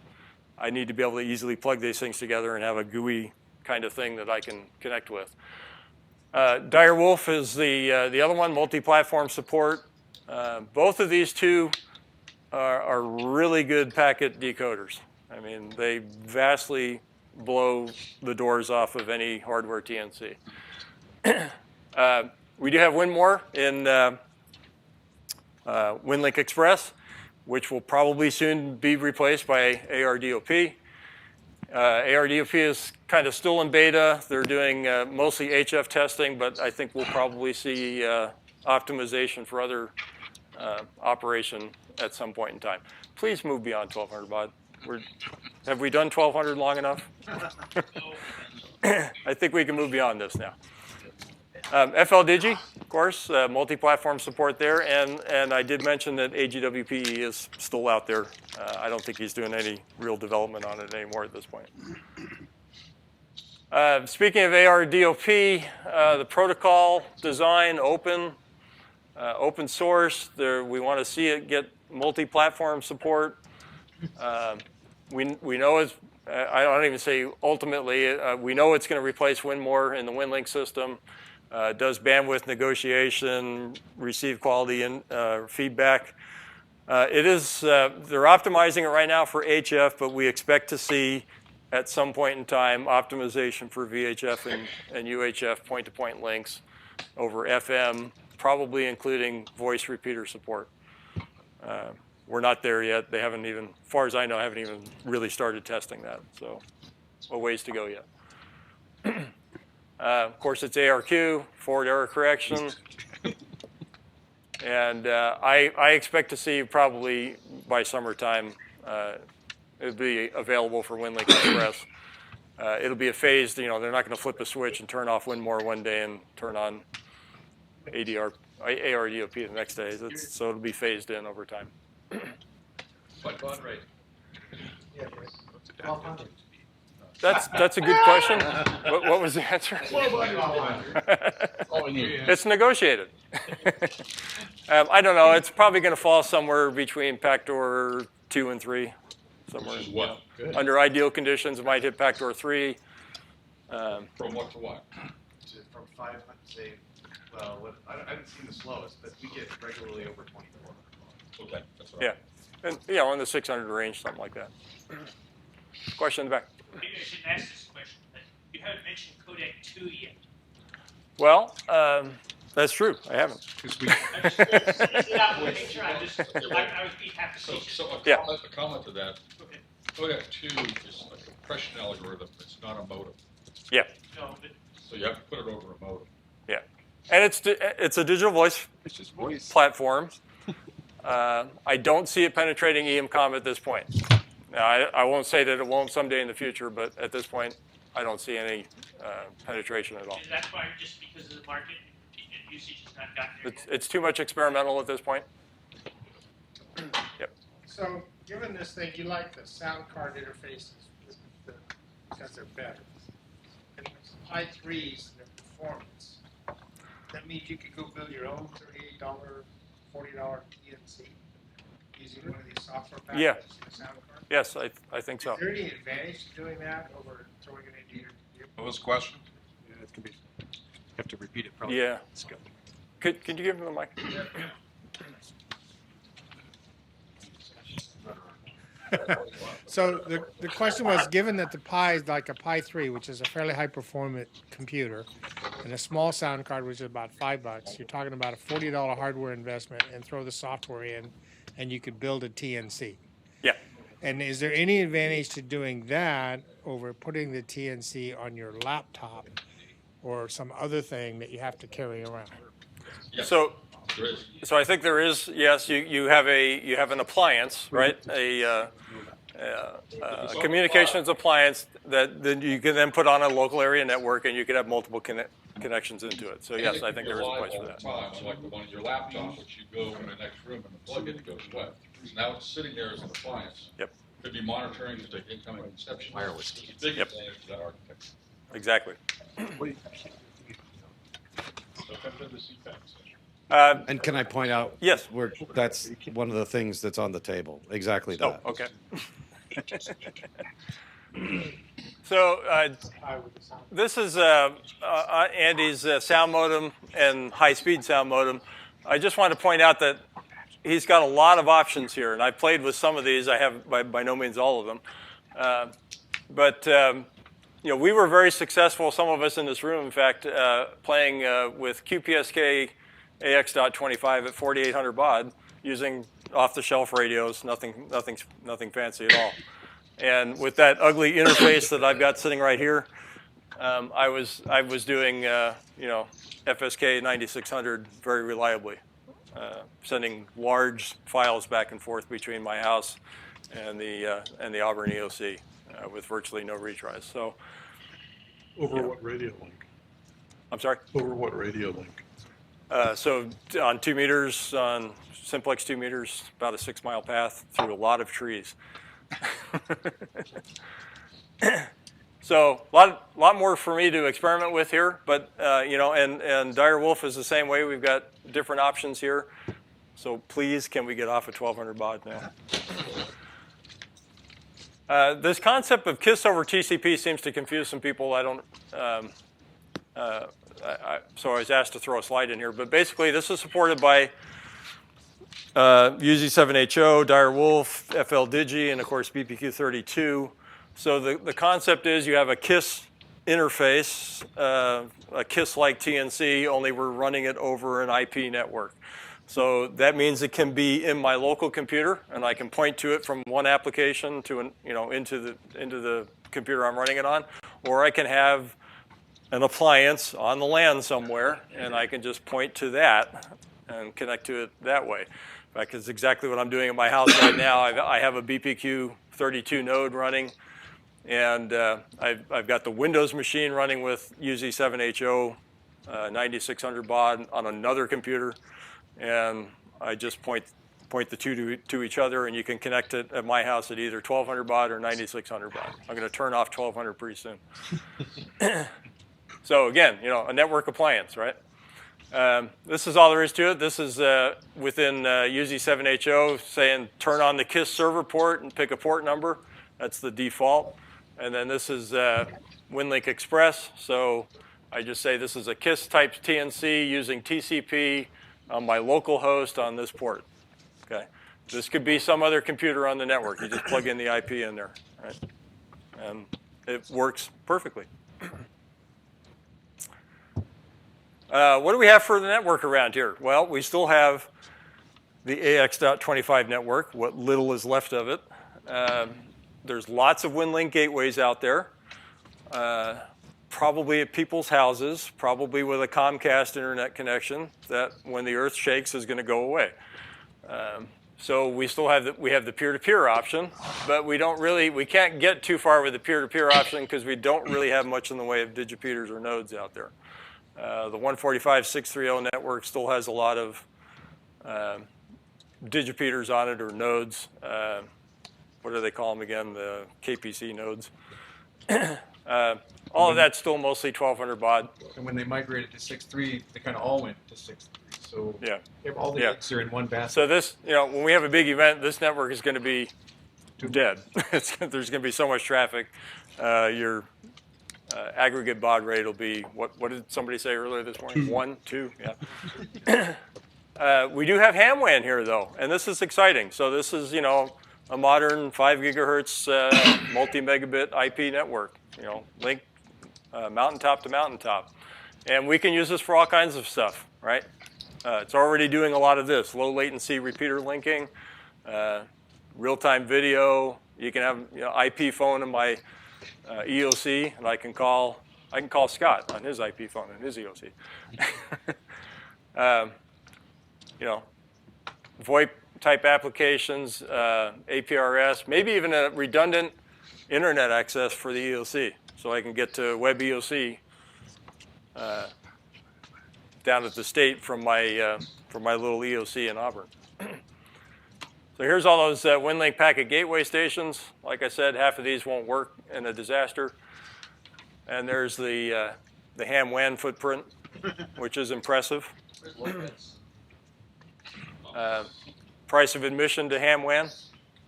I need to be able to easily plug these things together and have a GUI kind of thing that I can connect with. Direwolf is the other one, multi-platform support. Both of these two are really good packet decoders. I mean, they vastly blow the doors off of any hardware TNC. We do have WinMore in WinLink Express, which will probably soon be replaced by ARDOP. ARDOP is kind of still in beta. They're doing mostly HF testing, but I think we'll probably see optimization for other operation at some point in time. Please move beyond 1200 baud. Have we done 1200 long enough? I think we can move beyond this now. FLDigi, of course, multi-platform support there, and I did mention that AGWPE is still out there. I don't think he's doing any real development on it anymore at this point. Speaking of ARDOP, the protocol design, open source. We want to see it get multi-platform support. We know it's, I don't even say ultimately, we know it's going to replace WinMore in the WinLink system. Does bandwidth negotiation, receive quality and feedback. They're optimizing it right now for HF, but we expect to see at some point in time optimization for VHF and UHF point-to-point links over FM, probably including voice repeater support. We're not there yet. They haven't even, as far as I know, haven't even really started testing that. So a ways to go yet. Of course, it's ARQ, forward error correction. And I expect to see probably by summertime, it'll be available for WinLink Express. It'll be a phased, they're not going to flip a switch and turn off WinMore one day and turn on ARDOP the next day. So it'll be phased in over time. What baud rate? That's a good question. What was the answer? It's negotiated. I don't know. It's probably going to fall somewhere between Pactor 2 and 3. Somewhere. What? Under ideal conditions, it might hit Pactor 3. From what to what? From 500, say, well, I haven't seen the slowest, but we get regularly over 24. Okay, that's what Yeah. And, in the 600 range, something like that. Question in the back. Maybe I shouldn't ask this question, but you haven't mentioned Codec 2 yet. Well, that's true. I haven't. I was being half facetious. So a comment to that. Okay. Codec 2 is a compression algorithm. It's not a modem. Yeah. No, but So you have to put it over a modem. Yeah. And it's a digital voice platform. I don't see it penetrating EMCOM at this point. Now, I won't say that it won't someday in the future, but at this point, I don't see any penetration at all. is that why just because of the market and usage has not gotten there yet? It's too much experimental at this point. Yep. So, given this thing, you like the sound card interfaces because they're better. And high threes in their performance. That means you could go build your own $38, $40 TNC using one of these software packages Yeah. in a sound card. Yes, I think so. Is there any advantage to doing that over throwing it into your What was the question? Yeah, it can be. You have to repeat it probably. Yeah. Could you give him the mic? So the question was, given that the Pi is like a Pi 3, which is a fairly high performant computer, and a small sound card, which is about $5, you're talking about a $40 hardware investment and throw the software in, and you could build a TNC. Yeah. And is there any advantage to doing that over putting the TNC on your laptop or some other thing that you have to carry around? So I think there is. Yes, you have an appliance, right? A communications appliance that you can then put on a local area network, and you could have multiple connections into it. So yes, I think there is a place for that. Like the one in your laptop, which you go in the next room and plug it, it goes wet. So now it's sitting there as an appliance. Yep. Could be monitoring to take incoming reception. Wireless. Big Yep. advantage to that architecture. Exactly. So come to the CPAC session. And can I point out? Yes. That's one of the things that's on the table. Exactly that. Oh, okay. So this is Andy's sound modem and high-speed sound modem. I just want to point out that he's got a lot of options here, and I played with some of these. I have by no means all of them, but you know, we were very successful. Some of us in this room, in fact, playing with QPSK AX.25 at 4,800 baud using off-the-shelf radios, nothing fancy at all. And with that ugly interface that I've got sitting right here, I was doing you know, FSK 9600 very reliably, sending large files back and forth between my house and the Auburn EOC with virtually no retries. So Over what radio link? I'm sorry? Over what radio link? So on 2 meters, on simplex 2 meters, about a 6-mile path through a lot of trees. So a lot more for me to experiment with here, but you know, and Dire Wolf is the same way. We've got different options here. So please, can we get off at 1,200 baud now? This concept of KISS over TCP seems to confuse some people. I don't. So I was asked to throw a slide in here, but basically this is supported by UZ7HO, Dire Wolf, FLDigi, and of course BPQ32. So the concept is you have a KISS interface, a KISS-like TNC, only we're running it over an IP network. So that means it can be in my local computer, and I can point to it from one application to into the computer I'm running it on, or I can have an appliance on the LAN somewhere, and I can just point to that and connect to it that way. In fact, it's exactly what I'm doing at my house right now. I have a BPQ32 node running, and I've got the Windows machine running with UZ7HO 9600 baud on another computer, and I just point the two to each other, and you can connect it at my house at either 1200 baud or 9600 baud. I'm going to turn off 1200 pretty soon. So again, you know, a network appliance, right? This is all there is to it. This is within UZ7HO saying turn on the KISS server port and pick a port number. That's the default. And then this is WinLink Express. So I just say this is a KISS type TNC using TCP on my local host on this port. Okay. This could be some other computer on the network. You just plug in the IP in there, right? And it works perfectly. What do we have for the network around here? Well, we still have the AX.25 network, what little is left of it. There's lots of WinLink gateways out there, probably at people's houses, probably with a Comcast internet connection that when the earth shakes is going to go away. So we still have the peer-to-peer option, but we can't get too far with the peer-to-peer option because we don't really have much in the way of digipeters or nodes out there. The 145.630 network still has a lot of digipeters on it or nodes. What do they call them again? The KPC nodes. All of that's still mostly 1200 baud. And when they migrated to 6.3, they kind of all went to 6.3. So yeah, all the eggs are in one basket. So this, you know, when we have a big event, this network is going to be dead. There's going to be so much traffic. Your aggregate baud rate will be, what did somebody say earlier this morning? 1, 2, yeah. We do have ham WAN here though, and this is exciting. So this is, you know, a modern 5 gigahertz multi-megabit IP network. Link mountaintop to mountaintop, and we can use this for all kinds of stuff, right? It's already doing a lot of this: low latency repeater linking, real-time video. You can have IP phone in my EOC, and I can call Scott on his IP phone in his EOC. VoIP type applications, APRS, maybe even a redundant internet access for the EOC, so I can get to web EOC down at the state from my little EOC in Auburn. So here's all those WinLink packet gateway stations. Like I said, half of these won't work in a disaster. And there's the ham WAN footprint, which is impressive. Price of admission to ham WAN,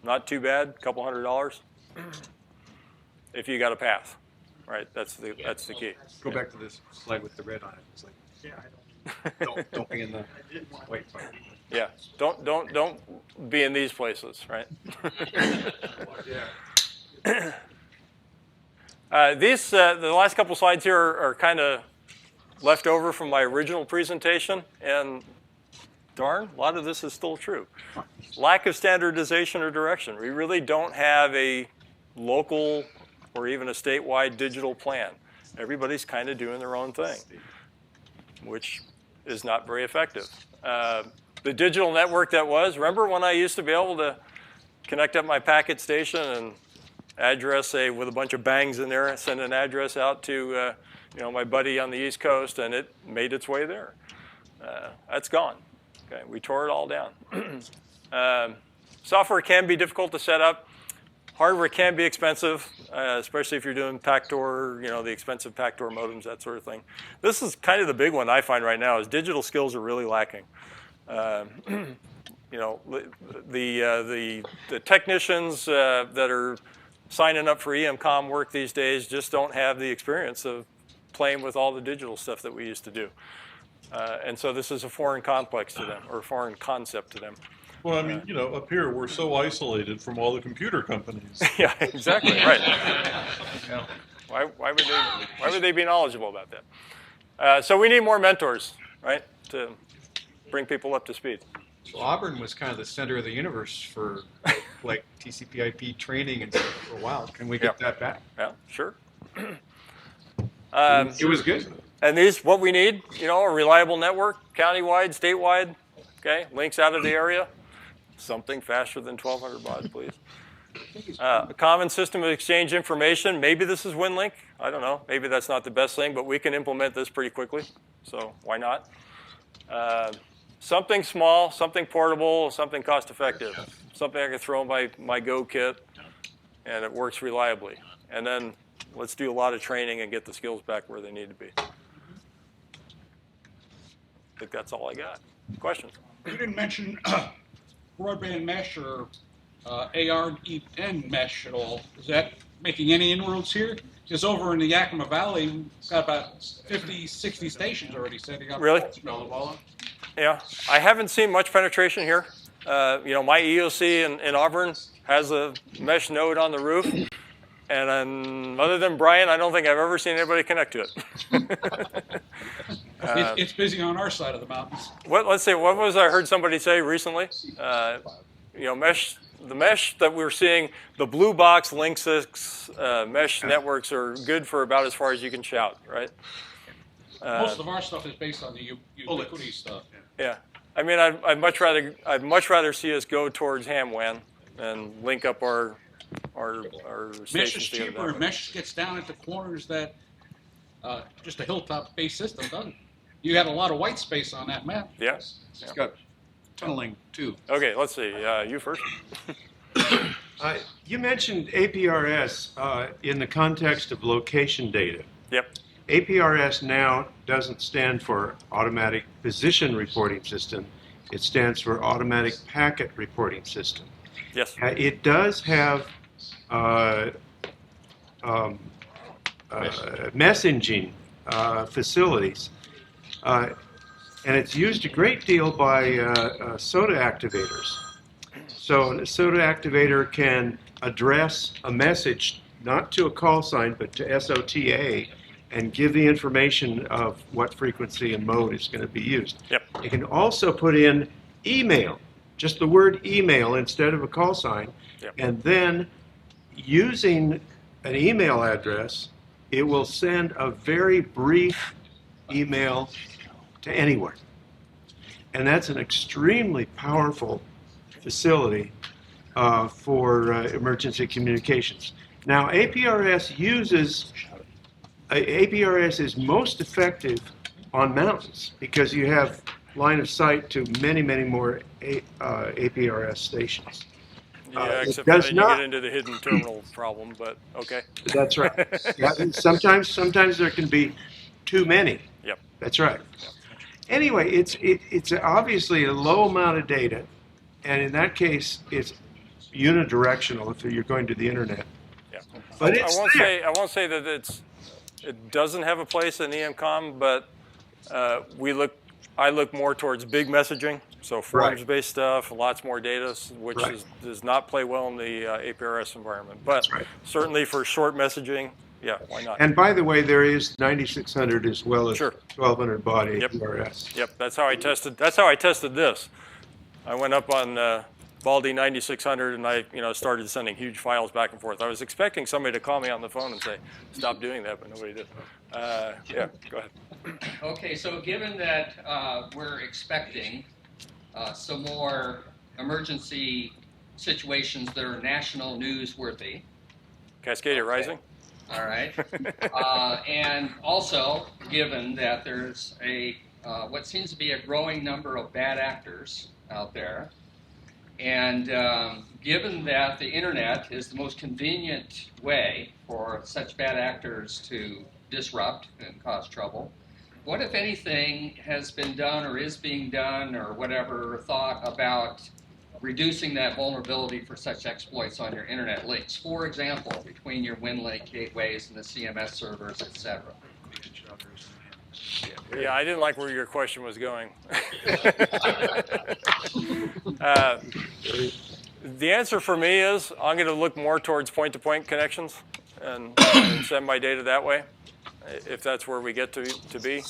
not too bad, a couple $100 if you got a path, right? That's the key. Go back to this slide with the red on it. It's like, don't be in the white part. Yeah, don't be in these places, right? The last couple slides here are kind of left over from my original presentation, and darn, a lot of this is still true. Lack of standardization or direction. We really don't have a local or even a statewide digital plan. Everybody's kind of doing their own thing, which is not very effective. The digital network that was, remember when I used to be able to connect up my packet station and address with a bunch of bangs in there, send an address out to my buddy on the East Coast, and it made its way there. That's gone. Okay, we tore it all down. Software can be difficult to set up. Hardware can be expensive, especially if you're doing Pactor, the expensive Pactor modems, that sort of thing. This is kind of the big one I find right now is digital skills are really lacking. The technicians that are signing up for EMCOM work these days just don't have the experience of playing with all the digital stuff that we used to do. And so this is a foreign complex to them, or a foreign concept to them. Well, I mean, up here, we're so isolated from all the computer companies. Yeah, exactly, right. Why would they be knowledgeable about that? So we need more mentors, right, to bring people up to speed. So Auburn was kind of the center of the universe for like TCP/IP training and stuff for a while. Can we get that back? Yeah, sure. It was good. And what we need, a reliable network, countywide, statewide, okay, links out of the area, something faster than 1,200 baud, please. A common system of exchange information. Maybe this is WinLink. I don't know. Maybe that's not the best thing, but we can implement this pretty quickly. So why not? Something small, something portable, something cost-effective. Something I can throw in my Go kit, and it works reliably. And then let's do a lot of training and get the skills back where they need to be. I think that's all I got. Questions? You didn't mention broadband mesh or ARN mesh at all. Is that making any inroads here? Because over in the Yakima Valley, we've got about 50, 60 stations already setting up. Really? Yeah. I haven't seen much penetration here. My EOC in Auburn has a mesh node on the roof. And other than Brian, I don't think I've ever seen anybody connect to it. It's busy on our side of the mountains. Let's see, what was I heard somebody say recently? The mesh that we're seeing, the blue box Link 6 mesh networks are good for about as far as you can shout, right? Most of our stuff is based on the Ubiquiti stuff. Yeah, I mean, I'd much rather see us go towards ham WAN and link up our mesh stations is together. cheaper. Mesh gets down at the corners that just a hilltop-based system doesn't. You had a lot of white space on that map. Yes. It's got tunneling too. Okay, let's see. You first. You mentioned APRS in the context of location data. Yep. APRS now doesn't stand for Automatic Position Reporting System. It stands for Automatic Packet Reporting System. Yes. It does have messaging facilities, and it's used a great deal by SOTA activators. So the pseudo activator can address a message not to a call sign, but to SOTA, and give the information of what frequency and mode is going to be used. Yep. You can also put in email, just the word email instead of a call sign, Yep. and then using an email address, it will send a very brief email to anyone. And that's an extremely powerful facility for emergency communications. Now, APRS is most effective on mountains because you have line of sight to many, many more APRS stations. Yeah, It except for does then you not- get into the hidden terminal problem, but okay. That's right. Yeah, sometimes there can be too many. Yep. That's right. Anyway, it's obviously a low amount of data, and in that case, it's unidirectional if you're going to the internet. Yeah. But I it's won't there. say that it doesn't have a place in EMCOM, but I look more towards big messaging, so forms-based stuff, lots more data, which does not play well in the APRS environment. But certainly for short messaging, yeah, why not? And by the way, there is 9600 as well as 1200 baud APRS. Yep, that's how I tested. That's how I tested this. I went up on Baldy 9600 and I started sending huge files back and forth. I was expecting somebody to call me on the phone and say, "Stop doing that," but nobody did. Yeah, go ahead. Okay, so given that we're expecting some more emergency situations that are national newsworthy. Cascadia Rising. All right. And also, given that there's what seems to be a growing number of bad actors out there, and given that the internet is the most convenient way for such bad actors to disrupt and cause trouble, what, if anything, has been done or is being done or whatever thought about reducing that vulnerability for such exploits on your internet links? For example, between your WinLink gateways and the CMS servers, etc. Yeah, I didn't like where your question was going. The answer for me is I'm going to look more towards point-to-point connections and send my data that way, if that's where we get to be.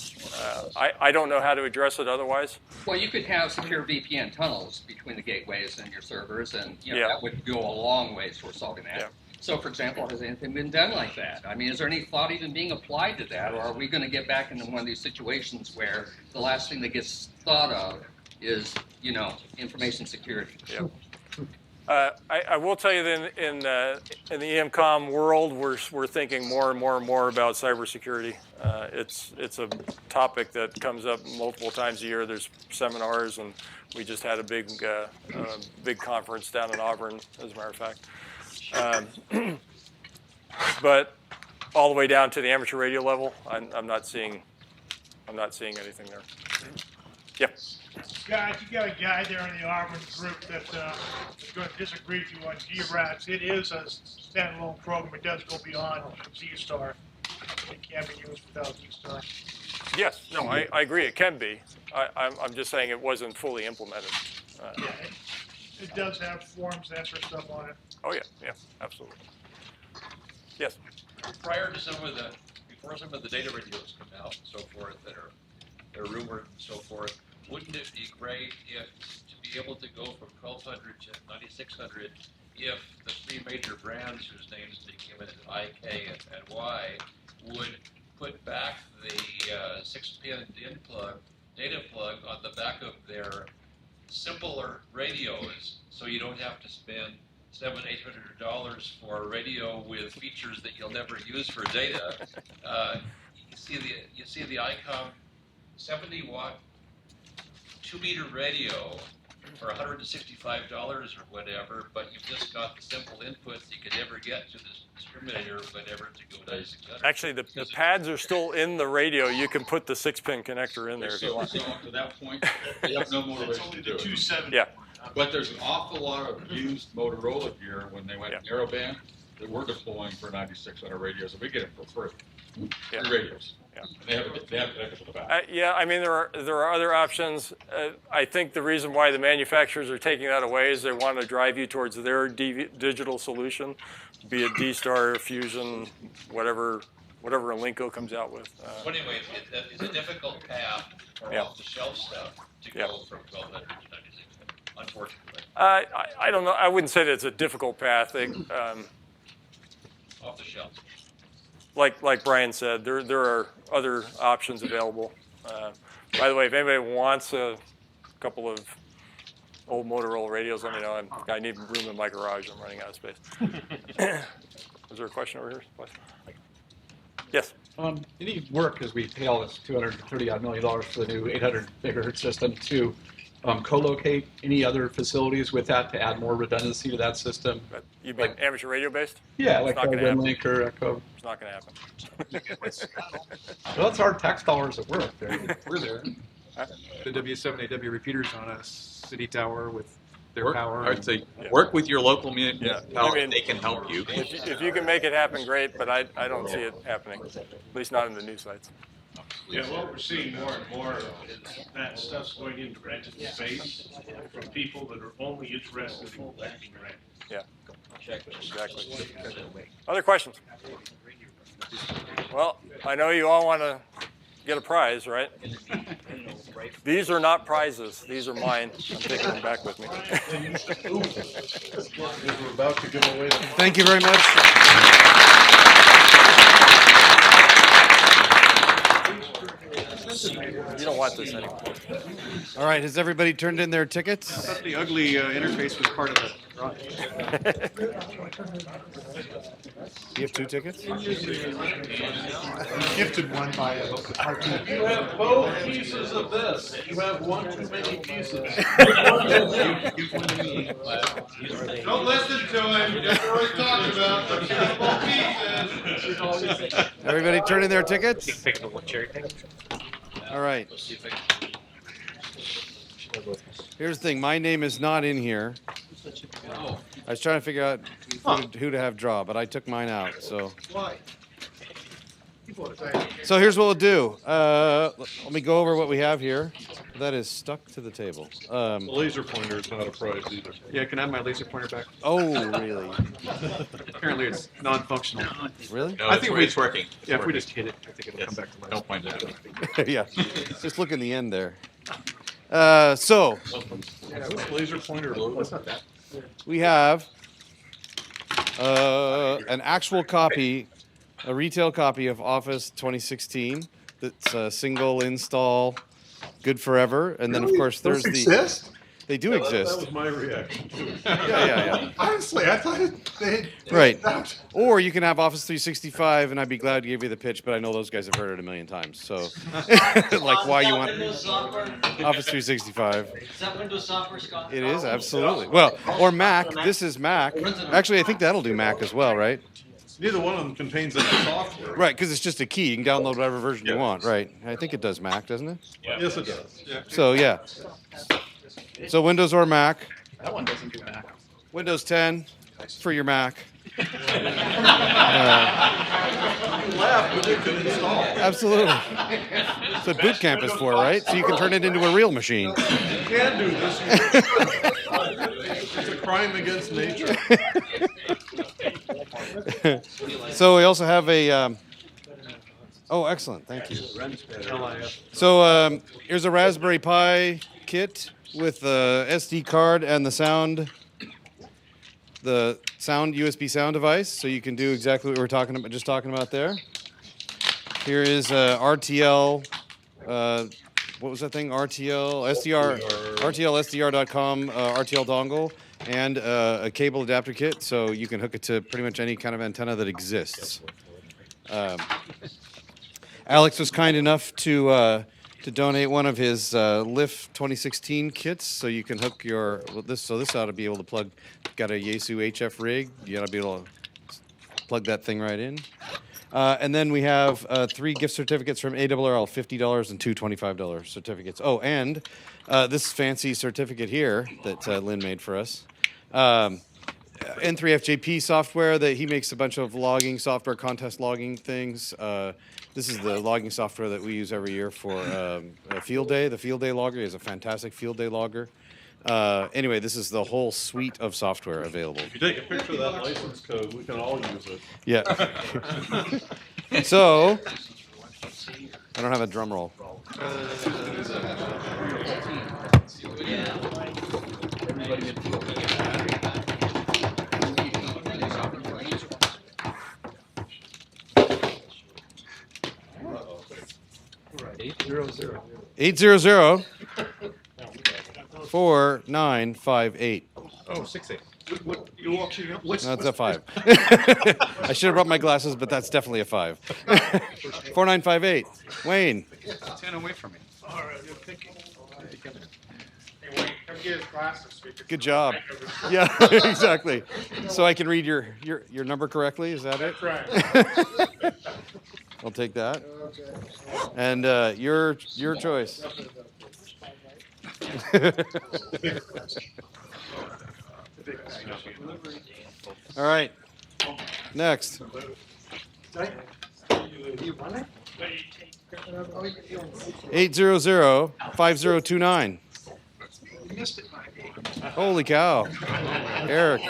I don't know how to address it otherwise. Well, you could have secure VPN tunnels between the gateways and your servers, and that would go a long ways for solving that. Yeah. So, for example, has anything been done like that? I mean, is there any thought even being applied to that, or are we going to get back into one of these situations where the last thing that gets thought of is, information security? Yeah. I will tell you that in the EMCOM world, we're thinking more and more about cybersecurity. It's a topic that comes up multiple times a year. There's seminars, and we just had a big conference down in Auburn, as a matter of fact. But all the way down to the amateur radio level, I'm not seeing anything there. Yep. Guys, you got a guy there in the Auburn group that is going to disagree with you on GRATS. It is a standalone program. It does go beyond Z-Star. It can be used without Z-Star. Yes, no, I agree. It can be. I'm just saying it wasn't fully implemented. Yeah, it does have forms and extra stuff on it. Oh yeah, absolutely. Yes. Prior to before some of the data radios come out and so forth that are rumored and so forth, wouldn't it be great to be able to go from 1200 to 9600 if the three major brands whose names became I, K, and Y would put back the 6-pin data plug on the back of their simpler radios, so you don't have to spend $700-800 for a radio with features that you'll never use for data. You see the ICOM 70-watt 2-meter radio for $165 or whatever, but you've just got the simple inputs you could never get to the discriminator, but never to go to 600. Actually, the pads are still in the radio. You can put the 6-pin connector in there if you want. So to that point, they have no motivation to do it. 270. Yeah. But there's an awful lot of used Motorola gear when they went narrowband that we're deploying for 9600 radios, and we get it for free. Yeah. Free radios. Yeah. They have connections to the back. Yeah, I mean, there are other options. I think the reason why the manufacturers are taking that away is they want to drive you towards their digital solution, be it D-Star, Fusion, whatever Elinco comes out with. So anyway, it's a difficult path for Yeah. off-the-shelf stuff to Yeah. go from 1200 to 9600, unfortunately. I don't know. I wouldn't say that it's a difficult path. Off the shelf. Like Brian said, there are other options available. By the way, if anybody wants a couple of old Motorola radios, let me know. I need room in my garage. I'm running out of space. Is there a question over here? Yes. Any work as we pay all this $230 million for the new 800 megahertz system to co-locate any other facilities with that to add more redundancy to that system? You mean amateur radio based? Yeah, It's like not gonna happen. WinLink or Echo. It's not going to happen. Well, that's our tax dollars at work. We're there. The W7AW repeaters on a city tower with their power. I would say work with your local municipality. I mean, they can help you. If you can make it happen, great. But I don't see it happening, at least not in the new sites. Yeah, what we're seeing more and more is that stuff's going into rented space from people that are only interested in collecting rent. Yeah, exactly. Other questions? Well, I know you all want to get a prize, right? These are not prizes. These are mine. I'm taking them back with me. We're about to give away. Thank you very much. You don't want this anymore. All right, has everybody turned in their tickets? I thought the ugly interface was part of the drawing. You have 2 tickets? Gifted one by a cartoon. You have both pieces of this. You have one too many pieces. Don't listen to him. That's what he's talking about. Both pieces. Everybody turn in their tickets? All right. Here's the thing. My name is not in here. I was trying to figure out who to have draw, but I took mine out. So here's what we'll do. Let me go over what we have here. That is stuck to the table. The laser pointer is not a prize either. Yeah, can I have my laser pointer back? Oh, really? Apparently it's non-functional. Really? No, I think it's working. Yeah, if we just hit it, I think it'll come back to life. Don't point it out. Yeah. Just look in the end there. What's laser pointer? What's not that? We have an actual copy, a retail copy of Office 2016 that's a single install, good forever. And then, of course, there's Those the... exist? They do exist. That was my reaction too. Yeah. Honestly, I thought they had Right. Or you can have Office 365, and I'd be glad to give you the pitch, but I know those guys have heard it a million times. So, like, why you want Windows software? Office 365? Is that Windows software, Scott? It is, absolutely. Well, or Mac. This is Mac. Actually, I think that'll do Mac as well, right? Neither one of them contains any software. Right, because it's just a key. You can download whatever version you want, right? I think it does Mac, doesn't it? Yes, it does. Yeah. So, yeah. So Windows or Mac. That one doesn't do Mac. Windows 10 for your Mac. You laugh, but it can install. Absolutely. That's what boot camp is for, right? So you can turn it into a real machine. You can do this. It's a crime against nature. So we also have a... oh, excellent. Thank you. So here's a Raspberry Pi kit with the SD card and the sound USB sound device, so you can do exactly what we were talking about there. Here is RTL. What was that thing? RTL SDR.com RTL dongle and a cable adapter kit, so you can hook it to pretty much any kind of antenna that exists. Alex was kind enough to donate one of his LIF 2016 kits, so you can hook this. So this ought to be able to plug. Got a Yaesu HF rig. You ought to be able to plug that thing right in. And then we have 3 gift certificates from ARRL, $50 and 2 $25 certificates. Oh, and this fancy certificate here that Lynn made for us. N3FJP software that he makes a bunch of logging software, contest logging things. This is the logging software that we use every year for a field day. The field day logger is a fantastic field day logger. Anyway, this is the whole suite of software available. If you take a picture of that license code, we can all use it. Yeah. So, I don't have a drum roll. Eight zero zero 4958. Oh, 6-8. That's a 5. I should have brought my glasses, but that's definitely a 5. 4958. Wayne. 10 away from me. All right, you're thinking. Hey, Wayne, come get his glasses. So we can Good job. Yeah, exactly. So I can read your number correctly. Is that it? That's right. I'll take that. And your choice. All right. Next. 800-5029. Holy cow. Eric.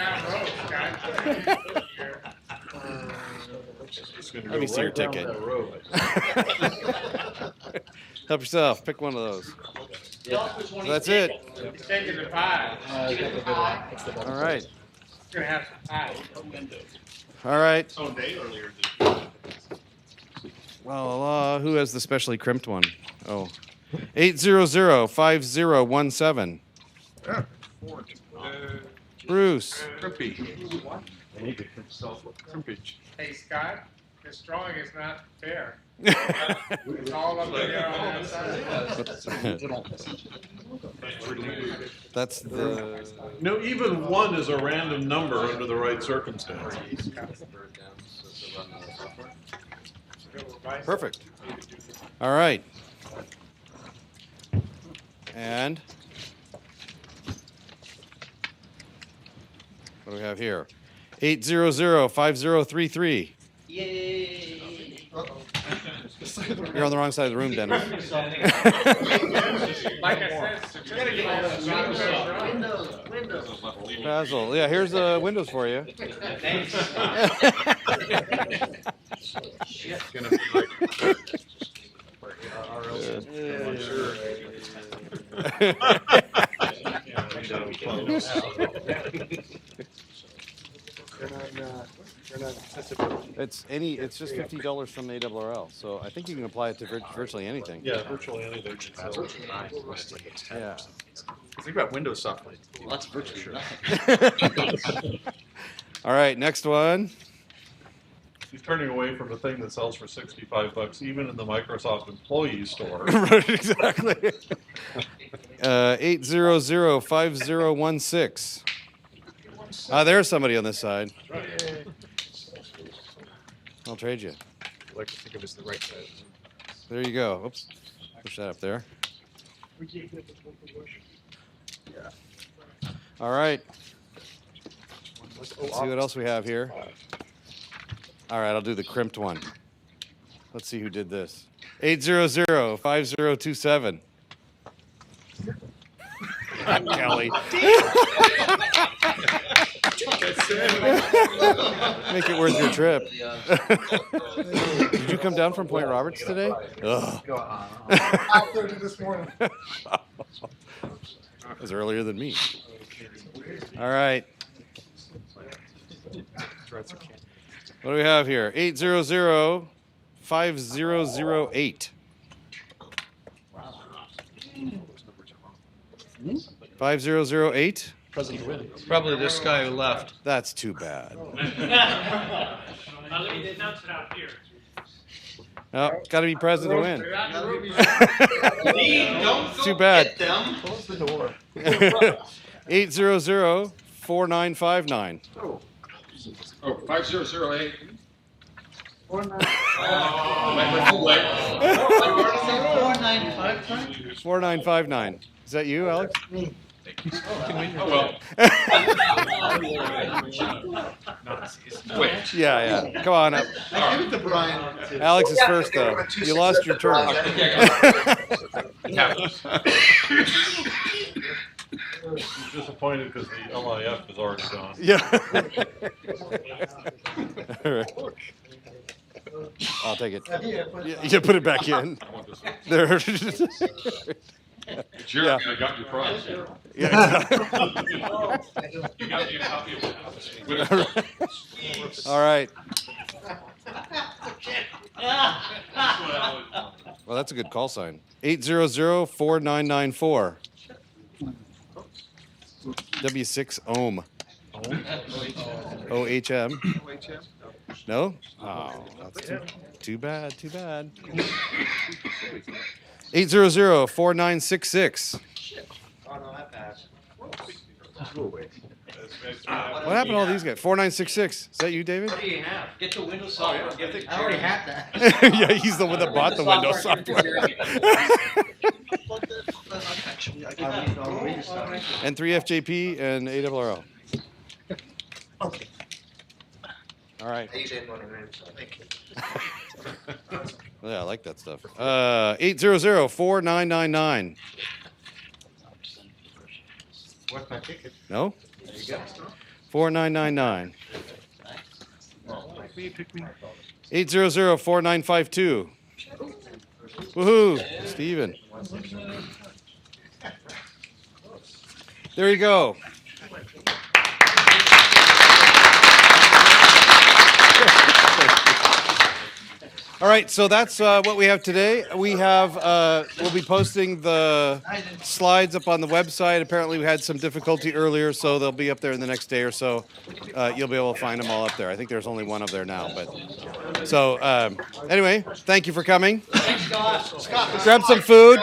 Let me see your ticket. Help yourself. Pick one of those. So that's it. He's taking the pie. All right. He's going to have some pie. All right. Oh, day earlier. Well, who has the specially crimped one? Oh. 800-5017. Bruce. Hey, Scott, this drawing is not fair. It's all up there on that side. That's the... No, even 1 is a random number under the right circumstances. Perfect. All right. And what do we have here? 800-5033. Yay! You're on the wrong side of the room, Dennis. Like I said, Windows. Basil. Yeah, here's Windows for you. Thanks. It's gonna be like It's just $50 from the ARRL, so I think you can apply it to virtually anything. Yeah, virtually anything. Yeah. think about Windows software. Well, that's virtually nothing. All right, next one. He's turning away from a thing that sells for $65, even in the Microsoft employee store. Right, exactly. 800-5016. There's somebody on this side. I'll trade you. I like to think of it as the right side. There you go. Oops. Push that up there. All right. Let's see what else we have here. All right, I'll do the crimped one. Let's see who did this. 800-5027. Kelly. Make it worth your trip. Did you come down from Point Roberts today? Ugh. 5:30 this morning. That was earlier than me. All right. What do we have here? 800-5008. 5008? President Wynn. Probably this guy who left. That's too bad. Let me announce it out here. Oh, got to be present to win. Don't Too bad. Close the door. 800-4959. Oh, 5008. 4959. Is that you, Alex? Me. Oh, well. Yeah. Come on up. I give it to Brian. Alex is first, though. You lost your turn. He's disappointed because the LIF is already gone. Yeah. All right. I'll take it. You put it back in. There. Jeremy, I got your prize. Yeah. You got me a copy of it. All right. Well, that's a good call sign. 800-4994. W6 ohm. OHM. No? Oh, that's too bad. 800-4966. What happened to all these guys? 4966. Is that you, David? What do you have? Get the Windows software. I already have that. Yeah, he's the one that bought the Windows software. And 3FJP and ARRL. All right. Thank you. Yeah, I like that stuff. 800-4999. What's my ticket? No? There you go. 4999. 800-4952. Woohoo, Steven. There you go. All right, so that's what we have today. We have, we'll be posting the slides up on the website. Apparently we had some difficulty earlier, so they'll be up there in the next day or so. You'll be able to find them all up there. I think there's only one up there now. But so anyway, thank you for coming. Thanks, Scott. Grab some food.